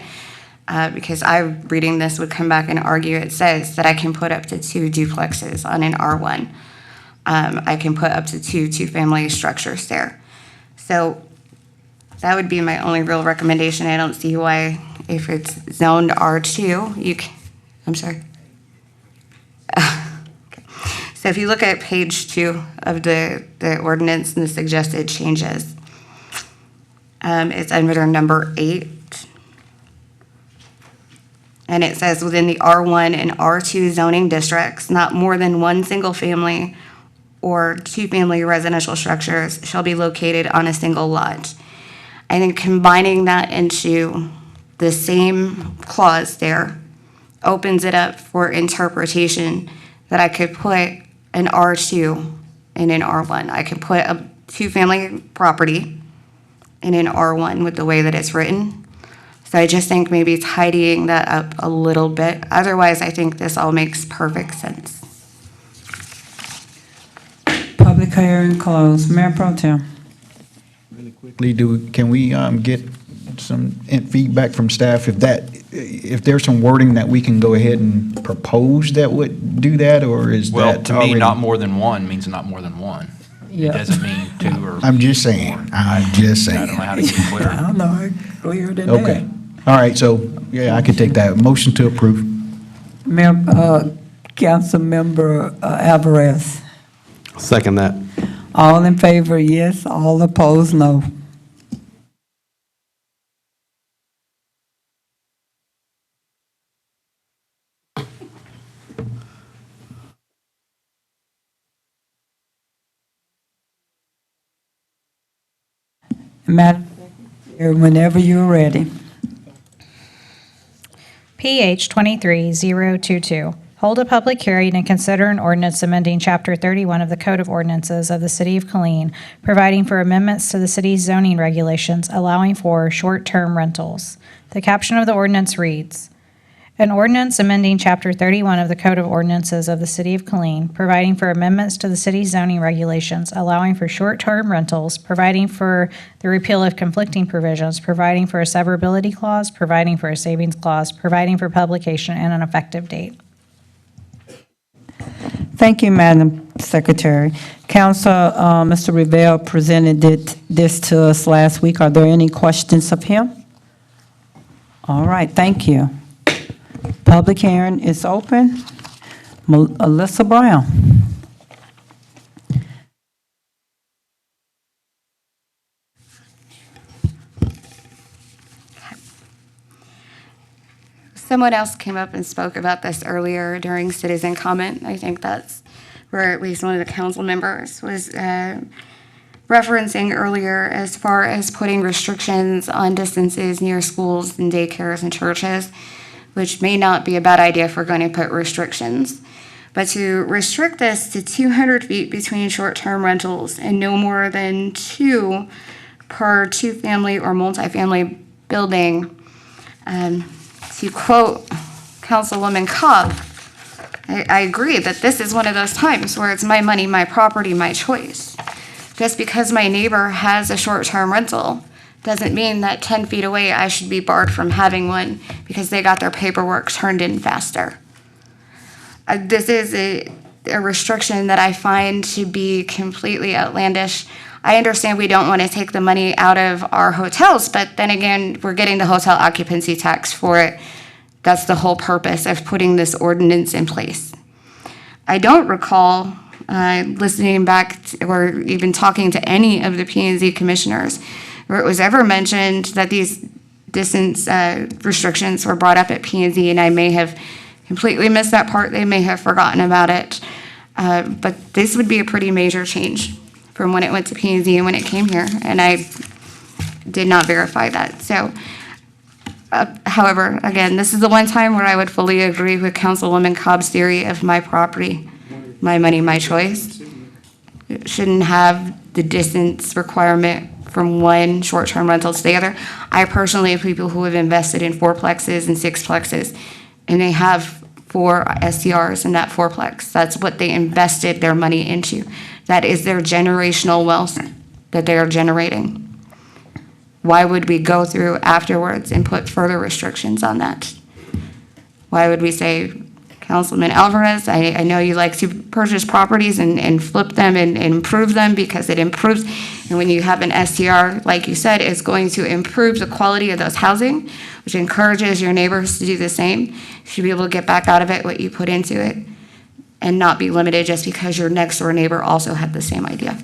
because reading this would come back and argue it says that I can put up to 2 duplexes on an R1. I can put up to 2 two-family structures there. So that would be my only real recommendation. I don't see why, if it's zoned R2, I'm sorry. So if you look at page 2 of the ordinance and the suggested changes, it's under number 8. And it says within the R1 and R2 zoning districts, not more than one single family or two-family residential structures shall be located on a single lot. I think combining that into the same clause there opens it up for interpretation that I could put an R2 in an R1. I could put a two-family property in an R1 with the way that it's written. So I just think maybe tidying that up a little bit. Otherwise, I think this all makes perfect sense. Public hearing closed. Mayor Pro Tem. Can we get some feedback from staff if there's some wording that we can go ahead and propose that would do that, or is Well, that to me, already- not more than one means not more than one. It Yeah. doesn't mean 2 or. I'm just saying, I don't know how to get clear. I don't know, clearer than Okay, all right, so, yeah, I could take that. Motion to approve. Mayor, Councilmember Alvarez. Second that. All in favor, yes. All opposed, no. Madam Secretary, whenever you're ready. PH 23022, hold a public hearing and consider an ordinance amending Chapter 31 of the Code of Ordinances of the City of Killeen, providing for amendments to the city's zoning regulations, allowing for short-term rentals. The caption of the ordinance reads, an ordinance amending Chapter 31 of the Code of Ordinances of the City of Killeen, providing for amendments to the city's zoning regulations, allowing for short-term rentals, providing for the repeal of conflicting provisions, providing for a severability clause, providing for a savings clause, providing for publication and an effective date. Thank you, Madam Secretary. Council, Mr. Revelle presented this to us last week. Are there any questions of him? All right, thank you. Public hearing is open. Alyssa Brown. Someone else came up and spoke about this earlier during citizen comment. I think that's where at least one of the council members was referencing earlier as far as putting restrictions on distances near schools and daycares and churches, which may not be a bad idea if we're going to put restrictions. But to restrict this to 200 feet between short-term rentals and no more than 2 per two-family or multifamily building, to quote Councilwoman Cobb, I agree that this is one of those times where it's my money, my property, my choice. Just because my neighbor has a short-term rental doesn't mean that 10 feet away I should be barred from having one because they got their paperwork turned in faster. This is a restriction that I find to be completely outlandish. I understand we don't want to take the money out of our hotels, but then again, we're getting the hotel occupancy tax for it. That's the whole purpose of putting this ordinance in place. I don't recall listening back or even talking to any of the P&Z commissioners where it was ever mentioned that these distance restrictions were brought up at P&Z, and I may have completely missed that part. They may have forgotten about it. But this would be a pretty major change from when it went to P&Z and when it came here, and I did not verify that. So, however, again, this is the one time where I would fully agree with Councilwoman Cobb's theory of my property, my money, my choice. It shouldn't have the distance requirement from one short-term rental to the other. I personally have people who have invested in fourplexes and sixplexes, and they have 4 STRs in that fourplex. That's what they invested their money into. That is their generational wealth that they are generating. Why would we go through afterwards and put further restrictions on that? Why would we say, Councilman Alvarez, I know you like to purchase properties and flip them and improve them because it improves. And when you have an STR, like you said, it's going to improve the quality of those housing, which encourages your neighbors to do the same. You should be able to get back out of it what you put into it and not be limited just because your next door neighbor also had the same idea.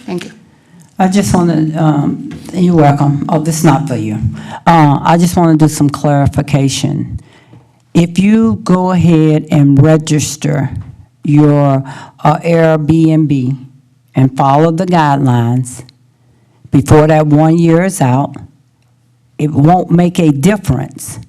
Thank you. I just want to, you're welcome. Oh, this is not for you. I just want to do some clarification. If you go ahead and register your Airbnb and follow the guidelines before that 1 year is out, it won't make a difference.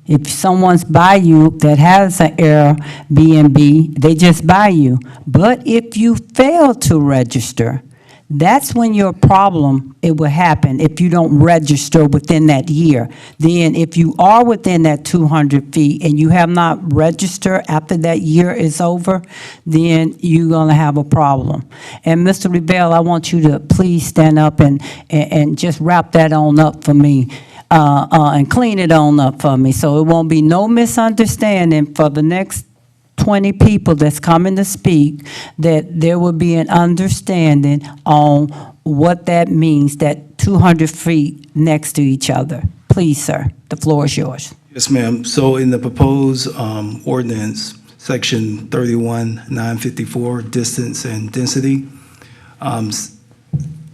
If someone's by you that has an Airbnb, they just buy you. But if you fail to register, that's when your problem, it will happen if you don't register within that year. Then if you are within that 200 feet and you have not registered after that year is over, then you're going to have a problem. And Mr. Revelle, I want you to please stand up and just wrap that on up for me. And clean it on up for me so it won't be no misunderstanding for the next 20 people that's coming to speak, that there will be an understanding on what that means, that 200 feet next to each other. Please, sir, the floor is yours. Yes, ma'am. So in the proposed ordinance, section 31-954, distance and density,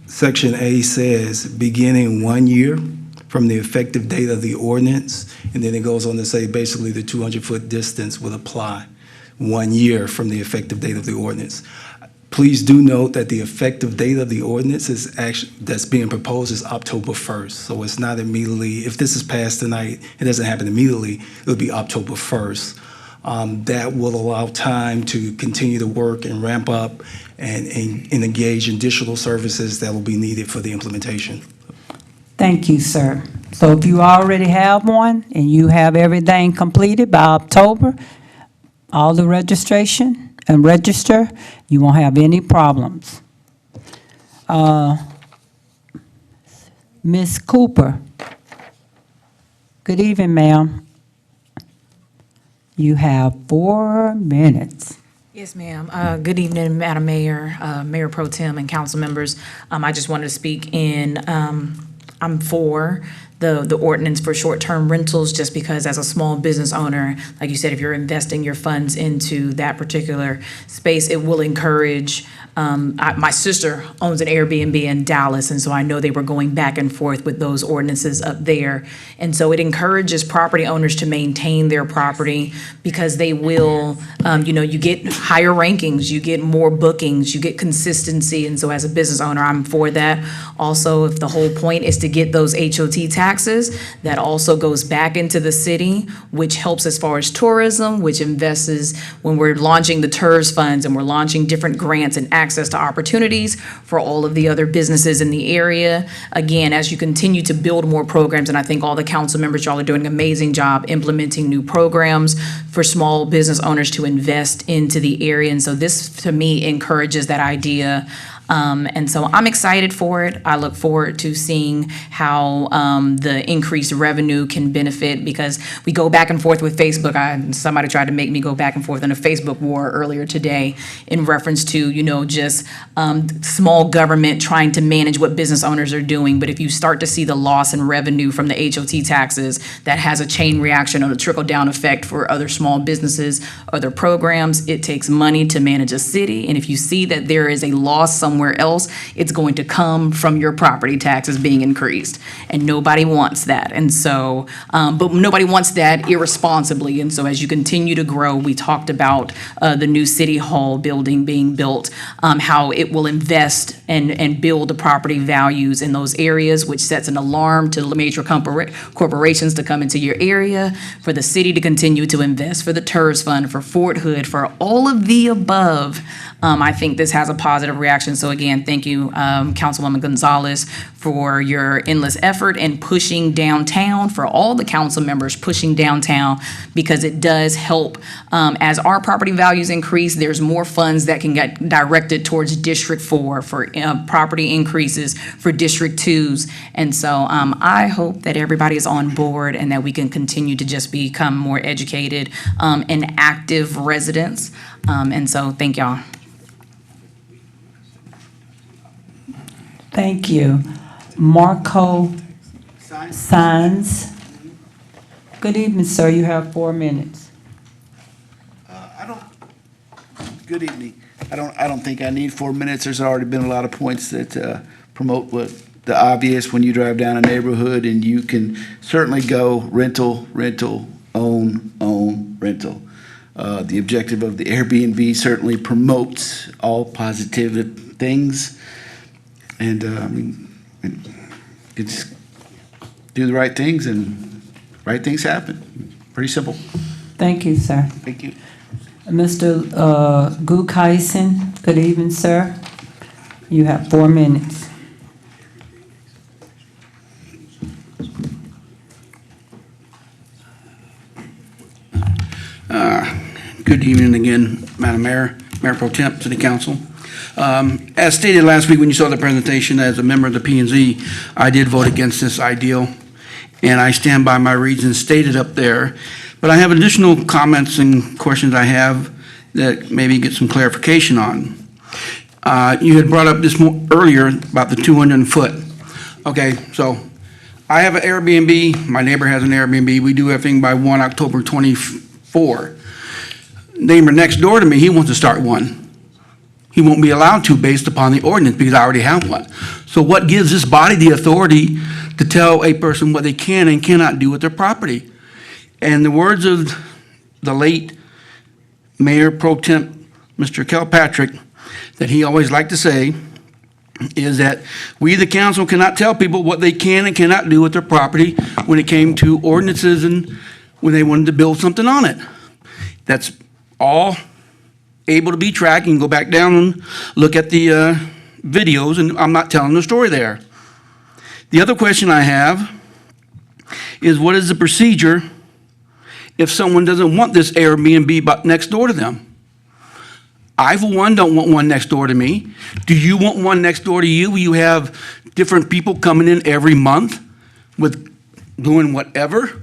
section A says beginning 1 year from the effective date of the ordinance, and then it goes on to say basically the 200-foot distance will apply 1 year from the effective date of the ordinance. Please do note that the effective date of the ordinance is actually, that's being proposed is October 1st. So it's not immediately, if this is passed tonight, it doesn't happen immediately, it'll be October 1st. That will allow time to continue to work and ramp up and engage in additional services that will be needed for the implementation. Thank you, sir. So if you already have one and you have everything completed by October, all the registration and register, you won't have any problems. Ms. Cooper. Good evening, ma'am. You have 4 minutes. Yes, ma'am. Good evening, Madam Mayor, Mayor Pro Tem, and council members. I just wanted to speak in, I'm for the ordinance for short-term rentals, just because as a small business owner, like you said, if you're investing your funds into that particular space, it will encourage, my sister owns an Airbnb in Dallas, and so I know they were going back and forth with those ordinances up there. And so it encourages property owners to maintain their property because they will, you get higher rankings, you get more bookings, you get consistency. And so as a business owner, I'm for that. Also, if the whole point is to get those HOT tax taxes. That also goes back into the city, which helps as far as tourism, which invests when we're launching the TERS funds and we're launching different grants and access to opportunities for all of the other businesses in the area. Again, as you continue to build more programs, and I think all the council members, y'all are doing an amazing job implementing new programs for small business owners to invest into the area. And so this, to me, encourages that idea. And so I'm excited for it. I look forward to seeing how the increased revenue can benefit, because we go back and forth with Facebook. Somebody tried to make me go back and forth in a Facebook war earlier today in reference to, just small government trying to manage what business owners are doing. But if you start to see the loss in revenue from the HOT taxes, that has a chain reaction or a trickle-down effect for other small businesses, other programs. It takes money to manage a city. And if you see that there is a loss somewhere else, it's going to come from your property taxes being increased. And nobody wants that. And so, but nobody wants that irresponsibly. And so as you continue to grow, we talked about the new City Hall building being built, how it will invest and build the property values in those areas, which sets an alarm to major corporations to come into your area, for the city to continue to invest, for the TERS fund, for Fort Hood, for all of the above. I think this has a positive reaction. So again, thank you, Councilwoman Gonzalez, for your endless effort and pushing downtown, for all the council members pushing downtown, because it does help. As our property values increase, there's more funds that can get directed towards District 4 for property increases for District 2s. And so I hope that everybody is on board and that we can continue to just become more educated and active residents. And so thank y'all. Thank you. Marco Signs. Good evening, sir. You have 4 minutes. Good evening. I don't think I need 4 minutes. There's already been a lot of points that promote what the obvious when you drive down a neighborhood, and you can certainly go rental, own, rental. The objective of the Airbnb certainly promotes all positive things. And you just do the right things, and right things happen. Pretty simple. Thank you, sir. Thank you. Mr. Gukaisen, good evening, sir. You have 4 minutes. Good evening again, Madam Mayor, Mayor Pro Temp, City Council. As stated last week when you saw the presentation, as a member of the P&Z, I did vote against this ideal, and I stand by my reasons stated up there. But I have additional comments and questions I have that maybe get some clarification on. You had brought up this earlier about the 200 foot. Okay, so I have an Airbnb, my neighbor has an Airbnb, we do everything by 1 October 24. Neighbor next door to me, he wants to start one. He won't be allowed to based upon the ordinance because I already have one. So what gives this body the authority to tell a person what they can and cannot do with their property? And the words of the late Mayor Pro Temp, Mr. Kilpatrick, that he always liked to say, is that we, the council, cannot tell people what they can and cannot do with their property when it came to ordinances and when they wanted to build something on it. That's all able to be tracked. You can go back down and look at the videos, and I'm not telling the story there. The other question I have is, what is the procedure if someone doesn't want this Airbnb next door to them? I, for one, don't want one next door to me. Do you want one next door to you where you have different people coming in every month with doing whatever?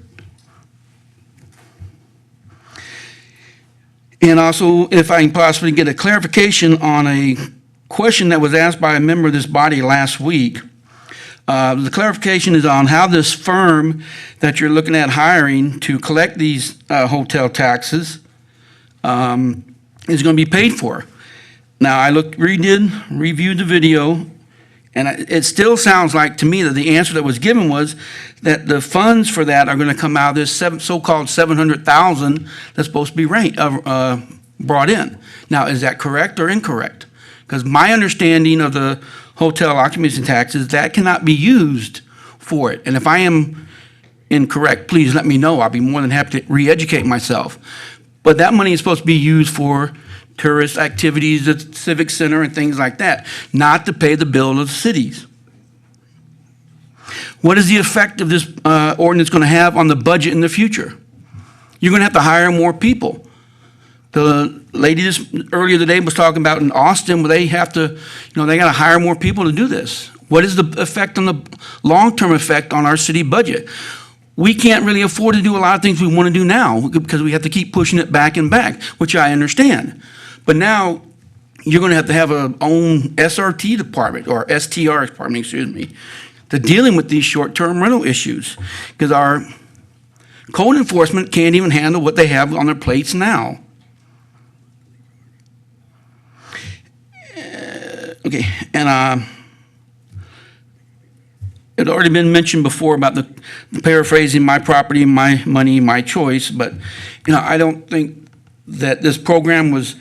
And also, if I can possibly get a clarification on a question that was asked by a member of this body last week. The clarification is on how this firm that you're looking at hiring to collect these hotel taxes is going to be paid for. Now, I reviewed the video, and it still sounds like to me that the answer that was given was that the funds for that are going to come out of this so-called $700,000 that's supposed to be brought in. Now, is that correct or incorrect? Because my understanding of the hotel occupancy tax is that cannot be used for it. And if I am incorrect, please let me know. I'll be more than happy to re-educate myself. But that money is supposed to be used for tourist activities at the Civic Center and things like that, not to pay the bill of the cities. What is the effect of this ordinance going to have on the budget in the future? You're going to have to hire more people. The lady earlier today was talking about in Austin where they have to, they got to hire more people to do this. What is the effect on the long-term effect on our city budget? We can't really afford to do a lot of things we want to do now because we have to keep pushing it back and back, which I understand. But now you're going to have a own SRT department or STR department, excuse me, to dealing with these short-term rental issues because our code enforcement can't even handle what they have on their plates now. Okay, and it had already been mentioned before about the paraphrasing my property, my money, my choice, but I don't think that this program was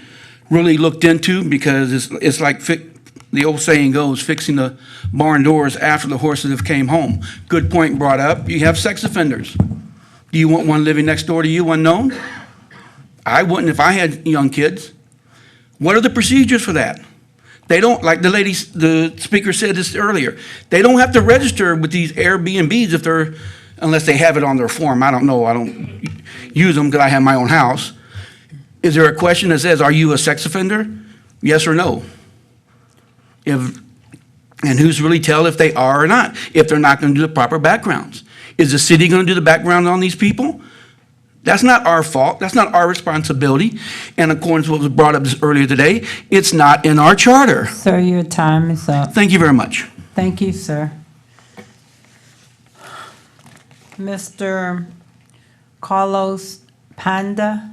really looked into because it's like the old saying goes, fixing the barn doors after the horses have came home. Good point brought up. You have sex offenders. Do you want one living next door to you unknown? I wouldn't if I had young kids. What are the procedures for that? They don't, like the speaker said this earlier, they don't have to register with these Airbnbs unless they have it on their form. I don't know. I don't use them because I have my own house. Is there a question that says, are you a sex offender? Yes or no? And who's really tell if they are or not, if they're not going to do the proper backgrounds? Is the city going to do the background on these people? That's not our fault. That's not our responsibility. And according to what was brought up earlier today, it's not in our charter. Sir, your time is up. Thank you very much. Thank you, sir. Mr. Carlos Panda.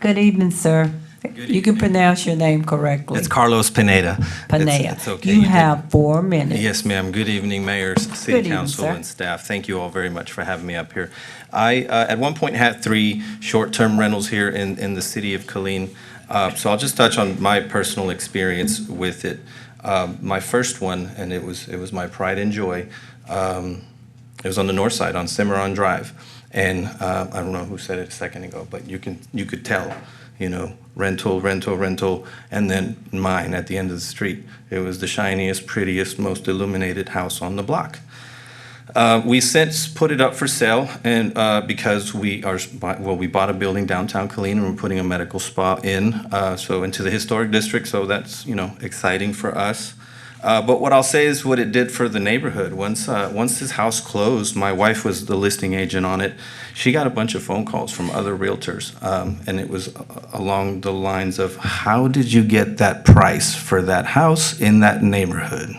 Good evening, sir. You can pronounce your name correctly. It's Carlos Pineda. Pineda. It's okay. You have 4 minutes. Yes, ma'am. Good evening, mayors, Good city evening, council, sir. and staff. Thank you all very much for having me up here. I, at one point, had 3 short-term rentals here in the city of Killeen. So I'll just touch on my personal experience with it. My first one, and it was my pride and joy, it was on the north side on Cimarron Drive. And I don't know who said it a second ago, but you could tell, rental, and then mine at the end of the street. It was the shiniest, prettiest, most illuminated house on the block. We since put it up for sale, and because we bought a building downtown Killeen, and we're putting a medical spa in, so into the historic district. So that's exciting for us. But what I'll say is what it did for the neighborhood. Once this house closed, my wife was the listing agent on it. She got a bunch of phone calls from other realtors, and it was along the lines of, how did you get that price for that house in that neighborhood?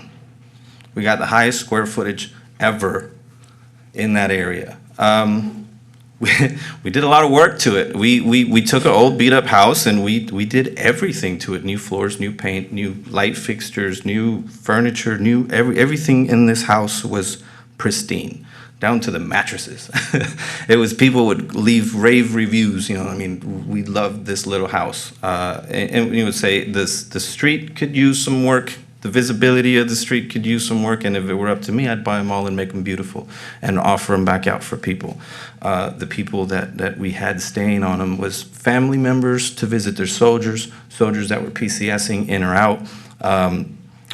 We got the highest square footage ever in that area. We did a lot of work to it. We took an old beat up house and we did everything to it. New floors, new paint, new light fixtures, new furniture, everything in this house was pristine, down to the mattresses. It was, people would leave rave reviews, we loved this little house. And you would say the street could use some work. The visibility of the street could use some work, and if it were up to me, I'd buy them all and make them beautiful and offer them back out for people. The people that we had staying on them was family members to visit their soldiers that were PCSing in or out,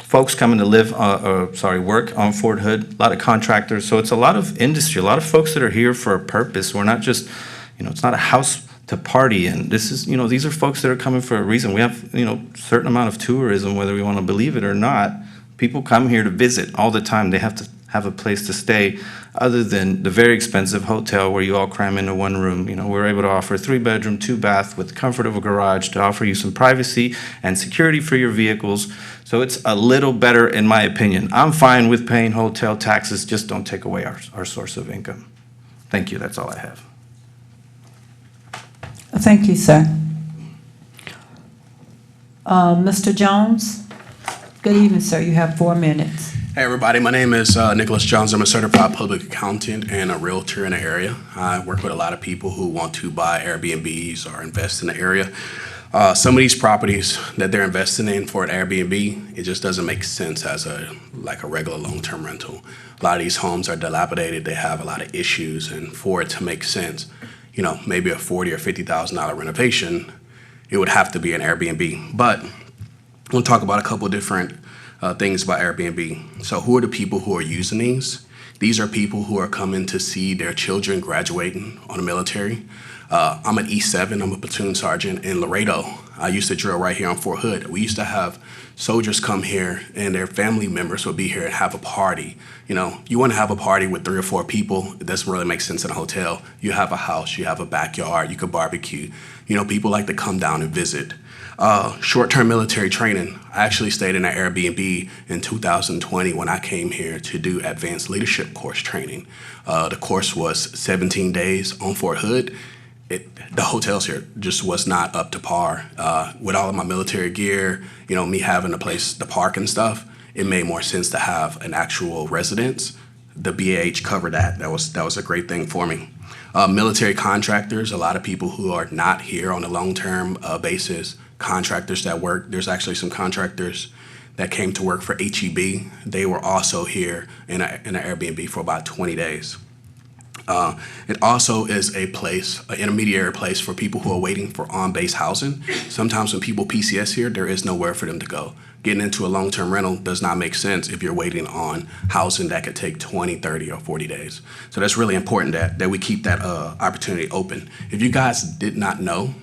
folks coming to work on Fort Hood, a lot of contractors. So it's a lot of industry, a lot of folks that are here for a purpose. We're not just, it's not a house to party in. This is, these are folks that are coming for a reason. We have, certain amount of tourism, whether we want to believe it or not. People come here to visit all the time. They have to have a place to stay other than the very expensive hotel where you all cram into one room. We're able to offer a 3-bedroom, 2-bath with the comfort of a garage to offer you some privacy and security for your vehicles. So it's a little better in my opinion. I'm fine with paying hotel taxes, just don't take away our source of income. Thank you, that's all I have. Thank you, sir. Mr. Jones? Good evening, sir. You have 4 minutes. Hey, everybody. My name is Nicholas Jones. I'm a certified public accountant and a realtor in the area. I work with a lot of people who want to buy Airbnbs or invest in the area. Some of these properties that they're investing in for an Airbnb, it just doesn't make sense as a regular long-term rental. A lot of these homes are dilapidated, they have a lot of issues, and for it to make sense, maybe a $40,000 or $50,000 renovation, it would have to be an Airbnb. But we'll talk about a couple different things about Airbnb. So who are the people who are using these? These are people who are coming to see their children graduating on the military. I'm at E7, I'm a platoon sergeant in Laredo. I used to drill right here on Fort Hood. We used to have soldiers come here and their family members would be here and have a party. You want to have a party with 3 or 4 people, it doesn't really make sense in a hotel. You have a house, you have a backyard, you could barbecue. People like to come down and visit. Short-term military training. I actually stayed in an Airbnb in 2020 when I came here to do advanced leadership course training. The course was 17 days on Fort Hood. The hotels here just was not up to par. With all of my military gear, me having a place to park and stuff, it made more sense to have an actual residence. The BAH covered that. That was a great thing for me. Military contractors, a lot of people who are not here on a long-term basis, contractors that work. There's actually some contractors that came to work for HEB. They were also here in an Airbnb for about 20 days. It also is a place, an intermediary place for people who are waiting for on-base housing. Sometimes when people PCS here, there is nowhere for them to go. Getting into a long-term rental does not make sense if you're waiting on housing that could take 20, 30, or 40 days. So that's really important that we keep that opportunity open. If you guys did not know,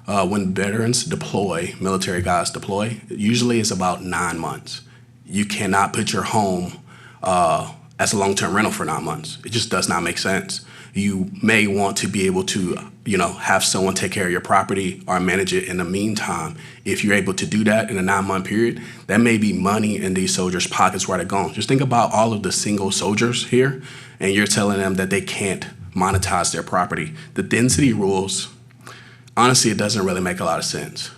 when veterans deploy, military guys deploy, usually it's about 9 months. You cannot put your home as a long-term rental for 9 months. It just does not make sense. You may want to be able to, have someone take care of your property or manage it in the meantime. If you're able to do that in a 9-month period, that may be money in these soldiers' pockets where they're going. Just think about all of the single soldiers here, and you're telling them that they can't monetize their property. The density rules, honestly, it doesn't really make a lot of sense.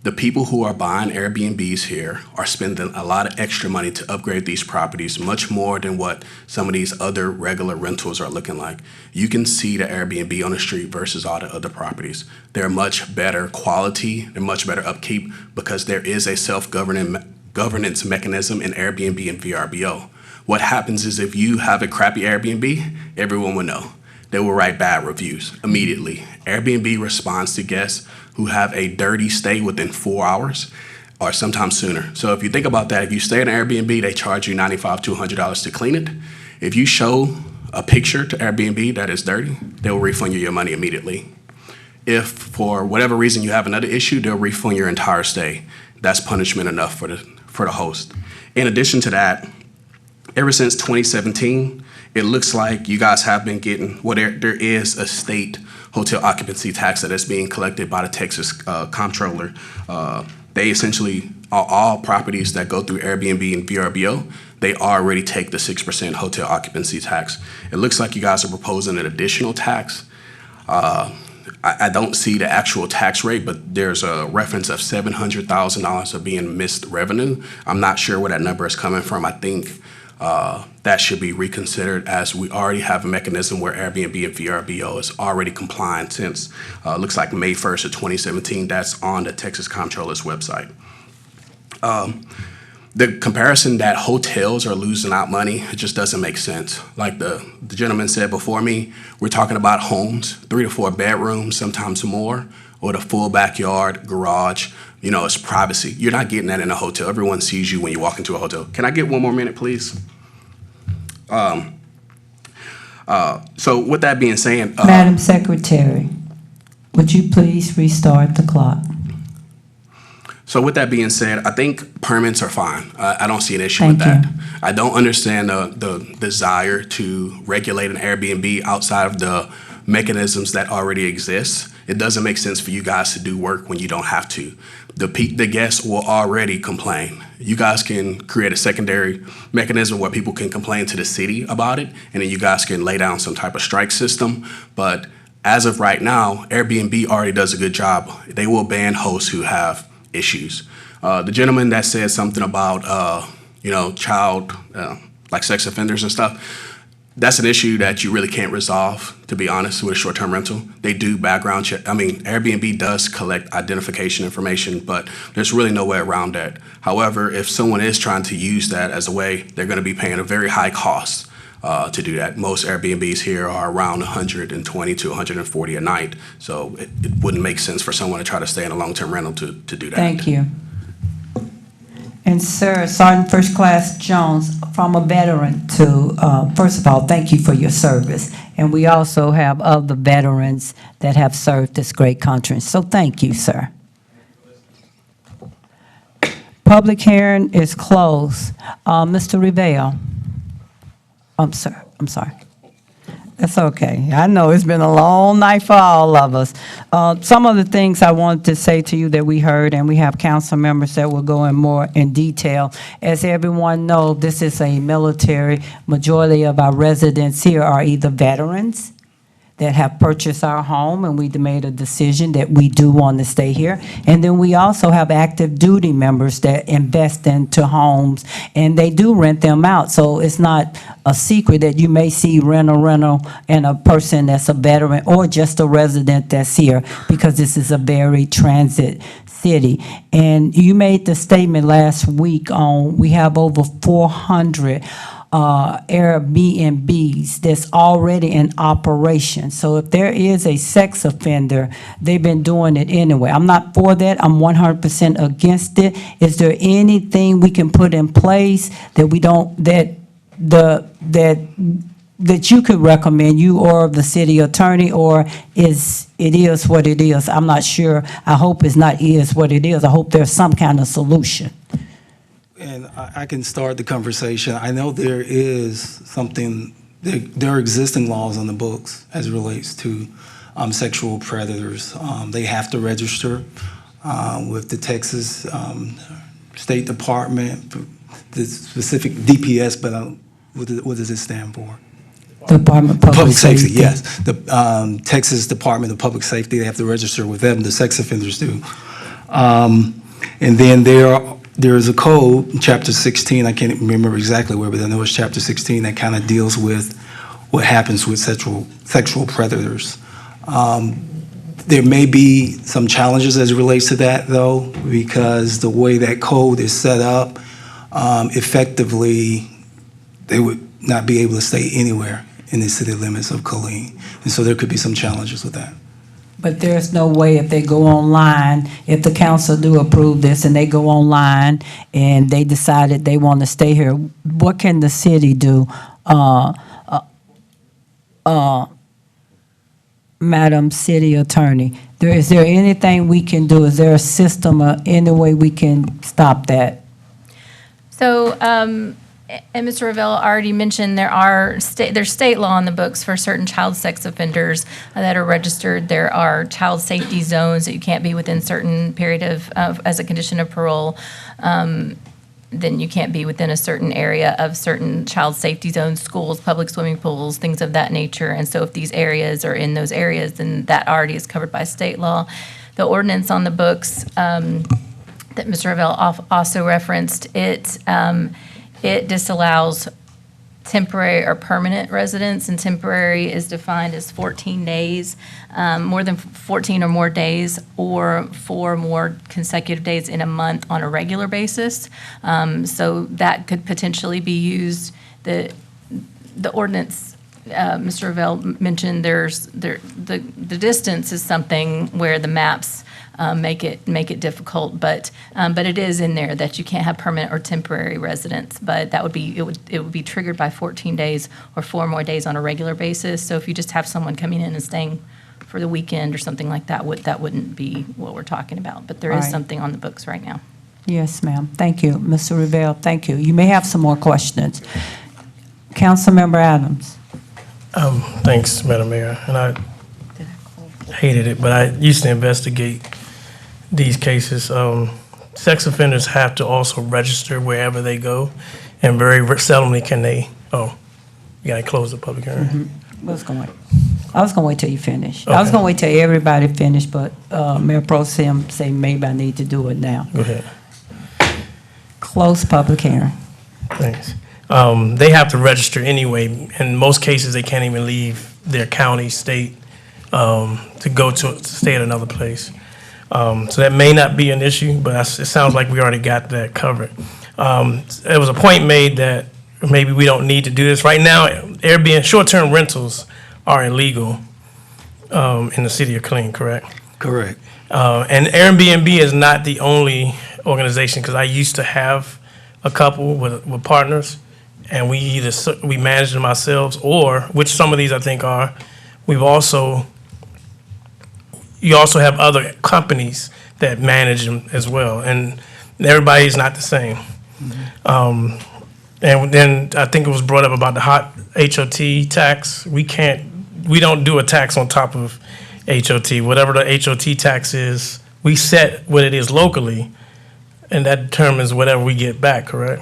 The people who are buying Airbnbs here are spending a lot of extra money to upgrade these properties, much more than what some of these other regular rentals are looking like. You can see the Airbnb on the street versus all the other properties. They're much better quality, they're much better upkeep because there is a self-governance mechanism in Airbnb and VRBO. What happens is if you have a crappy Airbnb, everyone will know. They will write bad reviews immediately. Airbnb responds to guests who have a dirty stay within 4 hours or sometimes sooner. So if you think about that, if you stay at an Airbnb, they charge you $95 to $100 to clean it. If you show a picture to Airbnb that is dirty, they will refund you your money immediately. If for whatever reason you have another issue, they'll refund your entire stay. That's punishment enough for the host. In addition to that, ever since 2017, it looks like you guys have been getting, there is a state hotel occupancy tax that is being collected by the Texas comptroller. They essentially, all properties that go through Airbnb and VRBO, they already take the 6% hotel occupancy tax. It looks like you guys are proposing an additional tax. I don't see the actual tax rate, but there's a reference of $700,000 of being missed revenue. I'm not sure where that number is coming from. I think that should be reconsidered as we already have a mechanism where Airbnb and VRBO is already compliant since looks like May 1st of 2017. That's on the Texas Comptroller's website. The comparison that hotels are losing out money, it just doesn't make sense. Like the gentleman said before me, we're talking about homes, 3 to 4 bedrooms, sometimes more, with a full backyard, garage. It's privacy. You're not getting that in a hotel. Everyone sees you when you walk into a hotel. Can I get one more minute, please? So with that being said, Madam Secretary, would you please restart the clock? So with that being said, I think permits are fine. I don't see an issue with that. I don't understand the desire to regulate an Airbnb outside of the mechanisms that already exist. It doesn't make sense for you guys to do work when you don't have to. The guests will already complain. You guys can create a secondary mechanism where people can complain to the city about it, and then you guys can lay down some type of strike system. But as of right now, Airbnb already does a good job. They will ban hosts who have issues. The gentleman that said something about, child, like sex offenders and stuff, that's an issue that you really can't resolve, to be honest, with a short-term rental. They do background check. I mean, Airbnb does collect identification information, but there's really no way around that. However, if someone is trying to use that as a way, they're going to be paying a very high cost to do that. Most Airbnbs here are around 120 to 140 a night, so it wouldn't make sense for someone to try to stay in a long-term rental to do that. Thank you. And sir, Sergeant First Class Jones, from a veteran to, first of all, thank you for your service. And we also have other veterans that have served this great country. So thank you, sir. Public hearing is closed. Mr. Revelle. I'm sorry. That's okay. I know it's been a long night for all of us. Some of the things I wanted to say to you that we heard, and we have council members that will go in more in detail. As everyone knows, this is a military. Majority of our residents here are either veterans that have purchased our home, and we made a decision that we do want to stay here. And then we also have active duty members that invest into homes, and they do rent them out. So it's not a secret that you may see rental, and a person that's a veteran or just a resident that's here, because this is a very transit city. And you made the statement last week on, we have over 400 Airbnbs that's already in operation. So if there is a sex offender, they've been doing it anyway. I'm not for that. I'm 100% against it. Is there anything we can put in place that we don't, that you could recommend, you or the city attorney, or is what it is? I'm not sure. I hope it's not is what it is. I hope there's some kind of solution. And I can start the conversation. I know there is something, there are existing laws on the books as it relates to sexual predators. They have to register with the Texas State Department, the specific DPS, but what does it stand for? Department of Public Safety, Safety. yes. The Texas Department of Public Safety, they have to register with them, the sex offenders do. And then there is a code, Chapter 16, I can't remember exactly where, but I know it's Chapter 16 that kind of deals with what happens with sexual predators. There may be some challenges as it relates to that, though, because the way that code is set up, effectively, they would not be able to stay anywhere in the city limits of Killeen. And so there could be some challenges with that. But there's no way if they go online, if the council do approve this and they go online and they decided they want to stay here, what can the city do? Madam City Attorney, is there anything we can do? Is there a system or any way we can stop that? So, and Mr. Revelle already mentioned there's state law in the books for certain child sex offenders that are registered. There are child safety zones that you can't be within certain period of as a condition of parole. Then you can't be within a certain area of certain child safety zones, schools, public swimming pools, things of that nature. And so if these areas are in those areas, then that already is covered by state law. The ordinance on the books that Mr. Revelle also referenced, it disallows temporary or permanent residence, and temporary is defined as 14 days, more than 14 or more days, or 4 more consecutive days in a month on a regular basis. So that could potentially be used. The ordinance, Mr. Revelle mentioned, the distance is something where the maps make it difficult, but it is in there that you can't have permanent or temporary residence. But that would be triggered by 14 days or 4 more days on a regular basis. So if you just have someone coming in and staying for the weekend or something like that, that wouldn't be what we're talking about. But there is Right. something on the books right now. Yes, ma'am. Thank you, Mr. Revelle. Thank you. You may have some more questions. Councilmember Adams. Thanks, Madam Mayor. And I hated it, but I used to investigate these cases. Sex offenders have to also register wherever they go, and very seldomly can they, you gotta close the public hearing. I was going to wait till you finish. I was going to wait till everybody finished, but Mayor Pro Tem say maybe I need to do it now. Go ahead. Close public hearing. Thanks. they have to register anyway. In most cases, they can't even leave their county, state, to go to stay at another place. So that may not be an issue, but it sounds like we already got that covered. There was a point made that maybe we don't need to do this. Right now, Airbnb, short-term rentals are illegal in the city of Killeen, correct? Correct. And Airbnb is not the only organization, because I used to have a couple with partners, and we manage them ourselves, or, which some of these I think are, you also have other companies that manage them as well, and everybody's not the same. And then I think it was brought up about the HOT tax. We don't do a tax on top of HOT. Whatever the HOT tax is, we set what it is locally, and that determines whatever we get back, correct?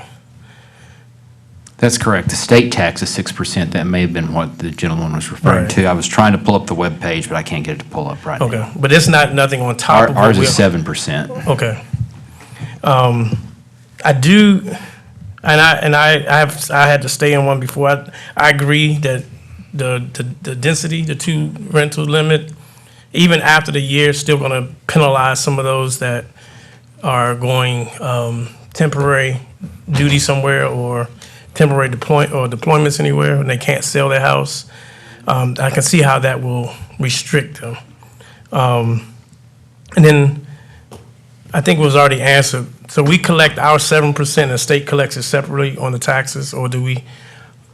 That's correct. The state tax is 6%. That may have been what the gentleman was referring Right. to. I was trying to pull up the webpage, but I can't get it to pull up right now. Okay, but it's not nothing on top of what Ours we- is 7%. Okay. I do, and I had to stay in one before. I agree that the density, the 2 rental limit, even after the year, is still going to penalize some of those that are going temporary duty somewhere or temporary deployments anywhere, and they can't sell their house. I can see how that will restrict them. And then I think it was already answered. So we collect our 7%, and the state collects it separately on the taxes, or do we?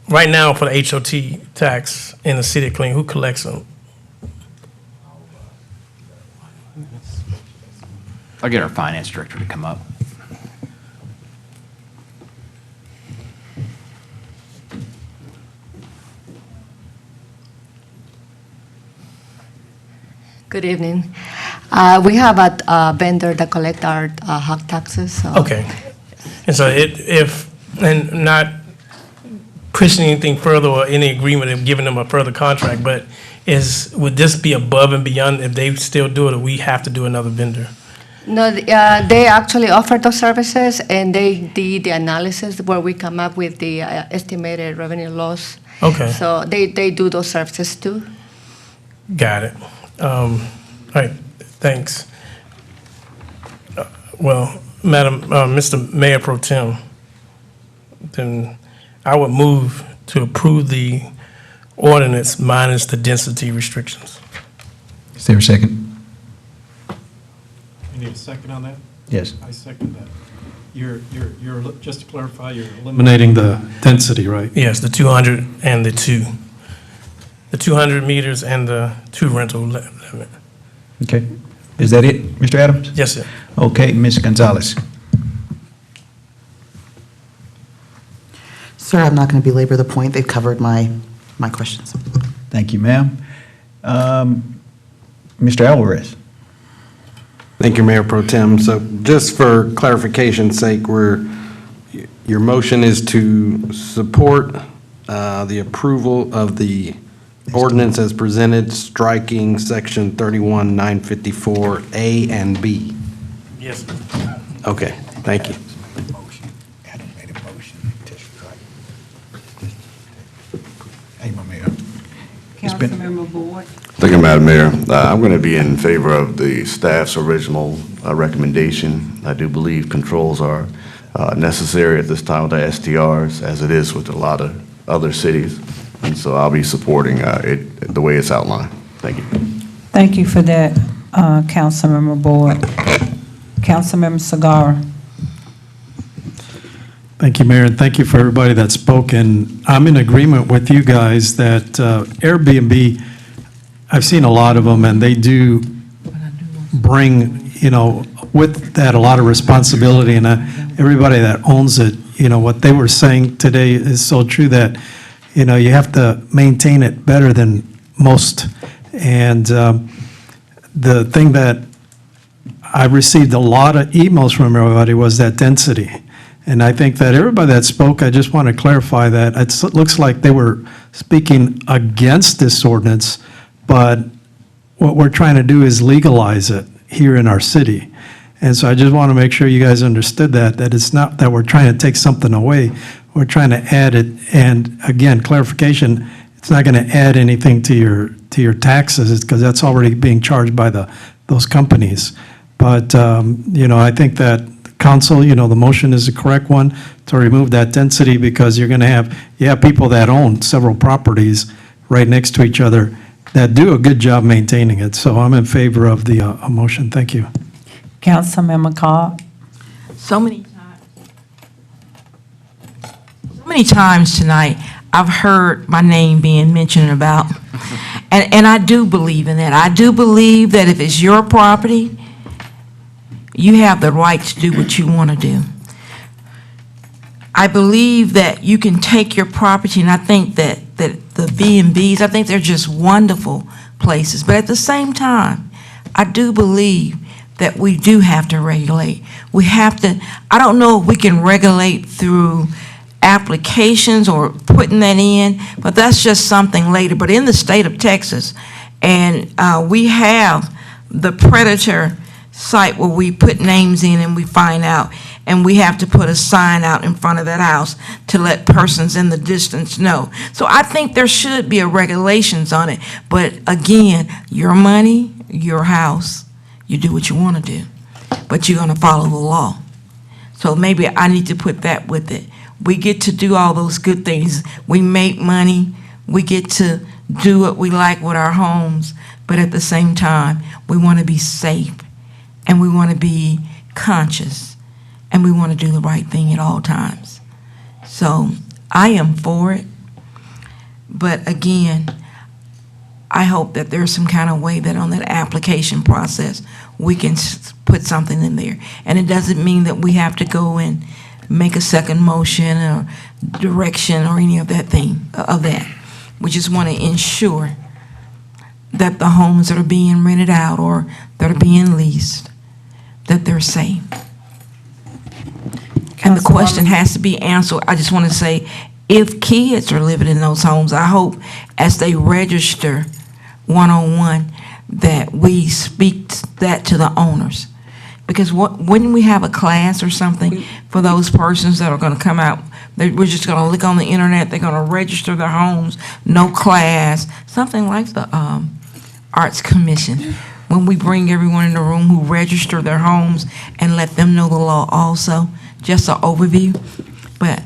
Right now, for the HOT tax in the city of Killeen, who collects them? I'll get our finance director to come up. Good evening. We have a vendor that collect our hog taxes. So. Okay. And so and not pushing anything further or any agreement of giving them a further contract, but would this be above and beyond if they still do it, or we have to do another vendor? No, they actually offer those services, and they did the analysis where we come up with the estimated revenue loss. Okay. So they do those services too. Got it. All right, thanks. Well, Mr. Mayor Pro Tem, then I would move to approve the ordinance minus the density restrictions. Is there a second? You need a second on that? Yes. I second that. You're, just to clarify, you're eliminating the density, right? Yes, the 200 and the 2. The 200 meters and the 2 rental limit. Okay. Is that it, Mr. Adams? Yes, sir. Okay, Ms. Gonzalez. Sir, I'm not going to belabor the point. They've covered my questions. Thank you, ma'am. Mr. Alvarez. Thank you, Mayor Pro Tem. So just for clarification's sake, your motion is to support the approval of the ordinance as presented, striking section 31-954A and B. Yes. Okay, thank you. Hey, my mayor. Councilmember Boyd. Thank you, Madam Mayor. I'm going to be in favor of the staff's original recommendation. I do believe controls are necessary at this time with the STRs, as it is with a lot of other cities. And so I'll be supporting it the way it's outlined. Thank you. Thank you for that, Councilmember Boyd. Councilmember Sagara. Thank you, Mayor, and thank you for everybody that spoke. And I'm in agreement with you guys that Airbnb, I've seen a lot of them, and they do bring, with that a lot of responsibility. And everybody that owns it, what they were saying today is so true that, you have to maintain it better than most. And the thing that I received a lot of emails from everybody was that density. And I think that everybody that spoke, I just want to clarify that it looks like they were speaking against this ordinance, but what we're trying to do is legalize it here in our city. And so I just want to make sure you guys understood that it's not that we're trying to take something away. we're trying to add it, and again, clarification, it's not going to add anything to your taxes, because that's already being charged by those companies. But, I think that council, the motion is the correct one to remove that density, because you're going to have people that own several properties right next to each other that do a good job maintaining it. So I'm in favor of the motion. Thank you. Councilmember Cobb? So many times tonight, I've heard my name being mentioned about, and I do believe in that. I do believe that if it's your property, you have the right to do what you want to do. I believe that you can take your property, and I think that the B&Bs, I think they're just wonderful places. But at the same time, I do believe that we do have to regulate. We have to, I don't know if we can regulate through applications or putting that in, but that's just something later. But in the state of Texas, and we have the predator site where we put names in and we find out, and we have to put a sign out in front of that house to let persons in the distance know. So I think there should be a regulations on it. But again, your money, your house, you do what you want to do, but you're going to follow the law. So maybe I need to put that with it. We get to do all those good things. We make money. We get to do what we like with our homes. But at the same time, we want to be safe, and we want to be conscious, and we want to do the right thing at all times. So I am for it. But again, I hope that there's some kind of way that on that application process, we can put something in there. And it doesn't mean that we have to go and make a second motion or direction or any of that thing, of that. We just want to ensure that the homes that are being rented out or that are being leased, that they're safe. And the question has to be answered. I just want to say, if kids are living in those homes, I hope as they register one-on-one that we speak that to the owners. Because when we have a class or something for those persons that are going to come out, we're just going to look on the internet, they're going to register their homes, no class, something like the Arts Commission. When we bring everyone in the room who register their homes and let them know the law also, just an overview. But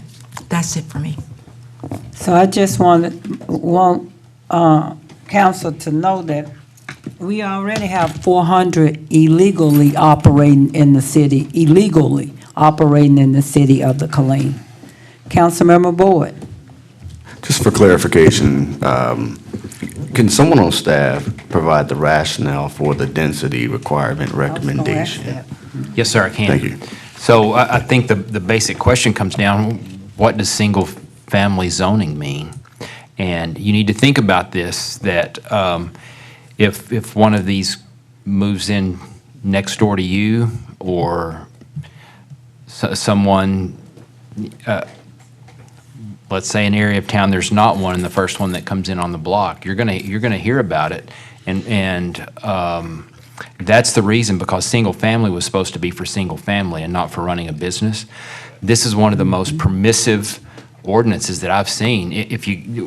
that's it for me. So I just want council to know that we already have 400 illegally operating in the city of the Killeen. Councilmember Boyd. Just for clarification, can someone on staff provide the rationale for the density requirement recommendation? Yes, sir, I can. Thank you. So I think the basic question comes down, what does single-family zoning mean? And you need to think about this, that if one of these moves in next door to you, or someone, let's say an area of town, there's not one, and the first one that comes in on the block, you're gonna hear about it, and that's the reason, because single family was supposed to be for single family and not for running a business. This is one of the most permissive ordinances that I've seen.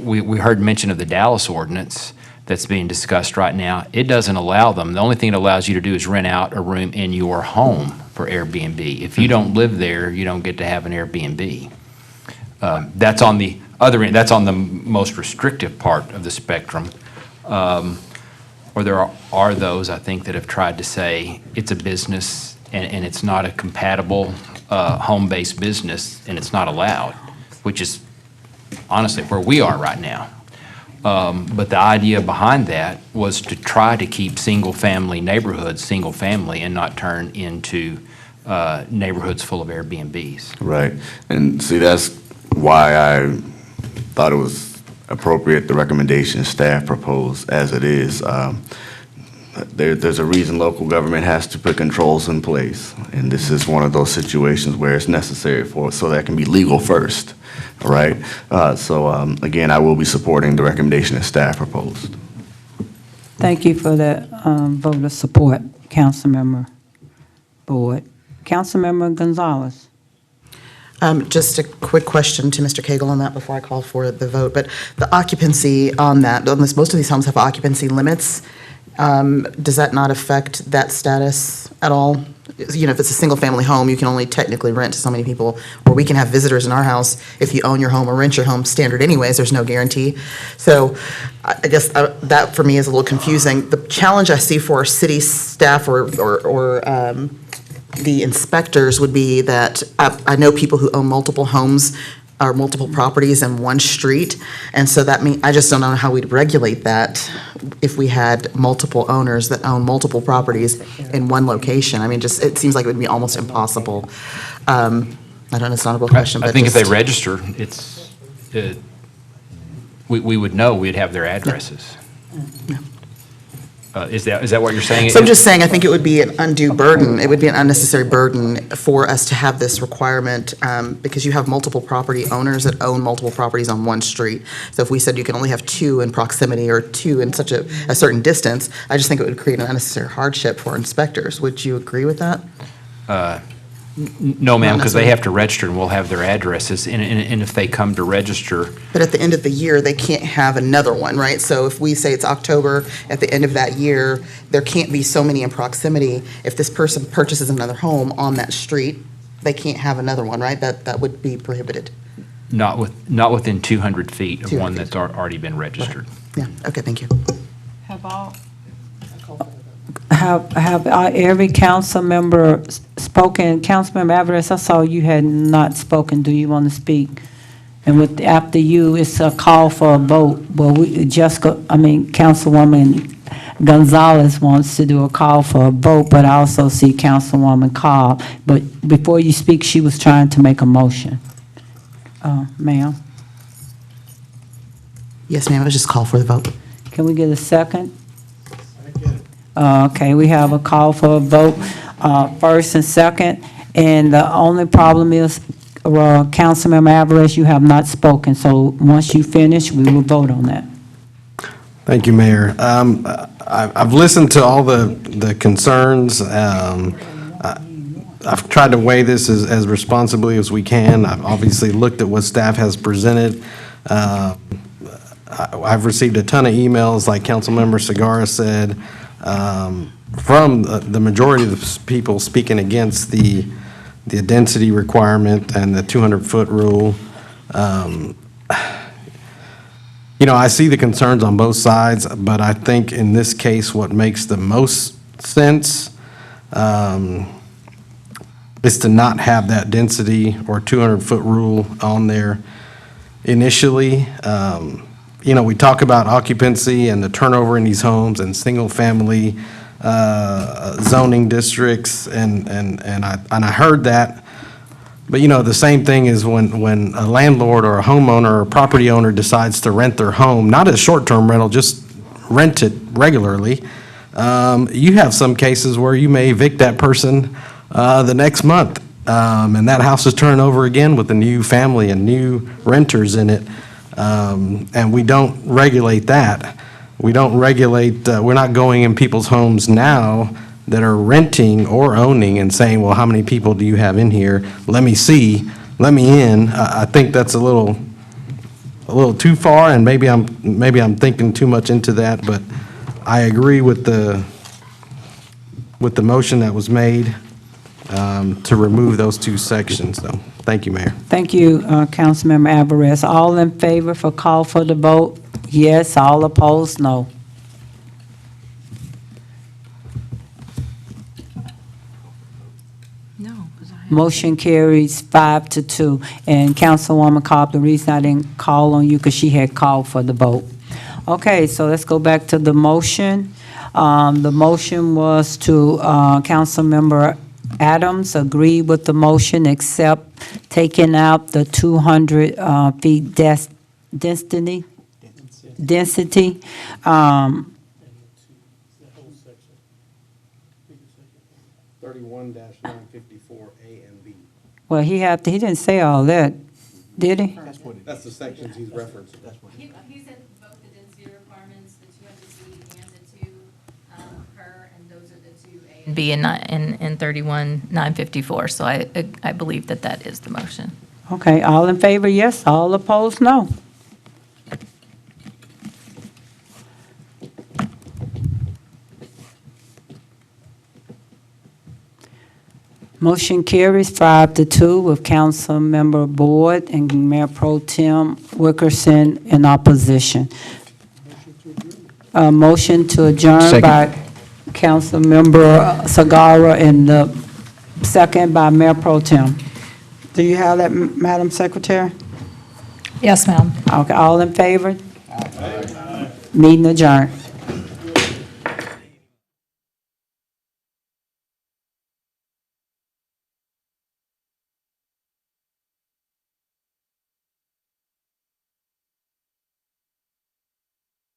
We heard mention of the Dallas ordinance that's being discussed right now. It doesn't allow them. The only thing it allows you to do is rent out a room in your home for Airbnb. If you don't live there, you don't get to have an Airbnb. That's on the other end. That's on the most restrictive part of the spectrum. Or there are those, I think, that have tried to say it's a business and it's not a compatible home-based business, and it's not allowed, which is honestly where we are right now. But the idea behind that was to try to keep single-family neighborhoods single-family and not turn into neighborhoods full of Airbnbs. Right. And see, that's why I thought it was appropriate, the recommendation staff proposed as it is. There's a reason local government has to put controls in place, and this is one of those situations where it's necessary for so that can be legal first. All right. Again, I will be supporting the recommendation that staff proposed. Thank you for that vote of support, Councilmember Boyd. Councilmember Gonzalez. Just a quick question to Mr. Cagle on that before I call for the vote, but the occupancy on that, most of these homes have occupancy limits. Does that not affect that status at all? You know, if it's a single-family home, you can only technically rent to so many people, or we can have visitors in our house. If you own your home or rent your home, standard anyways, there's no guarantee. So I guess that for me is a little confusing. The challenge I see for our city staff or the inspectors would be that I know people who own multiple homes or multiple properties in one street, and so that means I just don't know how we'd regulate that if we had multiple owners that own multiple properties in one location. I mean, just it seems like it would be almost impossible. I don't know, it's not a real question, but I think if they just- register, we would know, we'd have their addresses. Is that what you're saying? So I'm just saying, I think it would be an undue burden. It would be an unnecessary burden for us to have this requirement because you have multiple property owners that own multiple properties on one street. So if we said you can only have two in proximity or two in such a certain distance, I just think it would create an unnecessary hardship for inspectors. Would you agree with that? No, ma'am, because they have to register and we'll have their addresses. And if they come to register, But at the end of the year, they can't have another one, right? So if we say it's October, at the end of that year, there can't be so many in proximity. If this person purchases another home on that street, they can't have another one, right? That would be prohibited. not within 200 feet of 200 one that's already been registered. Yeah, okay, thank you. Have every council member spoken? Councilmember Alvarez, I saw you had not spoken. Do you want to speak? And after you, it's a call for a vote. Well, Councilwoman Gonzalez wants to do a call for a vote, but I also see Councilwoman Cobb. But before you speak, she was trying to make a motion. Ma'am? Yes, ma'am, it was just call for the vote. Can we get a second? Okay, we have a call for a vote, first and second, and the only problem is, Councilmember Alvarez, you have not spoken, so once you finish, we will vote on that. Thank you, Mayor. I've listened to all the concerns. I've tried to weigh this as responsibly as we can. I've obviously looked at what staff has presented. I've received a ton of emails, like Councilmember Segarra said, from the majority of the people speaking against the density requirement and the 200-foot rule. You know, I see the concerns on both sides, but I think in this case, what makes the most sense is to not have that density or 200-foot rule on there initially. You know, we talk about occupancy and the turnover in these homes and single-family zoning districts, and I heard that. But, you know, the same thing is when a landlord or a homeowner or a property owner decides to rent their home, not as short-term rental, just rent it regularly. You have some cases where you may evict that person the next month, and that house is turned over again with a new family and new renters in it. And we don't regulate that. We don't regulate, we're not going in people's homes now that are renting or owning and saying, well, how many people do you have in here? Let me see, let me in. I think that's a little too far, and maybe I'm thinking too much into that, but I agree with the motion that was made to remove those two sections, so, thank you, Mayor. Thank you, Councilmember Alvarez. All in favor for call for the vote? Yes. All opposed? No. Motion carries 5-2. And Councilwoman Cobb, the reason I didn't call on you, because she had called for the vote. Okay, so let's go back to the motion. The motion was to, Councilmember Adams agreed with the motion, except taking out the 200 feet density. 31-954A and B. Well, he didn't say all that, did he? That's the sections he's referencing. He said both the density requirements, the 200 feet and the 2 per, and those are the 2 A and B and 31-954. So I believe that is the motion. Okay, all in favor, yes, all opposed, no. Motion carries 5-2 with Councilmember Boyd and Mayor Pro Tem Wilkerson in opposition. A motion to adjourn Second. by Councilmember Sagara and the second by Mayor Pro Tem. Do you have that, Madam Secretary? Yes, ma'am. Okay, all in favor? Meeting adjourned.